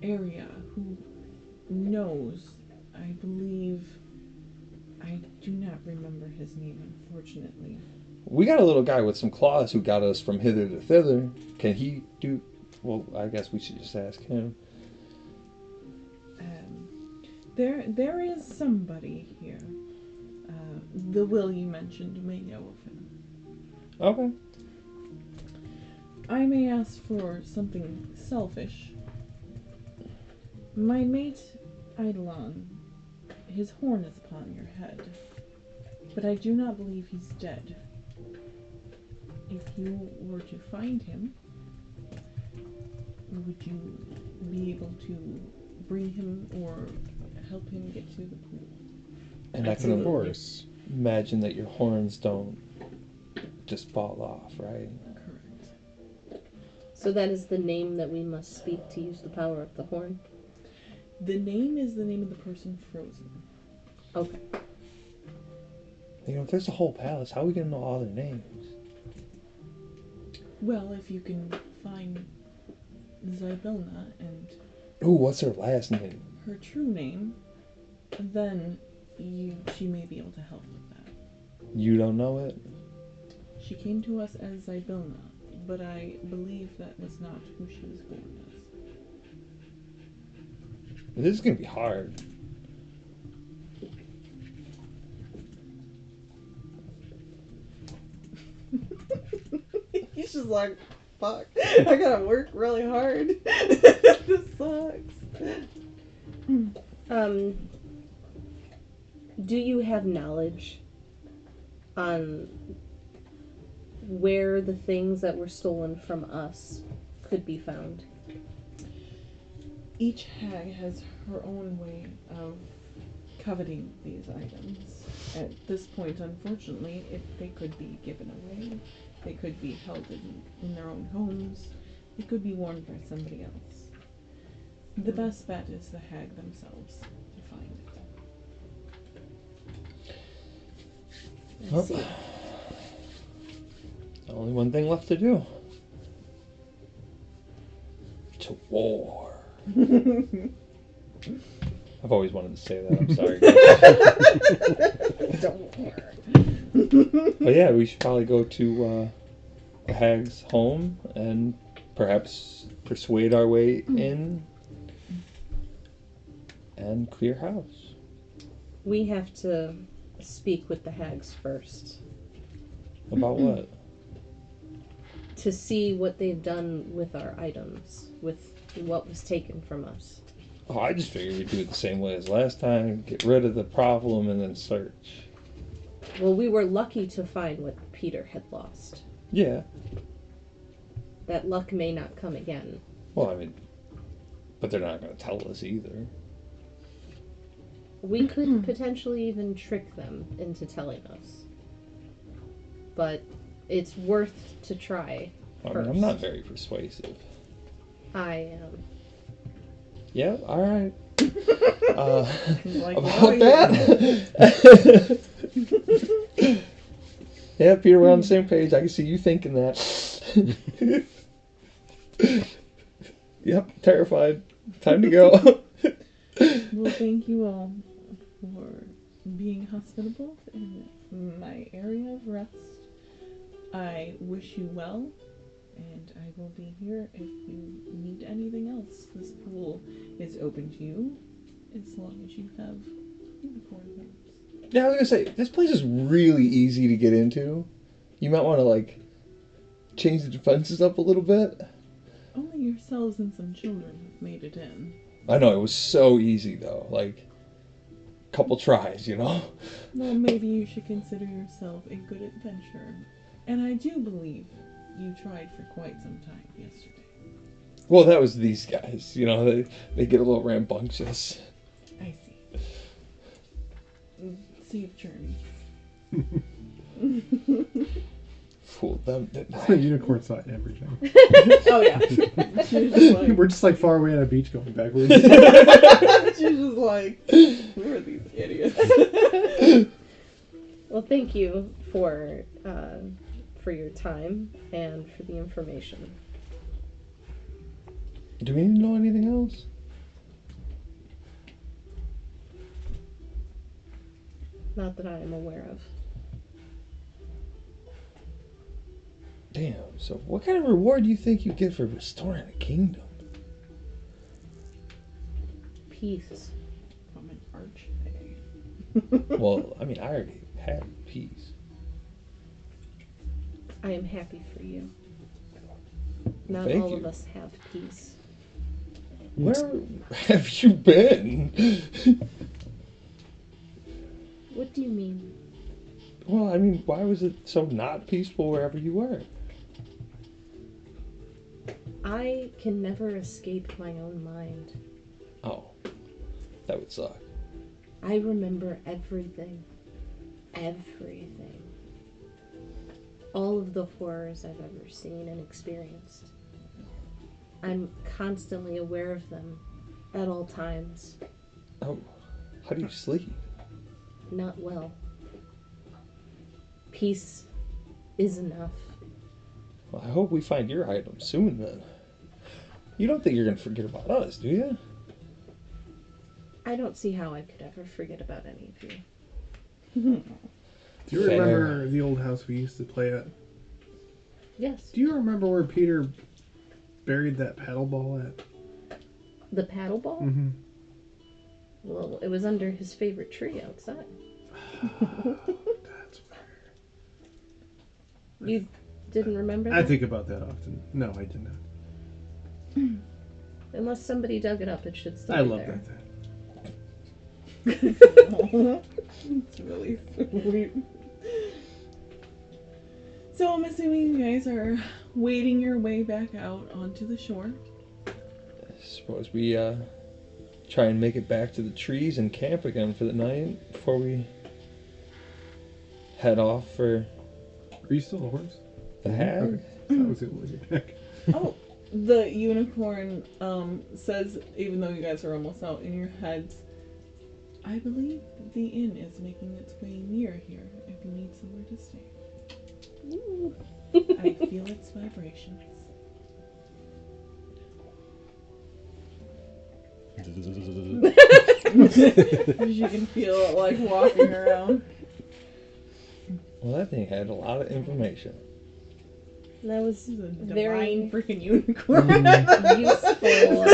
area who knows. I believe. I do not remember his name, unfortunately. We got a little guy with some claws who got us from hither to thither. Can he do? Well, I guess we should just ask him. There is somebody here. The will you mentioned may know of him. Okay. I may ask for something selfish. My mate, Eidolon, his horn is upon your head, but I do not believe he's dead. If you were to find him, would you be able to bring him or help him get to the pool? And Of I can course. imagine that your horns don't just fall off, right? Correct. So that is the name that we must speak to use the power of the horn? The name is the name of the person frozen. Okay. You know, if there's a whole palace, how are we gonna know all their names? Well, if you can find Zybelna and Ooh, what's her last name? her true name, then she may be able to help with that. You don't know it? She came to us as Zybelna, but I believe that was not who she was born as. This is gonna be hard. He's just like, fuck, I gotta work really hard. This sucks. Do you have knowledge on where the things that were stolen from us could be found? Each hag has her own way of coveting these items. At this point, unfortunately, they could be given away. They could be held in their own homes. They could be worn by somebody else. The best bet is the hag themselves to find it. I see. Only one thing left to do. To war. I've always wanted to say that. I'm sorry. Don't worry. But yeah, we should probably go to the hag's home and perhaps persuade our way in and clear house. We have to speak with the hags first About what? to see what they've done with our items, with what was taken from us. Oh, I just figured we'd do it the same way as last time. Get rid of the problem and then search. Well, we were lucky to find what Peter had lost. Yeah. That luck may not come again. Well, I mean, but they're not going to tell us either. We could potentially even trick them into telling us. But it's worth to try I mean, first. I'm not very persuasive. I am. Yeah, all right. Like, About wow, that? Yeah, Peter, we're on the same page. I can see you thinking that. Yep, terrified. Time to go. Well, thank you all for being hospitable in my area of rest. I wish you well, and I will be here if you need anything else. This pool is open to you as long as you have unicorn hoops. Yeah, I was gonna say, this place is really easy to get into. You might want to, like, change the defenses up a little bit. Only yourselves and some children have made it in. I know, it was so easy, though. Like, couple tries, you know? Well, maybe you should consider yourself a good adventurer. And I do believe you tried for quite some time yesterday. Well, that was these guys, you know? They get a little rambunctious. I see. Safe journey. Fooled them, didn't The I? unicorn saw everything. Oh yeah. She was just like, We're just like far away on a beach going backwards. she's just like, who are these idiots? Well, thank you for your time and for the information. Do we need to know anything else? Not that I am aware of. Damn, so what kind of reward do you think you get for restoring a kingdom? Peace. From an archfey. Well, I mean, I already had peace. I am happy for you. Not Thank all you. of us have peace. Where have you been? What do you mean? Well, I mean, why was it so not peaceful wherever you were? I can never escape my own mind. Oh, that would suck. I remember everything. Everything. All of the horrors I've ever seen and experienced. I'm constantly aware of them at all times. Oh, how do you sleep? Not well. Peace is enough. Well, I hope we find your item soon then. You don't think you're gonna forget about us, do you? I don't see how I could ever forget about any of you. Do you Fair. remember the old house we used to play at? Yes. Do you remember where Peter buried that paddle ball at? The paddle ball? Mm-hmm. Well, it was under his favorite tree outside. That's You didn't remember that? I think about that often. No, I did not. Unless somebody dug it up, it should still I be love there. that thing. It's really sweet. So I'm assuming you guys are wading your way back out onto the shore. I suppose we try and make it back to the trees and camp again for the night before we head off for Are you still a horse? the hag. Okay. That was the only back. Oh, the unicorn says, even though you guys are almost out in your heads, I believe the inn is making its way near here if you need somewhere to stay. Ooh. I feel its vibrations. You can feel it like walking around. Well, that thing had a lot of information. That was This is a very divine freaking unicorn. useful.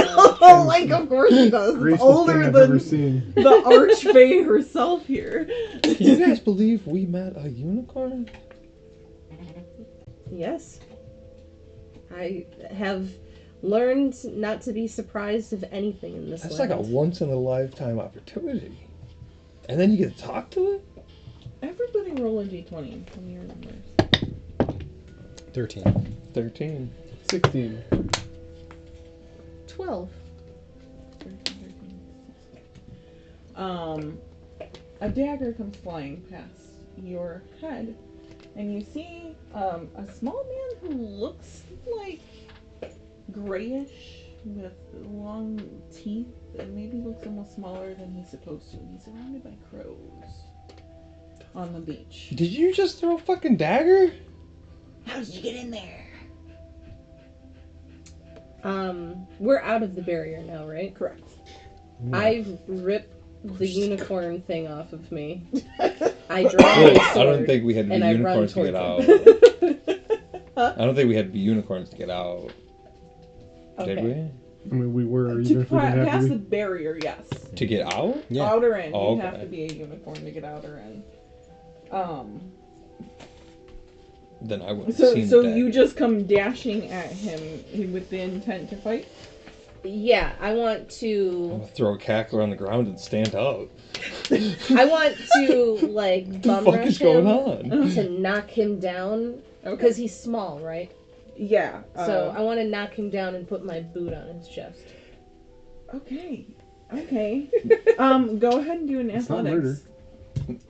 Oh, like of course he does. It's Graceful older thing I've ever than seen. the Archfey herself here. Can you guys believe we met a unicorn? Yes. I have learned not to be surprised of anything in this That's land. like a once in a lifetime opportunity. And then you get to talk to it? Everybody roll a d20 and tell me your numbers. 13. 13. 16. 12. 13. A dagger comes flying past your head, and you see a small man who looks like grayish with long teeth and maybe looks almost smaller than he's supposed to. He's surrounded by crows on the beach. Did you just throw a fucking dagger? How did you get in there? We're out of the barrier now, right? Correct. I've ripped the unicorn thing off of me. I Wait, draw my I sword. don't think we had to be and I run unicorns to get out. towards I don't think we had to be unicorns to get out. Did Okay. we? I mean, we were, To even if we didn't have pass to the be. barrier, yes. To get out? Yeah. Out or in. Oh, You have okay. to be a unicorn to get out or in. Then I would have So seen so the you dagger. just come dashing at him with the intent to fight? Yeah, I want I'm to. gonna throw a cackler on the ground and stand up. I want to like What the bum fuck rush is going him on? to knock him down Okay. because he's small, right? Yeah. So I want to knock him down and put my boot on his chest. Okay. Okay. Go ahead and do an It's not murder. athletics.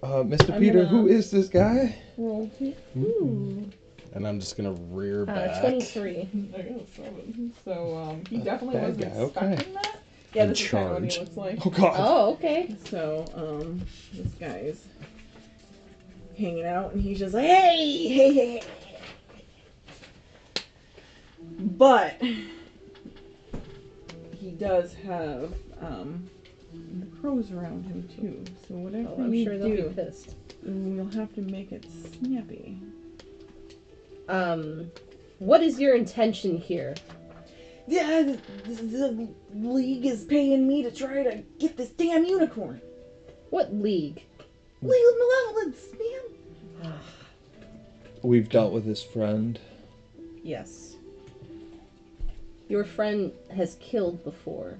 Mr. I'm Peter, gonna- who is this guy? Roll two. Ooh. And I'm just gonna rear back. 23. I got 7. So he definitely bad wasn't guy, okay. expecting that. Yeah, And this is kind of what he charge. looks like. Oh god. Oh, okay. So, this guy's hanging out, and he's just like, hey, hey, hey, hey. But he does have the crows around him too. So whatever Oh, I'm you sure they'll do, be pissed. you'll have to make it snappy. What is your intention here? Yeah, the league is paying me to try to get this damn unicorn. What league? League of Malevolence, man. We've dealt with his friend. Yes. Your friend has killed before.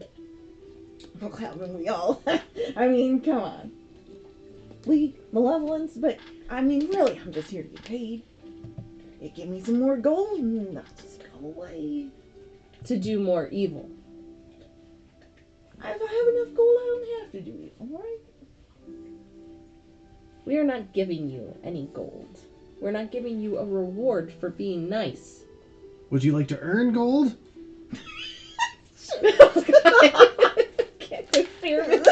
Well, haven't we all? I mean, come on. League, malevolence, but I mean, really, I'm just here to get paid. You give me some more gold and I'll just go away. To do more evil. If I have enough gold, I don't have to do evil, right? We are not giving you any gold. We're not giving you a reward for being nice. Would you like to earn gold? Can't go serious.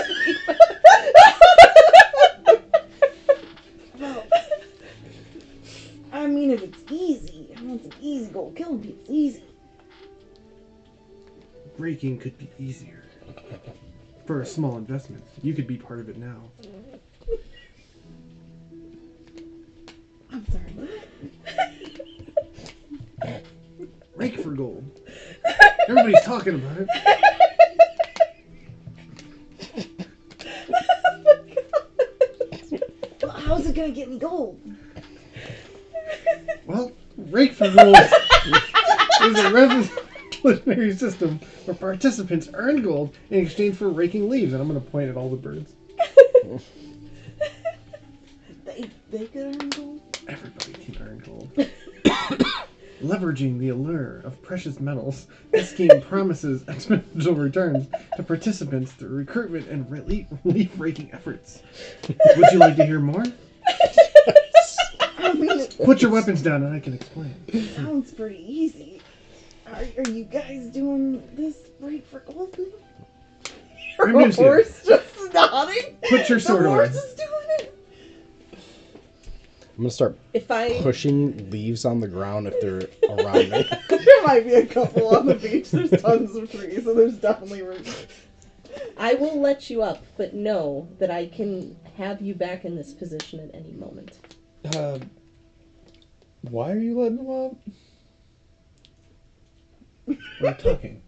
Well, I mean, if it's easy, I want some easy gold. Killing people's easy. Raking could be easier. For a small investment. You could be part of it now. I'm sorry. Rake for gold. Everybody's talking about it. Well, how's it gonna get me gold? Well, rake for gold is a revolutionary system where participants earn gold in exchange for raking leaves. And I'm going to point at all the birds. They could earn gold? Everybody can earn gold. Leveraging the allure of precious metals, this scheme promises exponential returns to participants through recruitment and leaf raking efforts. Would you like to hear more? I mean, Put your weapons down and I can explain. it sounds pretty easy. Are you guys doing this rake for gold thing? I'm Your used to horse just nodding? Put your sword The away. horse is doing it? I'm gonna start If I pushing leaves on the ground if they're around me. There might be a couple on the beach. There's tons of trees, so there's definitely room. I will let you up, but know that I can have you back in this position at any moment. Why are you letting them up? We're talking.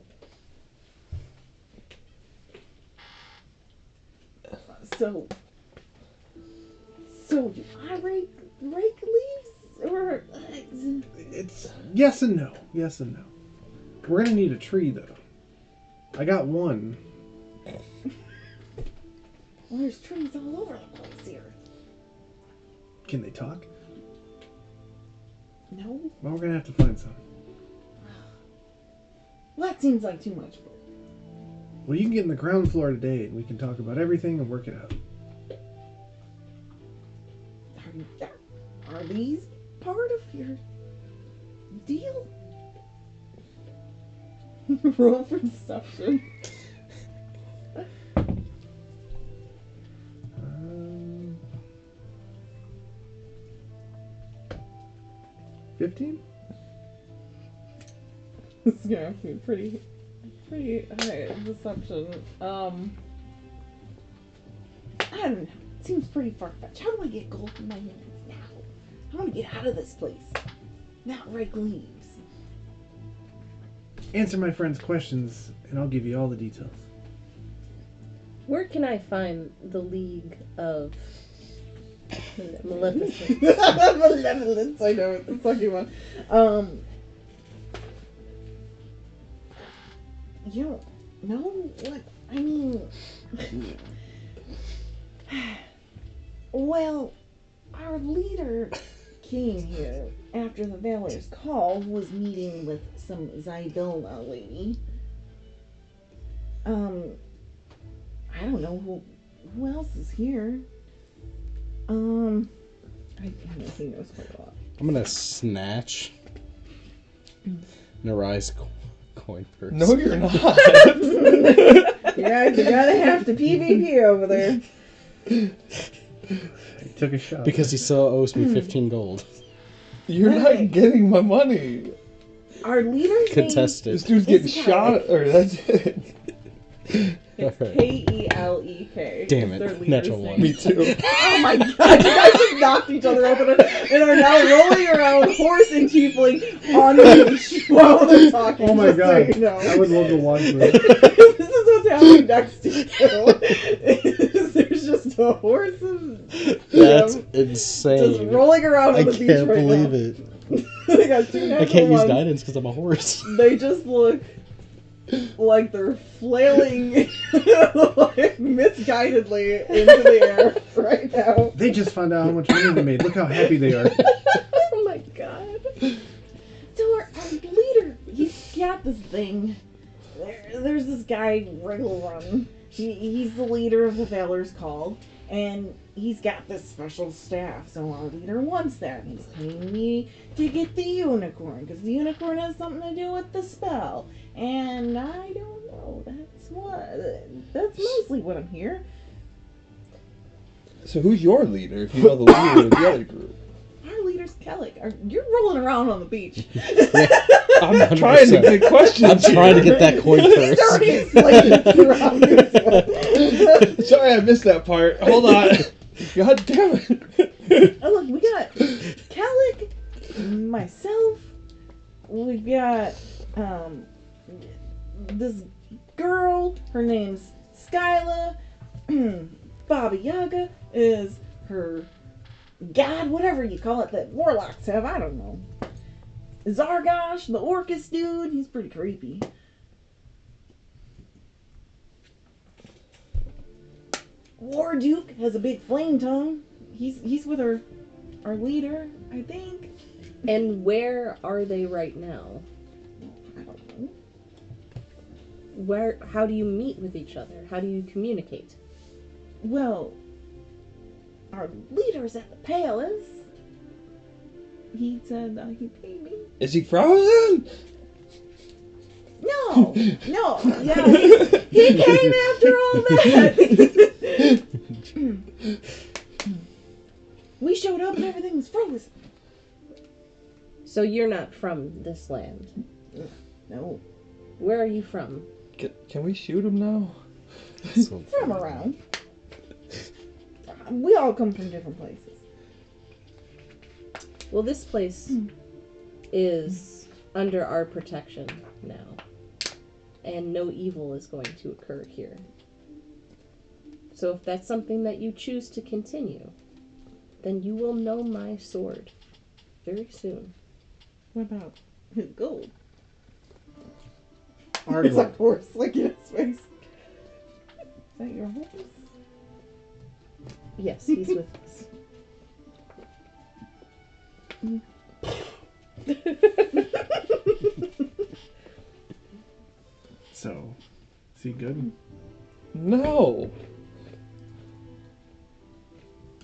So do I rake leaves? Or... It's yes and no. Yes and no. We're gonna need a tree though. I got one. Well, there's trees all over the place here. Can they talk? No? Well, we're gonna have to find some. Well, that seems like too much. Well, you can get in the ground floor today and we can talk about everything and work it out. Are these part of your deal? Roll for deception. 15? This is gonna have to be pretty high deception. I don't know. It seems pretty far-fetched. How do I get gold in my hands now? I want to get out of this place. Not rake leaves. Answer my friend's questions and I'll give you all the details. Where can I find the League of Maleficent? Malevolence, I know what the fucking one. You don't know what I mean. Well, our leader came here after the Valor's call, was meeting with some Zybilna lady. I don't know who else is here. I know he knows quite a lot. I'm gonna snatch Narai's coin purse. No, you're not. You guys are gonna have to PvP over there. He took a shot. Because he still owes me 15 gold. You're Hey. not getting my money. Our leader's Contested. This dude's getting It's shot, or that's it. name is Alright. Kelek. Damn It's their it. leader's Natural name. one. Me too. Oh my god, you guys just knocked each other over and are now rolling around horse and tiefling on the beach while they're talking. Oh my just so god. you know. I would love to watch this. This is what's happening next to you. There's just a horse and That's them insane. just rolling around on I the beach can't right believe now. it. They got two I natural can't use ones. guidance because I'm a horse. They just look like they're flailing like, misguidedly into the air right now. They just found out how much money they made. Look how happy they are. Oh my god. So our leader, he's got this thing. There's this guy, Wriggle Run. He's the leader of the Valor's Call, and he's got this special staff. So our leader wants that. He's paying me to get the unicorn, because the unicorn has something to do with the spell. And I don't know. That's mostly what I'm here. So who's your leader if you know the leader of the other group? Our leader's Kellic. You're rolling around on the beach. I'm trying to get questions. I'm trying to get that coin He's first. already explained it around here. Sorry, I missed that part. Hold on. God damn it. Oh, look, we got Kellic, myself, we've got, this girl, her name's Skyla, Baba Yaga is her god, whatever you call it, that warlocks have, I don't know. Zargosh, the Orcus dude, he's pretty creepy. War Duke has a big flame tongue. He's with our leader, I think. And where are they right now? I don't know. How do you meet with each other? How do you communicate? Well, our leader's at the palace. He said he paid me. Is he frozen? No, yeah, he came after all that. We showed up and everything was frozen. So you're not from this land. No, Where are you from? Can we shoot him now? from around. We all come from different places. Well, this place is under our protection now. And no evil is going to occur here. So if that's something that you choose to continue, then you will know my sword very soon. What about his gold? Our It's a gold. horse, like in his face. Is that your horse? Yes, he's with us. So, is he good? No.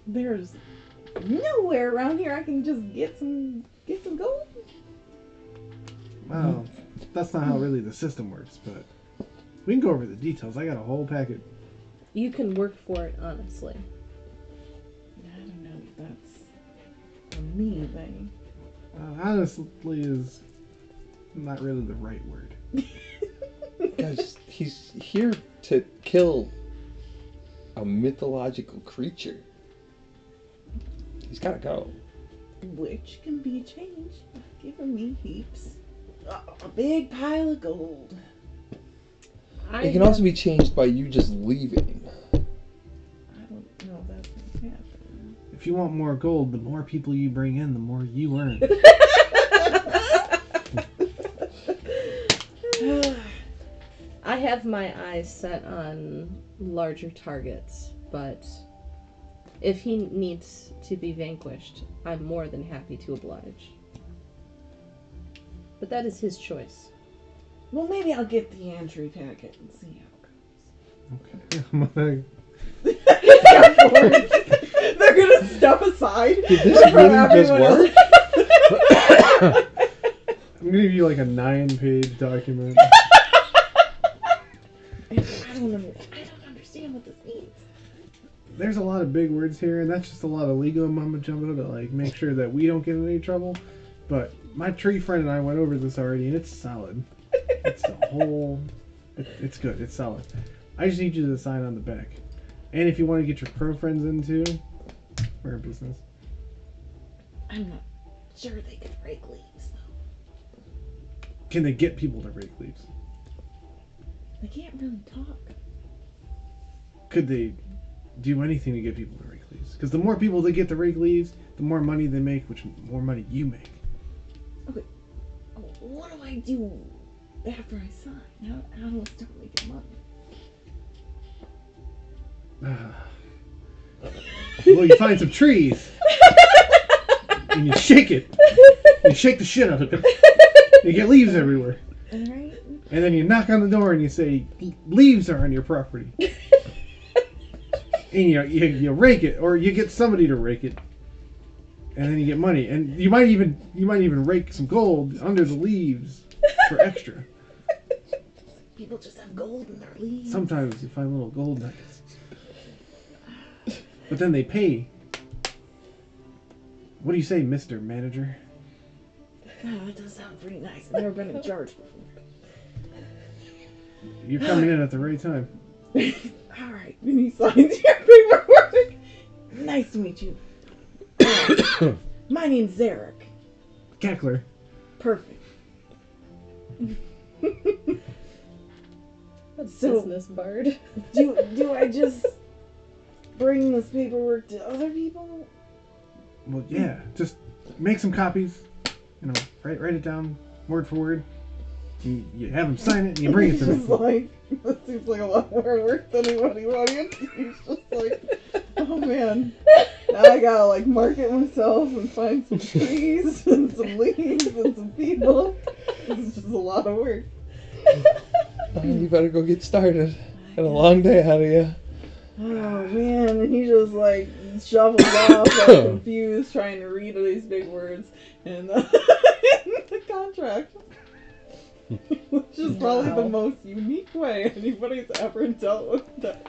There's nowhere around here I can just get some gold. Well, that's not how really the system works, but we can go over the details. I got a whole packet. You can work for it, honestly. I don't know if that's a me thing. Honestly is not really the right word. Guys, he's here to kill a mythological creature. He's gotta go. Which can be changed by giving me heaps. A big pile of gold. It can also be changed by you just leaving. I don't know if that's gonna happen. If you want more gold, the more people you bring in, the more you earn. I have my eyes set on larger targets, but if he needs to be vanquished, I'm more than happy to oblige. But that is his choice. Well, maybe I'll get the entry packet and see how it goes. Okay. They're gonna step aside Did this from really just everyone work? else. I'm gonna give you like a 9-page document. I don't understand what this means. There's a lot of big words here, and that's just a lot of legal mumbo jumbo to like make sure that we don't get in any trouble. But my tree friend and I went over this already, and it's solid. It's the whole. It's good. It's solid. I just need you to sign on the back. And if you want to get your pro friends in too, we're in business. I'm not sure they could break leaves, though. Can they get people to break leaves? They can't really talk. Could they do anything to get people to rake leaves? Because the more people they get to rake leaves, the more money they make, which more money you make. Okay. What do I do after I sign? How do I start making money? Well, you find some trees and you shake it. You shake the shit out of it. You get leaves everywhere. Alright. And then you knock on the door and you say, leaves are on your property. And you rake it, or you get somebody to rake it. And then you get money. And you might even rake some gold under the leaves for extra. People just have gold in their leaves. Sometimes you find little gold nuggets. But then they pay. What do you say, Mr. Manager? Oh, that does sound pretty nice. I've never been in charge before. You're coming in at the right time. Alright, and he signs your paperwork. Nice to meet you. My name's Zarek. Cackler. Perfect. That's So- business bard. Do I just bring this paperwork to other people? Well, yeah. Just make some copies. Write it down word for word. You have them sign it and you bring it to He's just them. like, that seems like a lot more work than anybody wanted. He's just like, oh man, now I gotta like market myself and find some trees and some leaves and some people. It's just a lot of work. You better go get started. Got a long day ahead of you. Oh man, and he just like shuffles off, all confused, trying to read all these big words in the contract. Which is probably the most unique way anybody's ever dealt with that.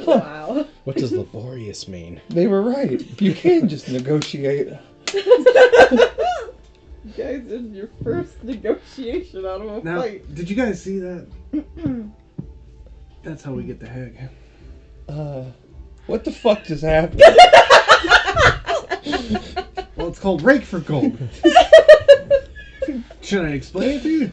Wow. What does laborious mean? They were right. You can just negotiate. You guys did your first negotiation out of a Now, fight. did you guys see that? That's how we get the hag. What the fuck just happened? Well, it's called rake for gold. Should I explain it to you?